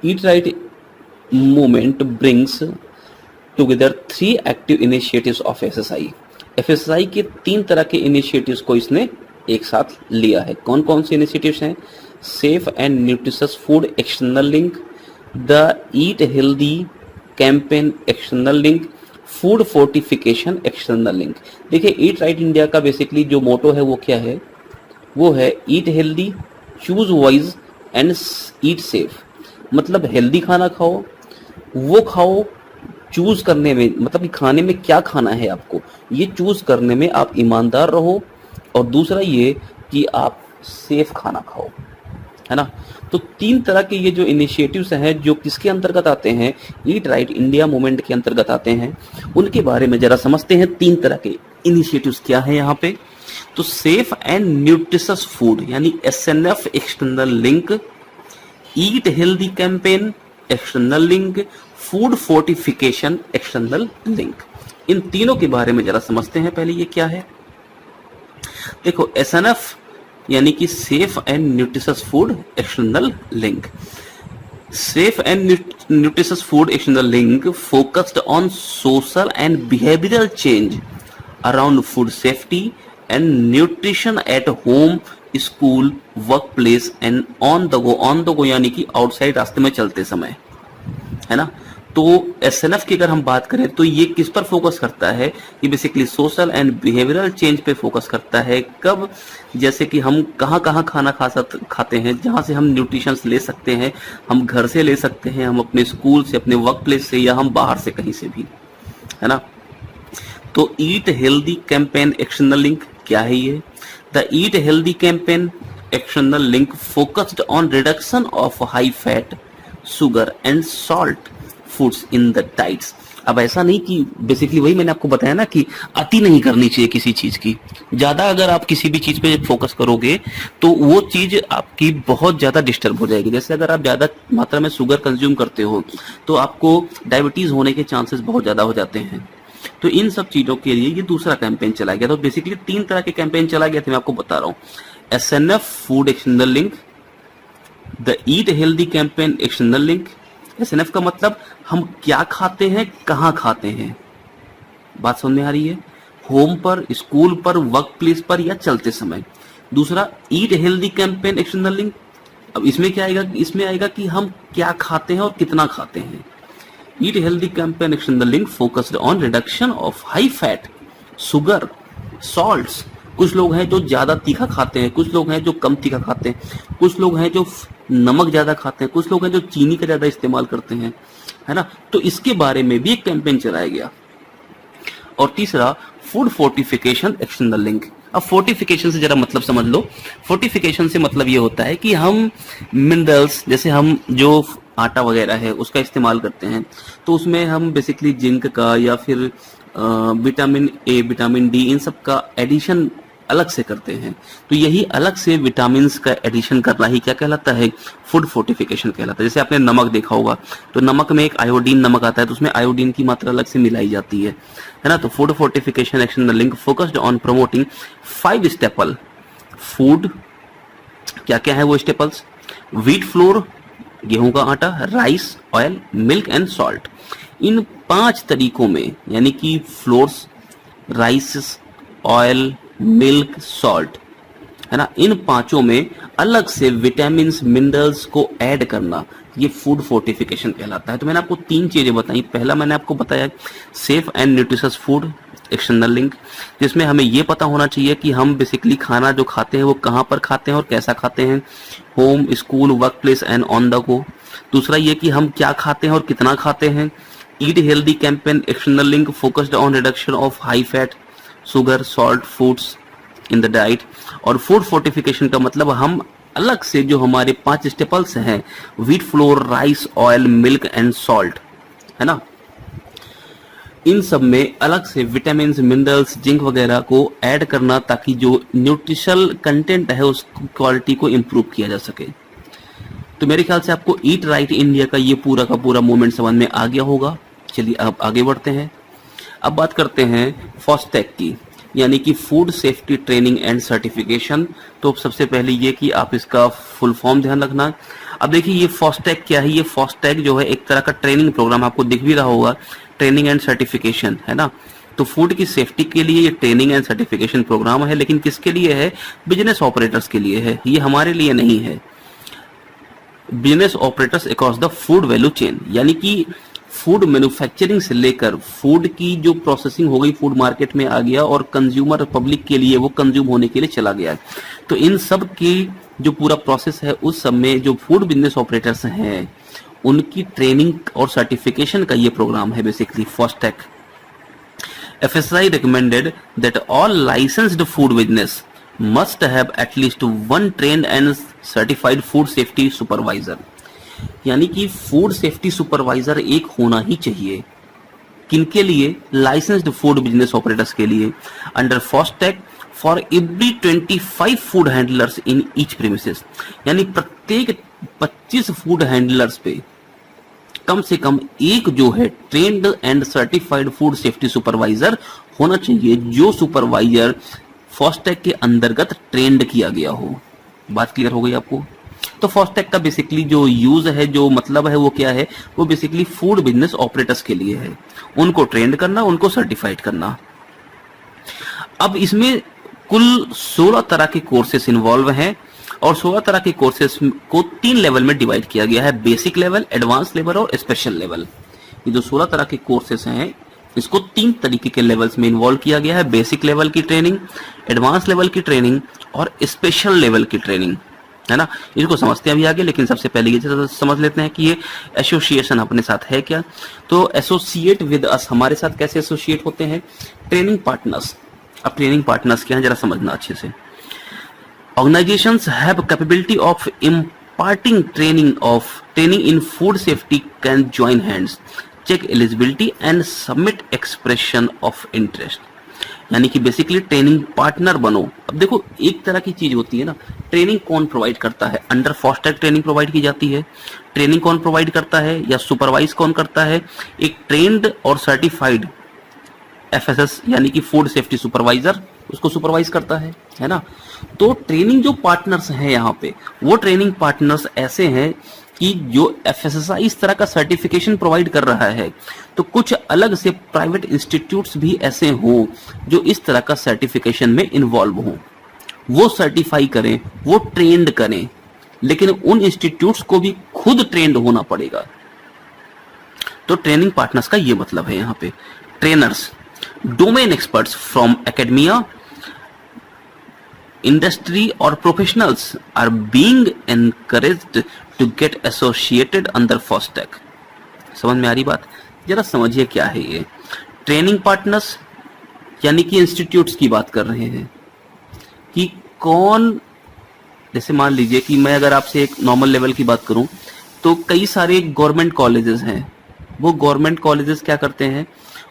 Eat right movement brings together 3 active initiatives of FSI. FSI के 3 तरह के इनिशिएटिव्स को इसने एक साथ लिया है। कौन कौन से इनिशिएटिव्स हैं? Safe and nutritious food external link, the eat healthy campaign external link, food fortification external link. देखिए, ईट राइट इंडिया का बेसिकली जो मोटो है वो क्या है? वो है eat healthy, choose wise and eat safe. मतलब हेल्दी खाना खाओ, वो खाओ चूज करने में, मतलब कि खाने में क्या खाना है आपको, ये चूज करने में आप ईमानदार रहो। और दूसरा ये कि आप सेफ खाना खाओ, है ना। तो 3 तरह के ये जो इनिशिएटिव्स हैं जो किसके अंतर्गत आते हैं? ईट राइट इंडिया मूवमेंट के अंतर्गत आते हैं। उनके बारे में जरा समझते हैं। 3 तरह के इनिशिएटिव्स क्या है यहाँ पे? तो सेफ एंड न्यूट्रिशियस फूड यानी SNF external link, eat healthy campaign external link, food fortification external link. इन तीनों के बारे में जरा समझते हैं। पहले ये क्या है? देखो, SNF यानी कि safe and nutritious food external link. Safe and nutritious food external link focused on social and behavioural change around food safety and nutrition at home, school, work place and on the go. On the go यानी कि outside रास्ते में चलते समय, है ना। तो SNF की अगर हम बात करें तो ये किस पर फोकस करता है? ये basically social and behavioural change पे फोकस करता है। कब? जैसे कि हम कहाँ कहाँ खाना खाते हैं जहाँ से हम न्यूट्रिशन ले सकते हैं। हम घर से ले सकते हैं, हम अपने स्कूल से, अपने वर्क प्लेस से, या हम बाहर से कहीं से भी, है ना। तो ईट हेल्दी कैंपेन एक्सटर्नल लिंक क्या है ये? The eat healthy campaign external link focused on reduction of high fat, sugar and salt foods in the diets. अब ऐसा नहीं कि बेसिकली वही मैंने आपको बताया ना कि अति नहीं करनी चाहिए किसी चीज की। ज्यादा अगर आप किसी भी चीज पे फोकस करोगे तो वो चीज आपकी बहुत ज्यादा डिस्टर्ब हो जाएगी। जैसे अगर आप ज्यादा मात्रा में शुगर कंज्यूम करते हो तो आपको डायबिटीज होने के चांसेस बहुत ज्यादा हो जाते हैं। तो इन सब चीजों के लिए ये दूसरा कैंपेन चला गया। तो बेसिकली 3 तरह के कैंपेन चला गया था, मैं आपको बता रहा हूँ। SNF food external link, the eat healthy campaign external link. SNF का मतलब हम क्या खाते हैं, कहाँ खाते हैं, बात समझ में आ रही है? होम पर, स्कूल पर, वर्क प्लेस पर, या चलते समय। दूसरा ईट हेल्दी कैंपेन एक्सटर्नल लिंक। अब इसमें क्या आएगा? इसमें आएगा कि हम क्या खाते हैं और कितना खाते हैं। ईट healthy campaign external link focused on reduction of high fat, sugar, salts. कुछ लोग हैं जो ज्यादा तीखा खाते हैं, कुछ लोग हैं जो कम तीखा खाते हैं, कुछ लोग हैं जो नमक ज्यादा खाते हैं, कुछ लोग हैं जो चीनी का ज्यादा इस्तेमाल करते हैं, है ना। तो इसके बारे में भी एक कैंपेन चलाया गया। और तीसरा फूड फोर्टिफिकेशन एक्सटर्नल लिंक। अब फोर्टिफिकेशन से जरा मतलब समझ लो। फोर्टिफिकेशन से मतलब ये होता है कि हम मिनरल्स, जैसे हम जो आटा वगैरह है उसका इस्तेमाल करते हैं, तो उसमें हम बेसिकली जिंक का या फिर विटामिन ए, विटामिन डी, इन सब का एडिशन अलग से करते हैं। तो यही अलग से विटामिन का एडिशन करना ही क्या कहलाता है? फूड फोर्टिफिकेशन कहलाता है। जैसे आपने नमक देखा होगा, तो नमक में एक आयोडीन नमक आता है, तो उसमें आयोडीन की मात्रा अलग से मिलाई जाती है ना। तो food fortification external link focused on promoting 5 staple food. क्या क्या है वो स्टेपल्स? व्हीट फ्लोर, गेहूं का आटा, rice, oil, milk and salt. इन 5 तरीकों में, यानी कि flours, rice, oil, milk, salt, है ना, इन 5 में अलग से विटामिन मिनरल्स को ऐड करना, ये फूड फोर्टिफिकेशन कहलाता है। तो मैंने आपको 3 चीजें बताई। पहला मैंने आपको बताया safe and nutritious food external link, जिसमें हमें ये पता होना चाहिए कि हम बेसिकली खाना जो खाते हैं वो कहाँ पर खाते हैं और कैसा खाते हैं। Home, school, work place and on the go. दूसरा ये कि हम क्या खाते हैं और कितना खाते हैं। ईट healthy campaign external link focused on reduction of high fat, sugar, salt foods in the diet. और फूड फोर्टिफिकेशन का मतलब हम अलग से जो हमारे 5 स्टेपल्स हैं, wheat flour, rice, oil, milk and salt, है ना, इन सब में अलग से विटामिन, मिनरल्स, जिंक वगैरह को ऐड करना, ताकि जो न्यूट्रिशनल कंटेंट है उस क्वालिटी को इम्प्रूव किया जा सके। तो मेरे ख्याल से आपको ईट राइट इंडिया का ये पूरा का पूरा मूवमेंट समझ में आ गया होगा। चलिए अब आगे बढ़ते हैं। अब बात करते हैं फॉस्टैग की, यानी कि food safety training and certification. तो सबसे पहले ये कि आप इसका फुल फॉर्म ध्यान रखना। अब देखिए ये फॉस्टैग क्या है? ये फॉस्टैग जो है एक तरह का ट्रेनिंग प्रोग्राम, आपको दिख भी रहा होगा ट्रेनिंग एंड सर्टिफिकेशन, है ना। तो फूड की सेफ्टी के लिए ये ट्रेनिंग एंड सर्टिफिकेशन प्रोग्राम है, लेकिन किसके लिए है? बिजनेस ऑपरेटर्स के लिए है, ये हमारे लिए नहीं है। Business operators across the food value chain, यानी कि फूड मैन्युफैक्चरिंग से लेकर फूड की जो प्रोसेसिंग हो गई, फूड मार्केट में आ गया और कंज्यूमर पब्लिक के लिए वो कंज्यूम होने के लिए चला गया। तो इन सब की जो पूरा प्रोसेस है, उस सब में जो फूड बिजनेस ऑपरेटर्स हैं उनकी ट्रेनिंग और सर्टिफिकेशन का ये प्रोग्राम है basically FASTag. FSSAI recommended that all licensed food business must have at least one trained and certified food safety supervisor, यानी कि फूड सेफ्टी सुपरवाइजर एक होना ही चाहिए। किनके लिए? लाइसेंस्ड फूड बिजनेस ऑपरेटर्स के लिए, under FASTag for every 25 food handlers in each premises, यानी प्रत्येक 25 फूड हैंडलर्स पे कम से कम एक जो है trend and certified food safety supervisor होना चाहिए, जो सुपरवाइजर फास्टैग के अंतर्गत ट्रेंड किया गया हो। बात क्लियर हो गई आपको? तो फास्टैग का बेसिकली जो यूज है, जो मतलब है, वो क्या है? वो बेसिकली फूड बिजनेस ऑपरेटर्स के लिए है, उनको ट्रेंड करना, उनको सर्टिफाइड करना। अब इसमें कुल 16 तरह के कोर्सेस इन्वॉल्व हैं और 16 तरह के कोर्सेस को 3 लेवल में डिवाइड किया गया है, बेसिक लेवल, एडवांस लेवल और स्पेशल लेवल। ये जो 16 तरह के कोर्सेस हैं इसको 3 तरीके के लेवल्स में इन्वॉल्व किया गया है, बेसिक लेवल की ट्रेनिंग, एडवांस लेवल की ट्रेनिंग और स्पेशल लेवल की ट्रेनिंग, है ना। इसको समझते हैं अभी आगे, लेकिन सबसे पहले ये समझ लेते हैं कि ये एसोसिएशन अपने साथ है क्या। तो एसोसिएट विद अस, हमारे साथ कैसे एसोसिएट होते हैं? Training partners. अब ट्रेनिंग पार्टनर्स क्या है जरा समझना अच्छे से। Organizations have capability of imparting training in food safety can join hands, check eligibility and submit expression of interest, यानी कि बेसिकली ट्रेनिंग पार्टनर बनो। अब देखो एक तरह की चीज होती है ना, ट्रेनिंग कौन प्रोवाइड करता है? अंडर फास्टैग ट्रेनिंग प्रोवाइड की जाती है। ट्रेनिंग कौन प्रोवाइड करता है या सुपरवाइज कौन करता है? एक ट्रेंड और सर्टिफाइड FSS यानी कि फूड सेफ्टी सुपरवाइजर उसको सुपरवाइज करता है ना। तो ट्रेनिंग जो पार्टनर्स हैं यहाँ पे, वो ट्रेनिंग पार्टनर्स ऐसे हैं कि जो FSSAI इस तरह का सर्टिफिकेशन प्रोवाइड कर रहा है, तो कुछ अलग से प्राइवेट इंस्टीट्यूट्स भी ऐसे हों जो इस तरह का सर्टिफिकेशन में इन्वॉल्व हों, वो सर्टिफाई करें, वो ट्रेंड करें, लेकिन उन इंस्टीट्यूट्स को भी खुद ट्रेंड होना पड़ेगा। तो ट्रेनिंग पार्टनर्स का ये मतलब है यहाँ पे। Trainers, domain experts from academia, industry or professionals are being encouraged to get associated under FASTAG। समझ में आ रही बात? जरा समझिए क्या है ये। ट्रेनिंग पार्टनर्स यानी कि इंस्टीट्यूट्स की बात कर रहे हैं कि कौन, जैसे मान लीजिए कि मैं अगर आपसे एक नॉर्मल लेवल की बात करूं तो कई सारे गवर्नमेंट कॉलेजेस हैं। वो गवर्नमेंट कॉलेजेस क्या करते हैं?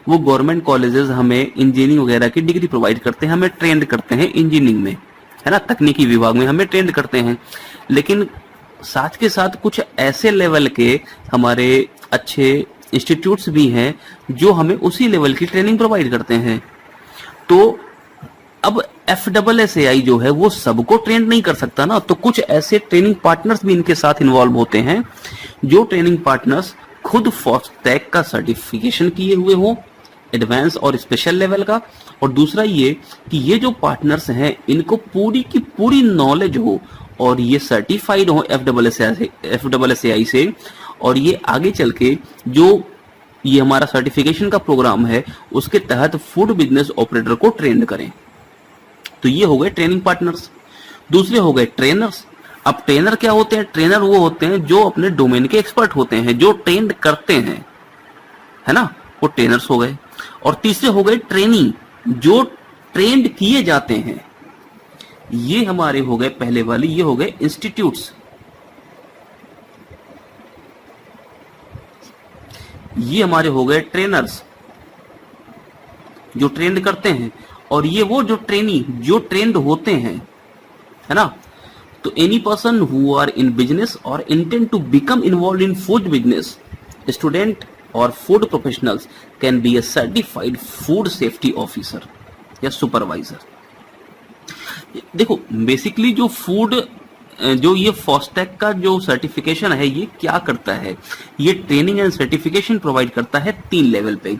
वो गवर्नमेंट कॉलेजेस हमें इंजीनियरिंग वगैरह की डिग्री प्रोवाइड करते हैं, हमें ट्रेंड करते हैं इंजीनियरिंग में, है ना, तकनीकी विभाग में हमें ट्रेंड करते हैं। लेकिन साथ के साथ कुछ ऐसे लेवल के हमारे अच्छे इंस्टीट्यूट्स भी हैं जो हमें उसी लेवल की ट्रेनिंग प्रोवाइड करते हैं। तो अब FSSAI जो है वो सबको ट्रेंड नहीं कर सकता ना, तो कुछ ऐसे ट्रेनिंग पार्टनर्स भी इनके साथ इन्वॉल्व होते हैं जो ट्रेनिंग पार्टनर्स खुद फास्टैग का सर्टिफिकेशन किए हुए हो, एडवांस और स्पेशल लेवल का, और दूसरा ये कि ये जो पार्टनर्स हैं इनको पूरी की पूरी नॉलेज हो और ये सर्टिफाइड हो FSSAI से, और ये आगे चल के जो ये हमारा सर्टिफिकेशन का प्रोग्राम है उसके तहत फूड बिजनेस ऑपरेटर को ट्रेंड करें। तो ये हो गए ट्रेनिंग पार्टनर्स। दूसरे हो गए ट्रेनर्स। अब ट्रेनर क्या होते हैं? ट्रेनर वो होते हैं जो अपने डोमेन के एक्सपर्ट होते हैं, जो ट्रेंड करते हैं, है ना, वो ट्रेनर्स हो गए। और तीसरे हो गए ट्रेनी, जो ट्रेंड किए जाते हैं। ये हमारे हो गए पहले वाले, ये हो गए इंस्टीट्यूट्स। ये हमारे हो गए ट्रेनर्स जो ट्रेंड करते हैं, और ये वो जो ट्रेनी जो ट्रेंड होते हैं, है ना। तो any person who are in business और intend to become involve in food business, student और food professionals can be a certified food safety officer या सुपरवाइजर। देखो बेसिकली जो फूड जो ये फास्टैग का जो सर्टिफिकेशन है ये क्या करता है, ये ट्रेनिंग एंड सर्टिफिकेशन प्रोवाइड करता है 3 लेवल पे।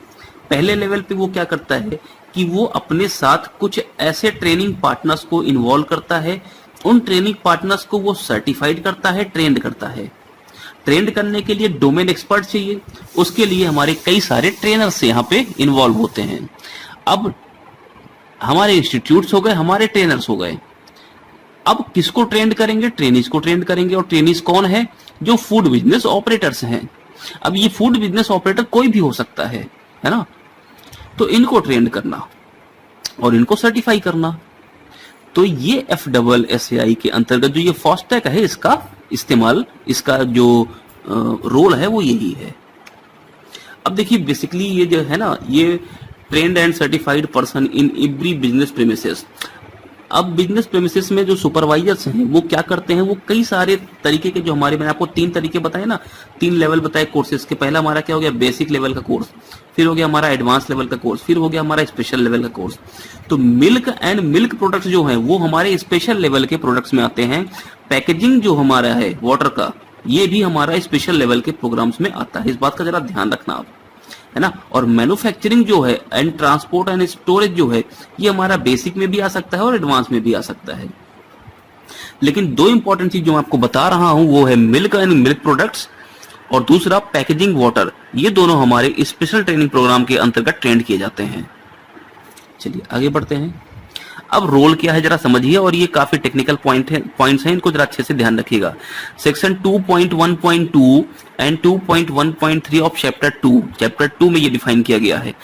पहले लेवल पे वो क्या करता है कि वो अपने साथ कुछ ऐसे ट्रेनिंग पार्टनर्स को इन्वॉल्व करता है, उन ट्रेनिंग पार्टनर्स को वो सर्टिफाइड करता है, ट्रेंड करता है। ट्रेंड करने के लिए डोमेन एक्सपर्ट चाहिए, उसके लिए हमारे कई सारे ट्रेनर्स यहाँ पे इन्वॉल्व होते हैं। अब हमारे इंस्टीट्यूट्स हो गए, हमारे ट्रेनर्स हो गए। अब किसको ट्रेंड करेंगे, ट्रेनीज को ट्रेंड करेंगे। और ट्रेनीज कौन है, जो फूड बिजनेस ऑपरेटर्स हैं। अब ये फूड बिजनेस ऑपरेटर कोई भी हो सकता है ना, तो इनको ट्रेंड करना और इनको सर्टिफाई करना। तो ये FSSAI के अंतर्गत जो ये फास्टैग है, इसका इस्तेमाल, इसका जो रोल है वो यही है। अब देखिए बेसिकली ये जो है ना, ये trend and certified person in every business premises. अब बिजनेस प्रेमिसेस में जो सुपरवाइजर्स हैं वो क्या करते हैं, वो कई सारे तरीके के, जो हमारे, मैंने आपको 3 तरीके बताए ना, 3 लेवल बताए कोर्सेज के। पहला हमारा क्या हो गया, बेसिक लेवल का कोर्स, फिर हो गया हमारा एडवांस लेवल का कोर्स, फिर हो गया हमारा स्पेशल लेवल का कोर्स। तो मिल्क एंड मिल्क प्रोडक्ट्स जो हैं वो हमारे स्पेशल लेवल के प्रोडक्ट्स में आते हैं। पैकेजिंग जो हमारा है वाटर का, ये भी हमारा स्पेशल लेवल के प्रोग्राम्स में आता है, इस बात का जरा ध्यान रखना आप, है ना। और मैन्युफैक्चरिंग जो है एंड ट्रांसपोर्ट एंड स्टोरेज जो है, ये हमारा बेसिक में भी आ सकता है और एडवांस में भी आ सकता है। लेकिन 2 इंपॉर्टेंट चीज जो मैं आपको बता रहा हूं वो है मिल्क एंड मिल्क प्रोडक्ट्स, और दूसरा पैकेजिंग वाटर। ये दोनों हमारे स्पेशल ट्रेनिंग प्रोग्राम के अंतर्गत ट्रेंड किए जाते हैं। चलिए आगे बढ़ते हैं। अब रोल क्या है जरा समझिए, और ये काफी टेक्निकल पॉइंट्स हैं, इनको जरा अच्छे से ध्यान रखिएगा। सेक्शन 2.1.2 एंड 2.1.3 ऑफ चैप्टर 2 में ये डिफाइन किया गया है।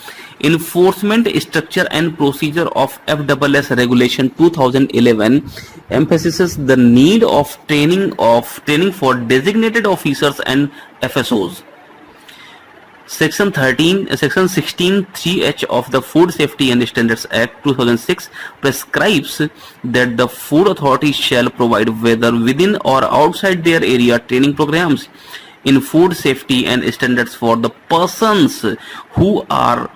Enforcement structure and procedure of FSS regulation 2011 emphasizes the need of training for designated officers and FSOs. Section 16(3)(h) of the Food Safety and Standards Act 2006 prescribes that the Food Authority shall provide, whether within or outside their area, training programs in food safety and standards for the persons who are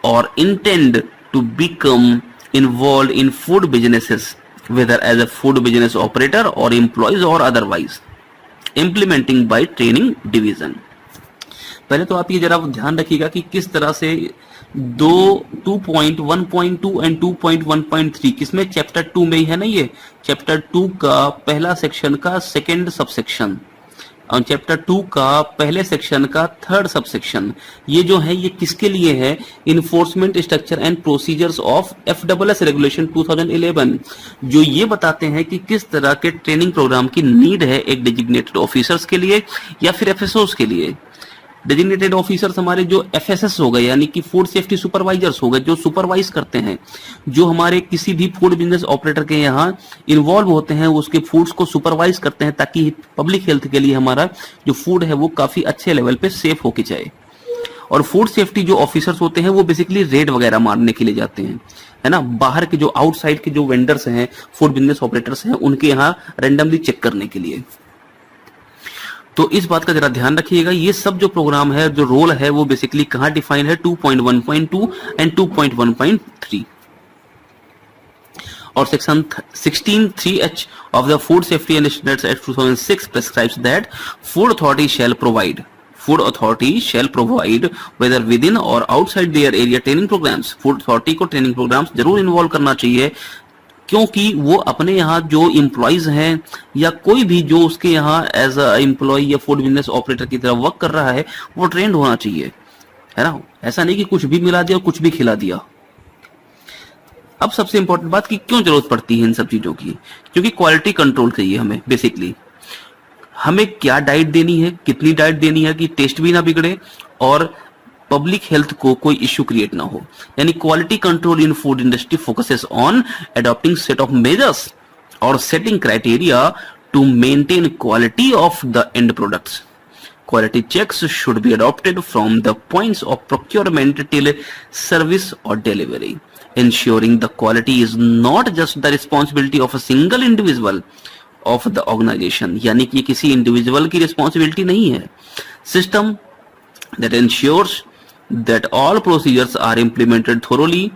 or intend to become involved in food businesses, whether as a food business operator or employees or otherwise, implementing by training division. पहले तो आप ये जरा ध्यान रखिएगा कि किस तरह से 2.1.2 एंड 2.1.3 किसमें, चैप्टर 2 में ही है ना। ये चैप्टर 2 का पहला सेक्शन का सेकंड सबसेक्शन और चैप्टर 2 का पहले सेक्शन का थर्ड सबसेक्शन, ये जो है ये किसके लिए है, enforcement structure and procedures of FSS regulation 2011, जो ये बताते हैं कि किस तरह के ट्रेनिंग प्रोग्राम की नीड है एक डेजिग्नेटेड ऑफिसर्स के लिए या फिर FSOs के लिए। डेजिग्नेटेड ऑफिसर्स हमारे जो FSS हो गए, यानी कि फूड सेफ्टी सुपरवाइजर्स हो गए, जो सुपरवाइज करते हैं, जो हमारे किसी भी फूड बिजनेस ऑपरेटर के यहाँ इन्वॉल्व होते हैं, उसके फूड्स को सुपरवाइज करते हैं ताकि पब्लिक हेल्थ के लिए हमारा जो फूड है वो काफी अच्छे लेवल पे सेफ होके जाए। और फूड सेफ्टी जो ऑफिसर्स होते हैं वो बेसिकली रेड वगैरह मारने के लिए जाते हैं, है ना, बाहर के जो आउटसाइड के जो वेंडर्स हैं, फूड बिजनेस ऑपरेटर्स हैं, उनके यहाँ रैंडमली चेक करने के लिए। तो इस बात का जरा ध्यान रखिएगा। ये सब जो प्रोग्राम है, जो रोल है, वो बेसिकली कहां डिफाइन है, 2.1.2 एंड 2.1.3। और section 16(3)(h) of the Food Safety and Standards Act 2006 prescribes that food authority shall provide, whether within or outside their area, training programs. Food authority को ट्रेनिंग प्रोग्राम्स जरूर involve करना चाहिए, क्योंकि वो अपने यहाँ जो एम्प्लॉयज हैं या कोई भी जो उसके यहाँ एज अ एम्प्लॉय या फूड बिजनेस ऑपरेटर की तरह वर्क कर रहा है, वो ट्रेंड होना चाहिए, है ना। ऐसा नहीं कि कुछ भी मिला दिया और कुछ भी खिला दिया। अब सबसे इंपॉर्टेंट बात कि क्यों जरूरत पड़ती है इन सब चीजों की, क्योंकि क्वालिटी कंट्रोल चाहिए हमें। बेसिकली हमें क्या डाइट देनी है, कितनी डाइट देनी है कि टेस्ट भी ना बिगड़े और पब्लिक हेल्थ को कोई इश्यू क्रिएट ना हो। यानी quality control in food industry focuses on adopting set of measures और setting criteria to maintain quality of the end products. Quality checks should be adopted from the points of procurement till service or delivery, ensuring the quality is not just the responsibility of a single individual of the organization, यानी कि किसी individual की responsibility नहीं है। System that ensures that all procedures are implemented thoroughly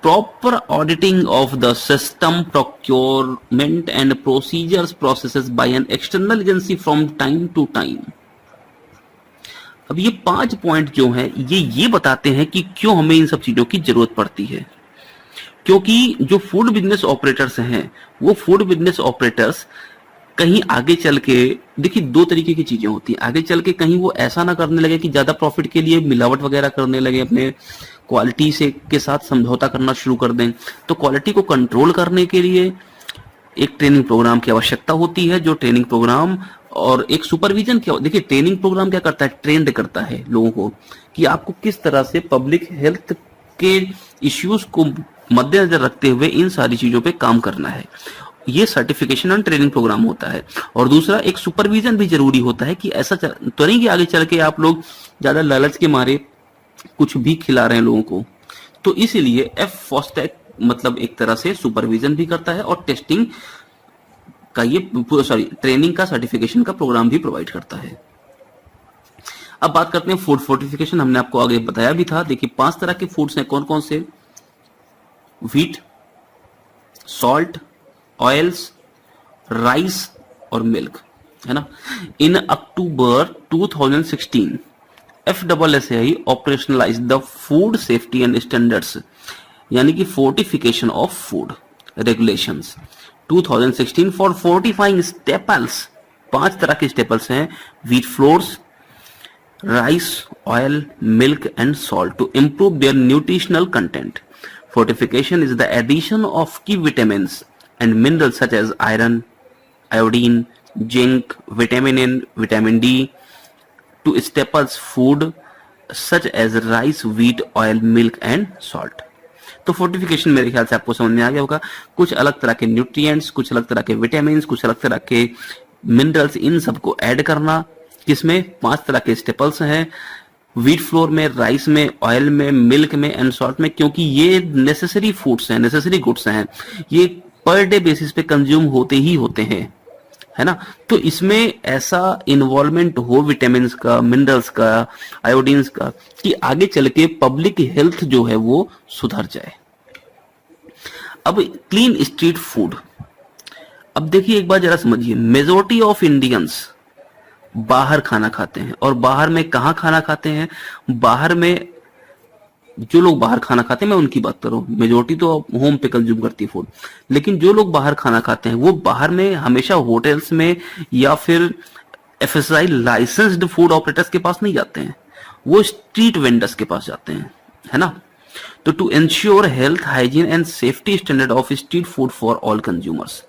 proper auditing of the system, procurement and procedures processes by an external agency from time to time. अब ये 5 point जो हैं ये बताते हैं कि क्यों हमें इन सब चीजों की जरूरत पड़ती है। क्योंकि जो फूड बिजनेस ऑपरेटर्स हैं वो फूड बिजनेस ऑपरेटर्स कहीं आगे चल के, देखिए 2 तरीके की चीजें होती हैं। आगे चल के कहीं वो ऐसा ना करने लगे कि ज्यादा प्रॉफिट के लिए मिलावट वगैरह करने लगे, अपने क्वालिटी से के साथ समझौता करना शुरू कर दें। तो क्वालिटी को कंट्रोल करने के लिए एक ट्रेनिंग प्रोग्राम की आवश्यकता होती है, जो ट्रेनिंग प्रोग्राम और एक सुपरविजन क्या, देखिए ट्रेनिंग प्रोग्राम क्या करता है, ट्रेंड करता है लोगों को कि आपको किस तरह से पब्लिक हेल्थ के इश्यूज को मद्देनजर रखते हुए इन सारी चीजों पे काम करना है। ये सर्टिफिकेशन एंड ट्रेनिंग प्रोग्राम होता है। और दूसरा एक सुपरविजन भी जरूरी होता है कि ऐसा तो नहीं कि आगे चल के आप लोग ज्यादा लालच के मारे कुछ भी खिला रहे हैं लोगों को। तो इसीलिए FOSTAC मतलब एक तरह से सुपरविजन भी करता है और टेस्टिंग का ट्रेनिंग का सर्टिफिकेशन का प्रोग्राम भी प्रोवाइड करता है। अब बात करते हैं फूड फोर्टिफिकेशन। हमने आपको आगे बताया भी था। देखिए 5 तरह के फूड्स हैं, कौन कौन से, व्हीट, सॉल्ट, ऑयल्स, राइस और मिल्क, है ना। In October 2016 FSSAI operationalize the food safety and standards, यानी कि fortification of food regulations 2016 for fortifying staples. 5 तरह के स्टेपल्स हैं, wheat flours, rice, oil, milk and salt to improve their nutritional content. Fortification is the addition of key vitamins and minerals such as iron, iodine, zinc, vitamin N, vitamin D to staples food such as rice, wheat, oil, milk and salt. तो fortification मेरे ख्याल से आपको समझ में आ गया होगा। कुछ अलग तरह के न्यूट्रिएंट्स, कुछ अलग तरह के विटामिन, कुछ अलग तरह के मिनरल्स, इन सबको ऐड करना, किसमें 5 तरह के स्टेपल्स हैं, व्हीट फ्लोर में, राइस में, ऑयल में, मिल्क में एंड सॉल्ट में, क्योंकि ये नेसेसरी फूड्स हैं, नेसेसरी गुड्स हैं, ये पर डे बेसिस पे कंज्यूम होते ही होते हैं, है ना। तो इसमें ऐसा इन्वॉल्वमेंट हो विटामिन्स का, मिनरल्स का, आयोडीन्स का, कि आगे चल के पब्लिक हेल्थ जो है वो सुधर जाए। अब क्लीन स्ट्रीट फूड, अब देखिए एक बार जरा समझिए, मेजोरिटी ऑफ इंडियंस बाहर खाना खाते हैं। और बाहर में कहां खाना खाते हैं, बाहर में जो लोग बाहर खाना खाते हैं, मैं उनकी बात कर रहा हूं, मेजोरिटी तो होम पे कंज्यूम करती है फूड, लेकिन जो लोग बाहर खाना खाते हैं वो बाहर में हमेशा होटल्स में या फिर FSSAI लाइसेंस्ड फूड ऑपरेटर्स के पास नहीं जाते हैं, वो स्ट्रीट वेंडर्स के पास जाते हैं, है ना। तो to ensure health, hygiene and safety standard of street food for all consumers,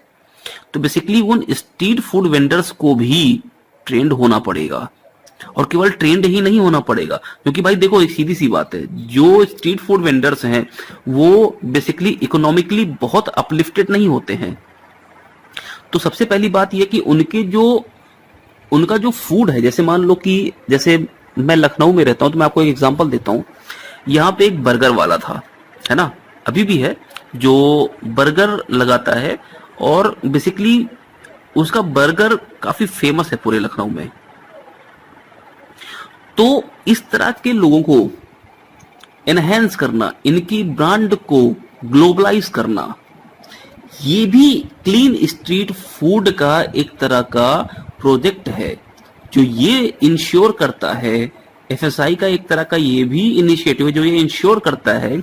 तो बेसिकली उन स्ट्रीट फूड वेंडर्स को भी ट्रेंड होना पड़ेगा। और केवल ट्रेंड ही नहीं होना पड़ेगा, क्योंकि भाई देखो एक सीधी सी बात है, जो स्ट्रीट फूड वेंडर्स हैं वो बेसिकली इकोनॉमिकली बहुत अपलिफ्टेड नहीं होते हैं। तो सबसे पहली बात यह कि उनका जो फूड है, जैसे मान लो कि जैसे मैं लखनऊ में रहता हूं, तो मैं आपको एक एग्जांपल देता हूं। यहां पे एक बर्गर वाला था, है ना, अभी भी है, जो बर्गर लगाता है और बेसिकली उसका बर्गर काफी फेमस है पूरे लखनऊ में। तो इस तरह के लोगों को एनहेंस करना, इनकी ब्रांड को ग्लोबलाइज करना, ये भी क्लीन स्ट्रीट फूड का एक तरह का प्रोजेक्ट है, जो ये इंश्योर करता है। FSSAI का एक तरह का ये भी इनिशिएटिव है जो ये इंश्योर करता है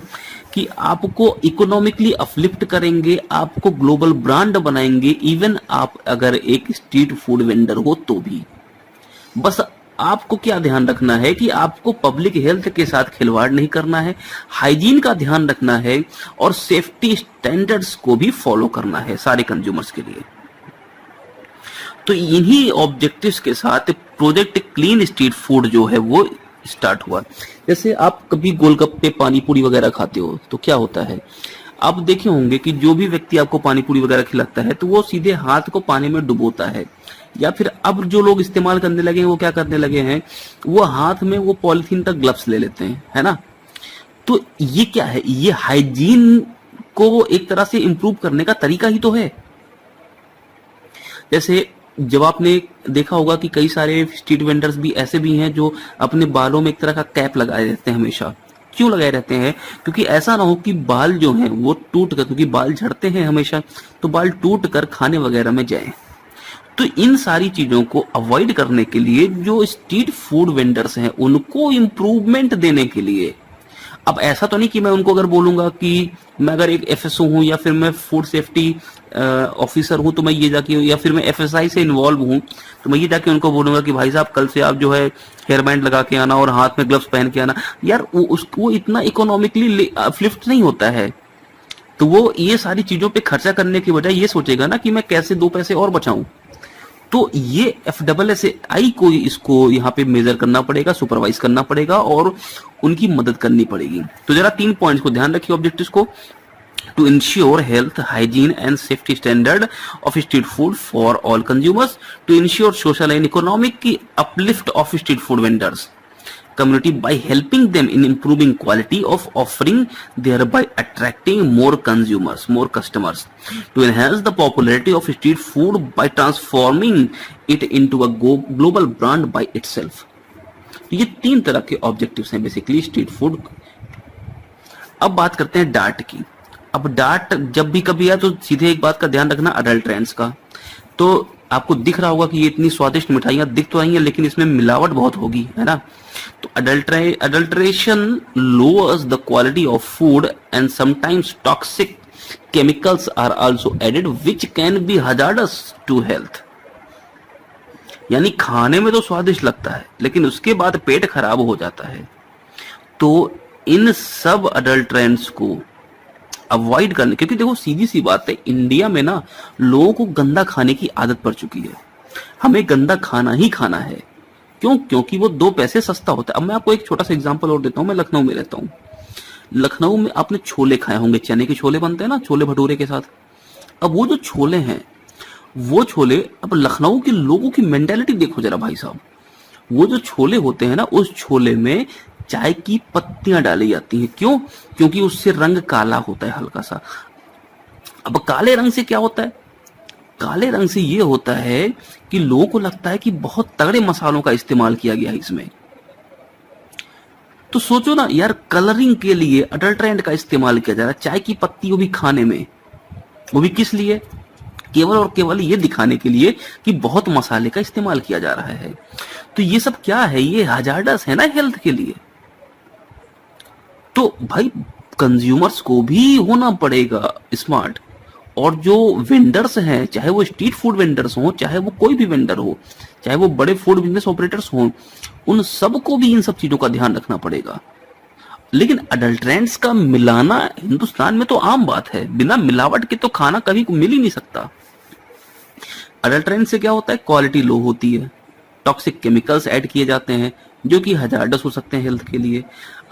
कि आपको इकोनॉमिकली अपलिफ्ट करेंगे, आपको ग्लोबल ब्रांड बनाएंगे, इवन आप अगर एक स्ट्रीट फूड वेंडर हो तो भी। बस आपको क्या ध्यान रखना है कि आपको पब्लिक हेल्थ के साथ खिलवाड़ नहीं करना है, हाइजीन का ध्यान रखना है और सेफ्टी स्टैंडर्ड्स को भी फॉलो करना है सारे कंज्यूमर्स के लिए। तो इन्हीं ऑब्जेक्टिव्स के साथ प्रोजेक्ट क्लीन स्ट्रीट फूड जो है वो स्टार्ट हुआ। जैसे आप कभी गोलगप्पे, पानी पूरी वगैरह खाते हो तो क्या होता है, आप देखे होंगे कि जो भी व्यक्ति आपको पानी पूरी वगैरह खिलाता है तो वो सीधे हाथ को पानी में डुबोता है, या फिर अब जो लोग इस्तेमाल करने लगे हैं वो क्या करने लगे हैं, वो हाथ में वो पॉलिथीन का ग्लव्स ले लेते हैं, है ना। तो ये क्या है, ये हाइजीन को एक तरह से इंप्रूव करने का तरीका ही तो है। जैसे जब आपने देखा होगा कि कई सारे स्ट्रीट वेंडर्स भी ऐसे भी हैं जो अपने बालों में एक तरह का कैप लगाए रहते हैं हमेशा, क्यों लगाए रहते हैं? क्योंकि ऐसा ना हो कि बाल जो हैं वो टूट कर, क्योंकि बाल झड़ते हैं हमेशा, तो बाल टूट कर खाने वगैरह में जाए। तो इन सारी चीजों को अवॉइड करने के लिए जो स्ट्रीट फूड वेंडर्स हैं उनको इम्प्रूवमेंट देने के लिए, अब ऐसा तो नहीं कि मैं उनको अगर बोलूंगा कि मैं अगर एक एफएसओ हूं या फिर मैं फूड सेफ्टी ऑफिसर हूं तो मैं ये जाके, या फिर मैं एफएसआई से इन्वॉल्व हूं तो मैं ये जाके उनको बोलूंगा कि भाई साहब कल से आप जो है हेयर बैंड लगा के आना और हाथ में ग्लव्स पहन के आना। यार वो इतना इकोनॉमिकली अपलिफ्ट नहीं होता है। तो वो ये सारी चीजों पे खर्चा करने की बजाय ये सोचेगा ना कि मैं कैसे 2 पैसे और बचाऊं। तो ये FSSAI को इसको यहाँ पे मेजर करना पड़ेगा, सुपरवाइज करना पड़ेगा और उनकी मदद करनी पड़ेगी। तो जरा 3 पॉइंट्स को ध्यान रखिए ऑब्जेक्टिव्स को। To ensure health, hygiene and safety standard of street food for all consumers, to ensure social and economic की uplift of street food vendors community by helping them in improving quality of offering, thereby attracting more consumers, more customers, to enhance the popularity of street food by transforming it into a global brand by itself। तो ये 3 तरह के objectives हैं basically street food. अब बात करते हैं dart की। अब डार्ट जब भी कभी आए तो सीधे एक बात का ध्यान रखना, अडल्ट्रेंट्स का। तो आपको दिख रहा होगा कि ये इतनी स्वादिष्ट मिठाइयां दिख तो रही हैं लेकिन इसमें मिलावट बहुत होगी, है ना। तो adulteration lowers the quality of food and sometimes toxic chemicals are also added which can be hazardous to health. यानी खाने में तो स्वादिष्ट लगता है लेकिन उसके बाद पेट खराब हो जाता है। तो इन सब अडल्ट्रेंट्स को अवॉइड करने, क्योंकि देखो सीधी सी बात है, इंडिया में ना लोगों को गंदा खाने की आदत पड़ चुकी है। हमें गंदा खाना ही खाना है। क्यों? क्योंकि वो 2 पैसे सस्ता होता है। अब मैं आपको एक छोटा सा एग्जांपल और देता हूं। मैं लखनऊ में रहता हूं। लखनऊ में आपने छोले खाए होंगे, चने के छोले बनते हैं ना, छोले भटूरे के साथ। अब वो जो छोले हैं, वो छोले, अब लखनऊ के लोगों की मेंटेलिटी देखो जरा भाई साहब। वो जो छोले होते हैं ना, उस छोले में चाय की पत्तियां डाली जाती हैं। क्यों? क्योंकि उससे रंग काला होता है हल्का सा। अब काले रंग से क्या होता है? काले रंग से ये होता है कि लोगों को लगता है कि बहुत तगड़े मसालों का इस्तेमाल किया गया है इसमें। तो सोचो ना यार, कलरिंग के लिए अडल्ट्रेंट का इस्तेमाल किया जा रहा है, चाय की पत्ती वो भी खाने में। वो भी किस लिए? केवल और केवल ये दिखाने के लिए कि बहुत मसाले का इस्तेमाल किया जा रहा है। तो ये सब क्या है? ये हजार्डस है ना हेल्थ के लिए। तो भाई कंज्यूमर्स को भी होना पड़ेगा स्मार्ट। और जो वेंडर्स हैं, चाहे वो स्ट्रीट फूड वेंडर्स हो, चाहे वो कोई भी वेंडर हो, चाहे वो बड़े फूड बिजनेस ऑपरेटर्स हो, उन सबको भी इन सब चीजों का ध्यान रखना पड़ेगा। लेकिन अडल्ट्रेंट्स का मिलाना हिंदुस्तान में तो आम बात है। बिना मिलावट के तो खाना कभी मिल ही नहीं सकता। अडल्ट्रेंट से क्या होता है? क्वालिटी लो होती है, टॉक्सिक केमिकल्स ऐड किए जाते हैं जो कि हजार्डस हो सकते हैं हेल्थ के लिए।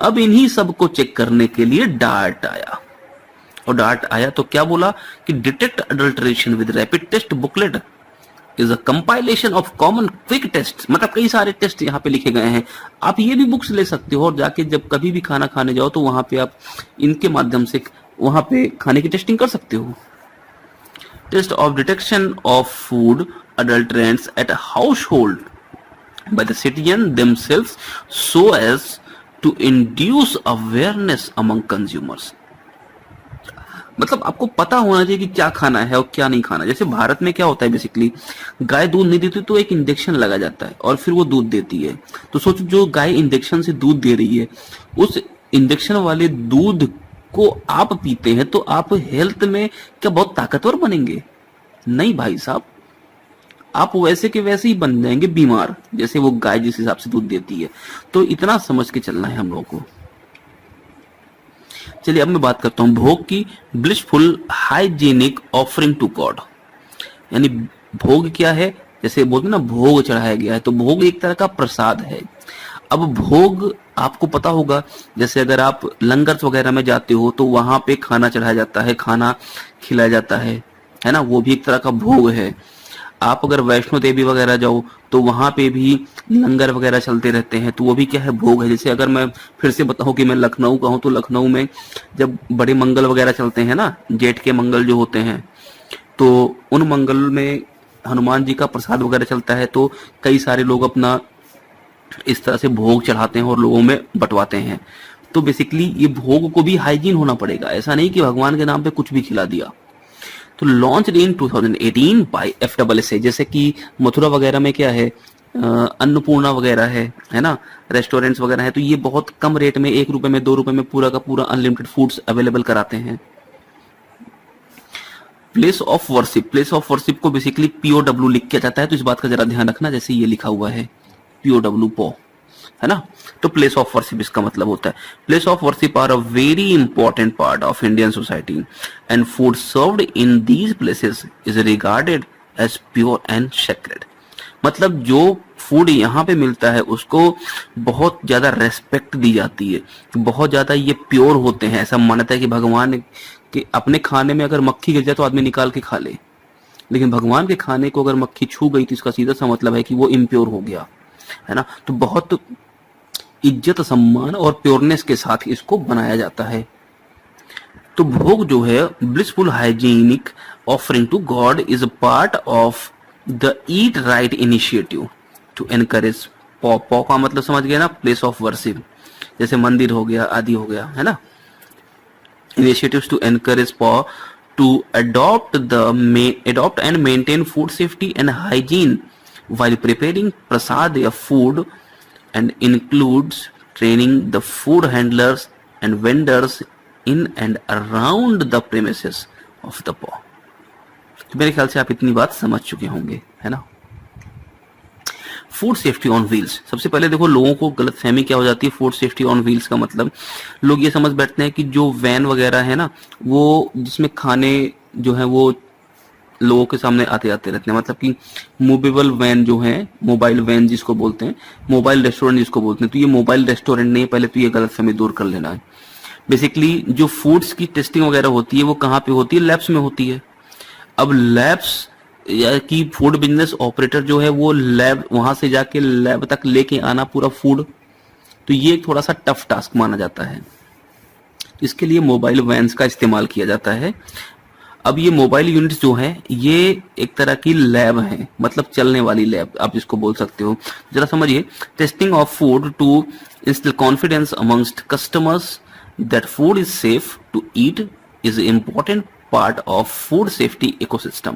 अब इन्हीं सब को चेक करने के लिए डार्ट आया। और डार्ट आया तो क्या बोला कि detect adulteration with rapid test booklet is a compilation of common quick test. मतलब कई सारे टेस्ट यहाँ पे लिखे गए हैं। आप ये भी बुक्स ले सकते हो और जाके जब कभी भी खाना खाने जाओ तो वहां पे आप इनके माध्यम से वहां पे खाने की टेस्टिंग कर सकते हो। Test of detection of food adulterants at household by the citizen themselves so as to induce awareness among consumers। मतलब आपको पता होना चाहिए कि क्या खाना है और क्या नहीं खाना। जैसे भारत में क्या होता है, बेसिकली गाय दूध नहीं देती तो एक इंजेक्शन लगा जाता है और फिर वो दूध देती है। तो सोचो जो गाय इंजेक्शन से दूध दे रही है, उस इंजेक्शन वाले दूध को आप पीते हैं तो आप हेल्थ में क्या बहुत ताकतवर बनेंगे? नहीं भाई साहब, आप वैसे के वैसे ही बन जाएंगे बीमार, जैसे वो गाय जिस हिसाब से दूध देती है। तो इतना समझ के चलना है हम लोगों को। चलिए अब मैं बात करता हूं भोग की। Blissful hygienic offering to god. यानी भोग क्या है? जैसे बोलते ना भोग चढ़ाया गया है, तो भोग एक तरह का प्रसाद है। अब भोग आपको पता होगा, जैसे अगर आप लंगर वगैरह में जाते हो तो वहां पे खाना चढ़ाया जाता है, खाना खिलाया जाता है ना। वो भी एक तरह का भोग है। आप अगर वैष्णो देवी वगैरह जाओ तो वहां पे भी लंगर वगैरह चलते रहते हैं, तो वो भी क्या है? भोग है। जैसे अगर मैं फिर से बताऊं कि मैं लखनऊ का हूं तो लखनऊ में जब बड़े मंगल वगैरह चलते हैं ना, जेठ के मंगल जो होते हैं, तो उन मंगल में हनुमान जी का प्रसाद वगैरह चलता है। तो कई सारे लोग अपना इस तरह से भोग चढ़ाते हैं और लोगों में बंटवाते हैं। तो बेसिकली ये भोग को भी हाइजीन होना पड़ेगा, ऐसा नहीं कि भगवान के नाम पे कुछ भी खिला दिया। तो लॉन्च इन 2018 बाय FSSAI, जैसे कि मथुरा वगैरह में क्या है, अन्नपूर्णा वगैरह है ना, रेस्टोरेंट्स वगैरह है, तो ये बहुत कम रेट में 1 रुपए में 2 रुपए में पूरा का पूरा अनलिमिटेड फूड्स अवेलेबल कराते हैं। Place of worship, place of worship को बेसिकली POW लिख के जाता है, तो इस बात का जरा ध्यान रखना, जैसे ये लिखा हुआ है POW पो, है ना, तो प्लेस ऑफ वर्शिप इसका मतलब होता है place of worship are a very important part of Indian society and food served in these places is regarded as pure and sacred. मतलब जो फूड यहाँ पे मिलता है उसको बहुत ज्यादा रेस्पेक्ट दी जाती है, बहुत ज्यादा ये प्योर होते हैं। ऐसा मानता है कि भगवान के अपने खाने में अगर मक्खी गिर जाए तो आदमी निकाल के खा ले, लेकिन भगवान के खाने को अगर मक्खी छू गई तो इसका सीधा सा मतलब है कि वो इम्प्योर हो गया, है ना। तो बहुत इज्जत सम्मान और प्योरनेस के साथ इसको बनाया जाता है। तो भोग जो है blissful hygienic offering to god is a part of the eat right initiative to encourage, पॉ का मतलब समझ गया ना, प्लेस ऑफ वर्शिप, जैसे मंदिर हो गया आदि हो गया, है ना। Initiatives to encourage PAW to adopt and maintain food safety and hygiene while preparing prasadya food, and includes training the food handlers and vendors in and around the premises of the PAW। तो मेरे ख्याल से आप इतनी बात समझ चुके होंगे, है ना। फूड सेफ्टी ऑन व्हील्स, सबसे पहले देखो लोगों को गलतफहमी क्या हो जाती है। फूड सेफ्टी ऑन व्हील्स का मतलब लोग ये समझ बैठते हैं कि जो वैन वगैरह है ना, वो जिसमें खाने जो है वो लोगों के सामने आते आते रहते हैं, मतलब कि मूवेबल वैन जो है, मोबाइल वैन जिसको बोलते हैं, मोबाइल रेस्टोरेंट जिसको बोलते हैं, तो ये मोबाइल रेस्टोरेंट नहीं है। पहले तो ये गलतफहमी दूर कर लेना है। बेसिकली जो फूड्स की टेस्टिंग वगैरह होती है वो कहाँ पे होती है, लैब्स में होती है। अब लैब्स या कि फूड बिजनेस ऑपरेटर जो है वो लैब, वहां से जाके लैब तक लेके आना पूरा फूड, तो ये थोड़ा सा टफ टास्क माना जाता है। इसके लिए मोबाइल वैन्स का इस्तेमाल किया जाता है। अब ये मोबाइल यूनिट्स जो है ये एक तरह की लैब है, मतलब चलने वाली लैब आप इसको बोल सकते हो। जरा समझिए, testing of food to instil confidence amongst customers that food is safe to eat is an important part of food safety ecosystem.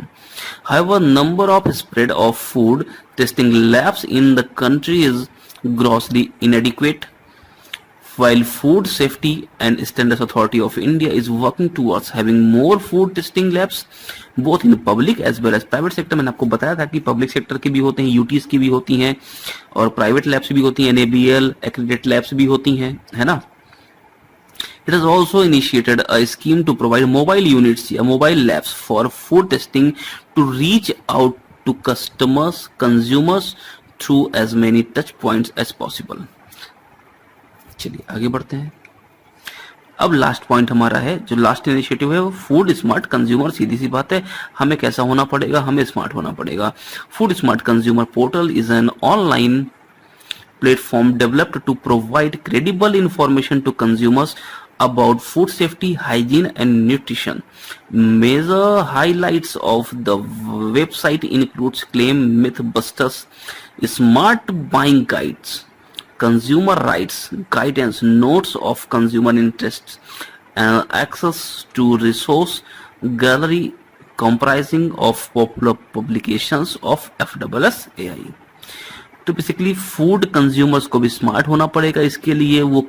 However, number of spread of food testing labs in the country is grossly inadequate. While Food Safety and Standards Authority of India is working towards having more food testing labs, both in public as well as private sector। मैंने आपको बताया था कि public sector की भी होते हैं, UTs की भी होती हैं, और प्राइवेट लैब्स भी होती हैं, NABL accredited labs भी होती हैं, है ना। It has also initiated a scheme to provide mobile units या mobile labs for food testing to reach out to consumers through as many touch points as possible। चलिए आगे बढ़ते हैं। अब लास्ट पॉइंट हमारा है, जो लास्ट इनिशिएटिव है वो फूड स्मार्ट कंज्यूमर। सीधी सी बात है, हमें कैसा होना पड़ेगा, हमें स्मार्ट होना पड़ेगा। Food smart consumer portal is an online platform developed to provide credible information to consumers about food safety, hygiene and nutrition. Major highlights of the website includes claim mythbusters, smart buying guides, consumer rights guidance, notes of consumer interests, and access to resource gallery comprising of popular publications of FSSAI। तो basically food consumers को भी smart होना पड़ेगा। इसके लिए वो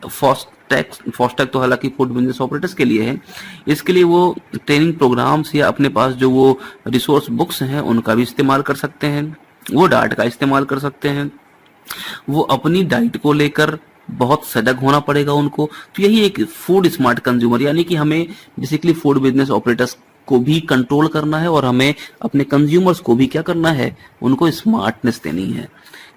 FASTag तो हालांकि फूड बिजनेस ऑपरेटर्स के लिए है, इसके लिए वो ट्रेनिंग प्रोग्राम्स या अपने पास जो वो रिसोर्स बुक्स हैं उनका भी इस्तेमाल कर सकते हैं, वो डाटा का इस्तेमाल कर सकते हैं, वो अपनी डाइट को लेकर बहुत सजग होना पड़ेगा उनको। तो यही एक फूड स्मार्ट कंज्यूमर, यानी कि हमें बेसिकली फूड बिजनेस ऑपरेटर्स को भी कंट्रोल करना है और हमें अपने कंज्यूमर्स को भी क्या करना है, उनको स्मार्टनेस देनी है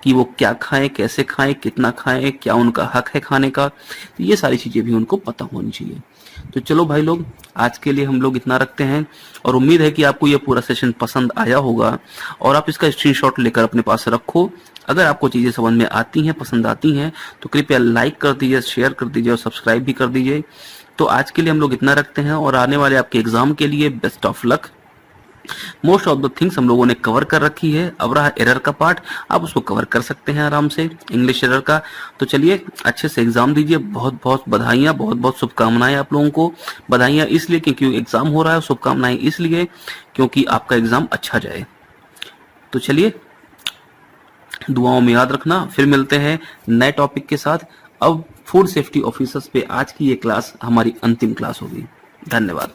कि वो क्या खाएं, कैसे खाएं, कितना खाएं, क्या उनका हक है खाने का। तो ये सारी चीजें भी उनको पता होनी चाहिए। तो चलो भाई लोग, आज के लिए हम लोग इतना रखते हैं और उम्मीद है कि आपको ये पूरा सेशन पसंद आया होगा और आप इसका स्क्रीनशॉट लेकर अपने पास रखो। अगर आपको चीजें समझ में आती हैं, पसंद आती हैं, तो कृपया लाइक कर दीजिए, शेयर कर दीजिए और सब्सक्राइब भी कर दीजिए। तो आज के लिए हम लोग इतना रखते हैं और आने वाले आपके एग्जाम के लिए best of luck. Most of the things हम लोगों ने कवर कर रखी है। अब रहा एरर का पार्ट, आप उसको कवर कर सकते हैं आराम से, इंग्लिश एरर का। तो चलिए अच्छे से एग्जाम दीजिए। बहुत बहुत बधाइयां, बहुत बहुत शुभकामनाएं आप लोगों को। बधाइयां इसलिए क्योंकि एग्जाम हो रहा है, शुभकामनाएं इसलिए क्योंकि आपका एग्जाम अच्छा जाए। तो चलिए दुआओं में याद रखना। फिर मिलते हैं नए टॉपिक के साथ। अब फूड सेफ्टी ऑफिसर्स पे आज की ये क्लास हमारी अंतिम क्लास होगी। धन्यवाद।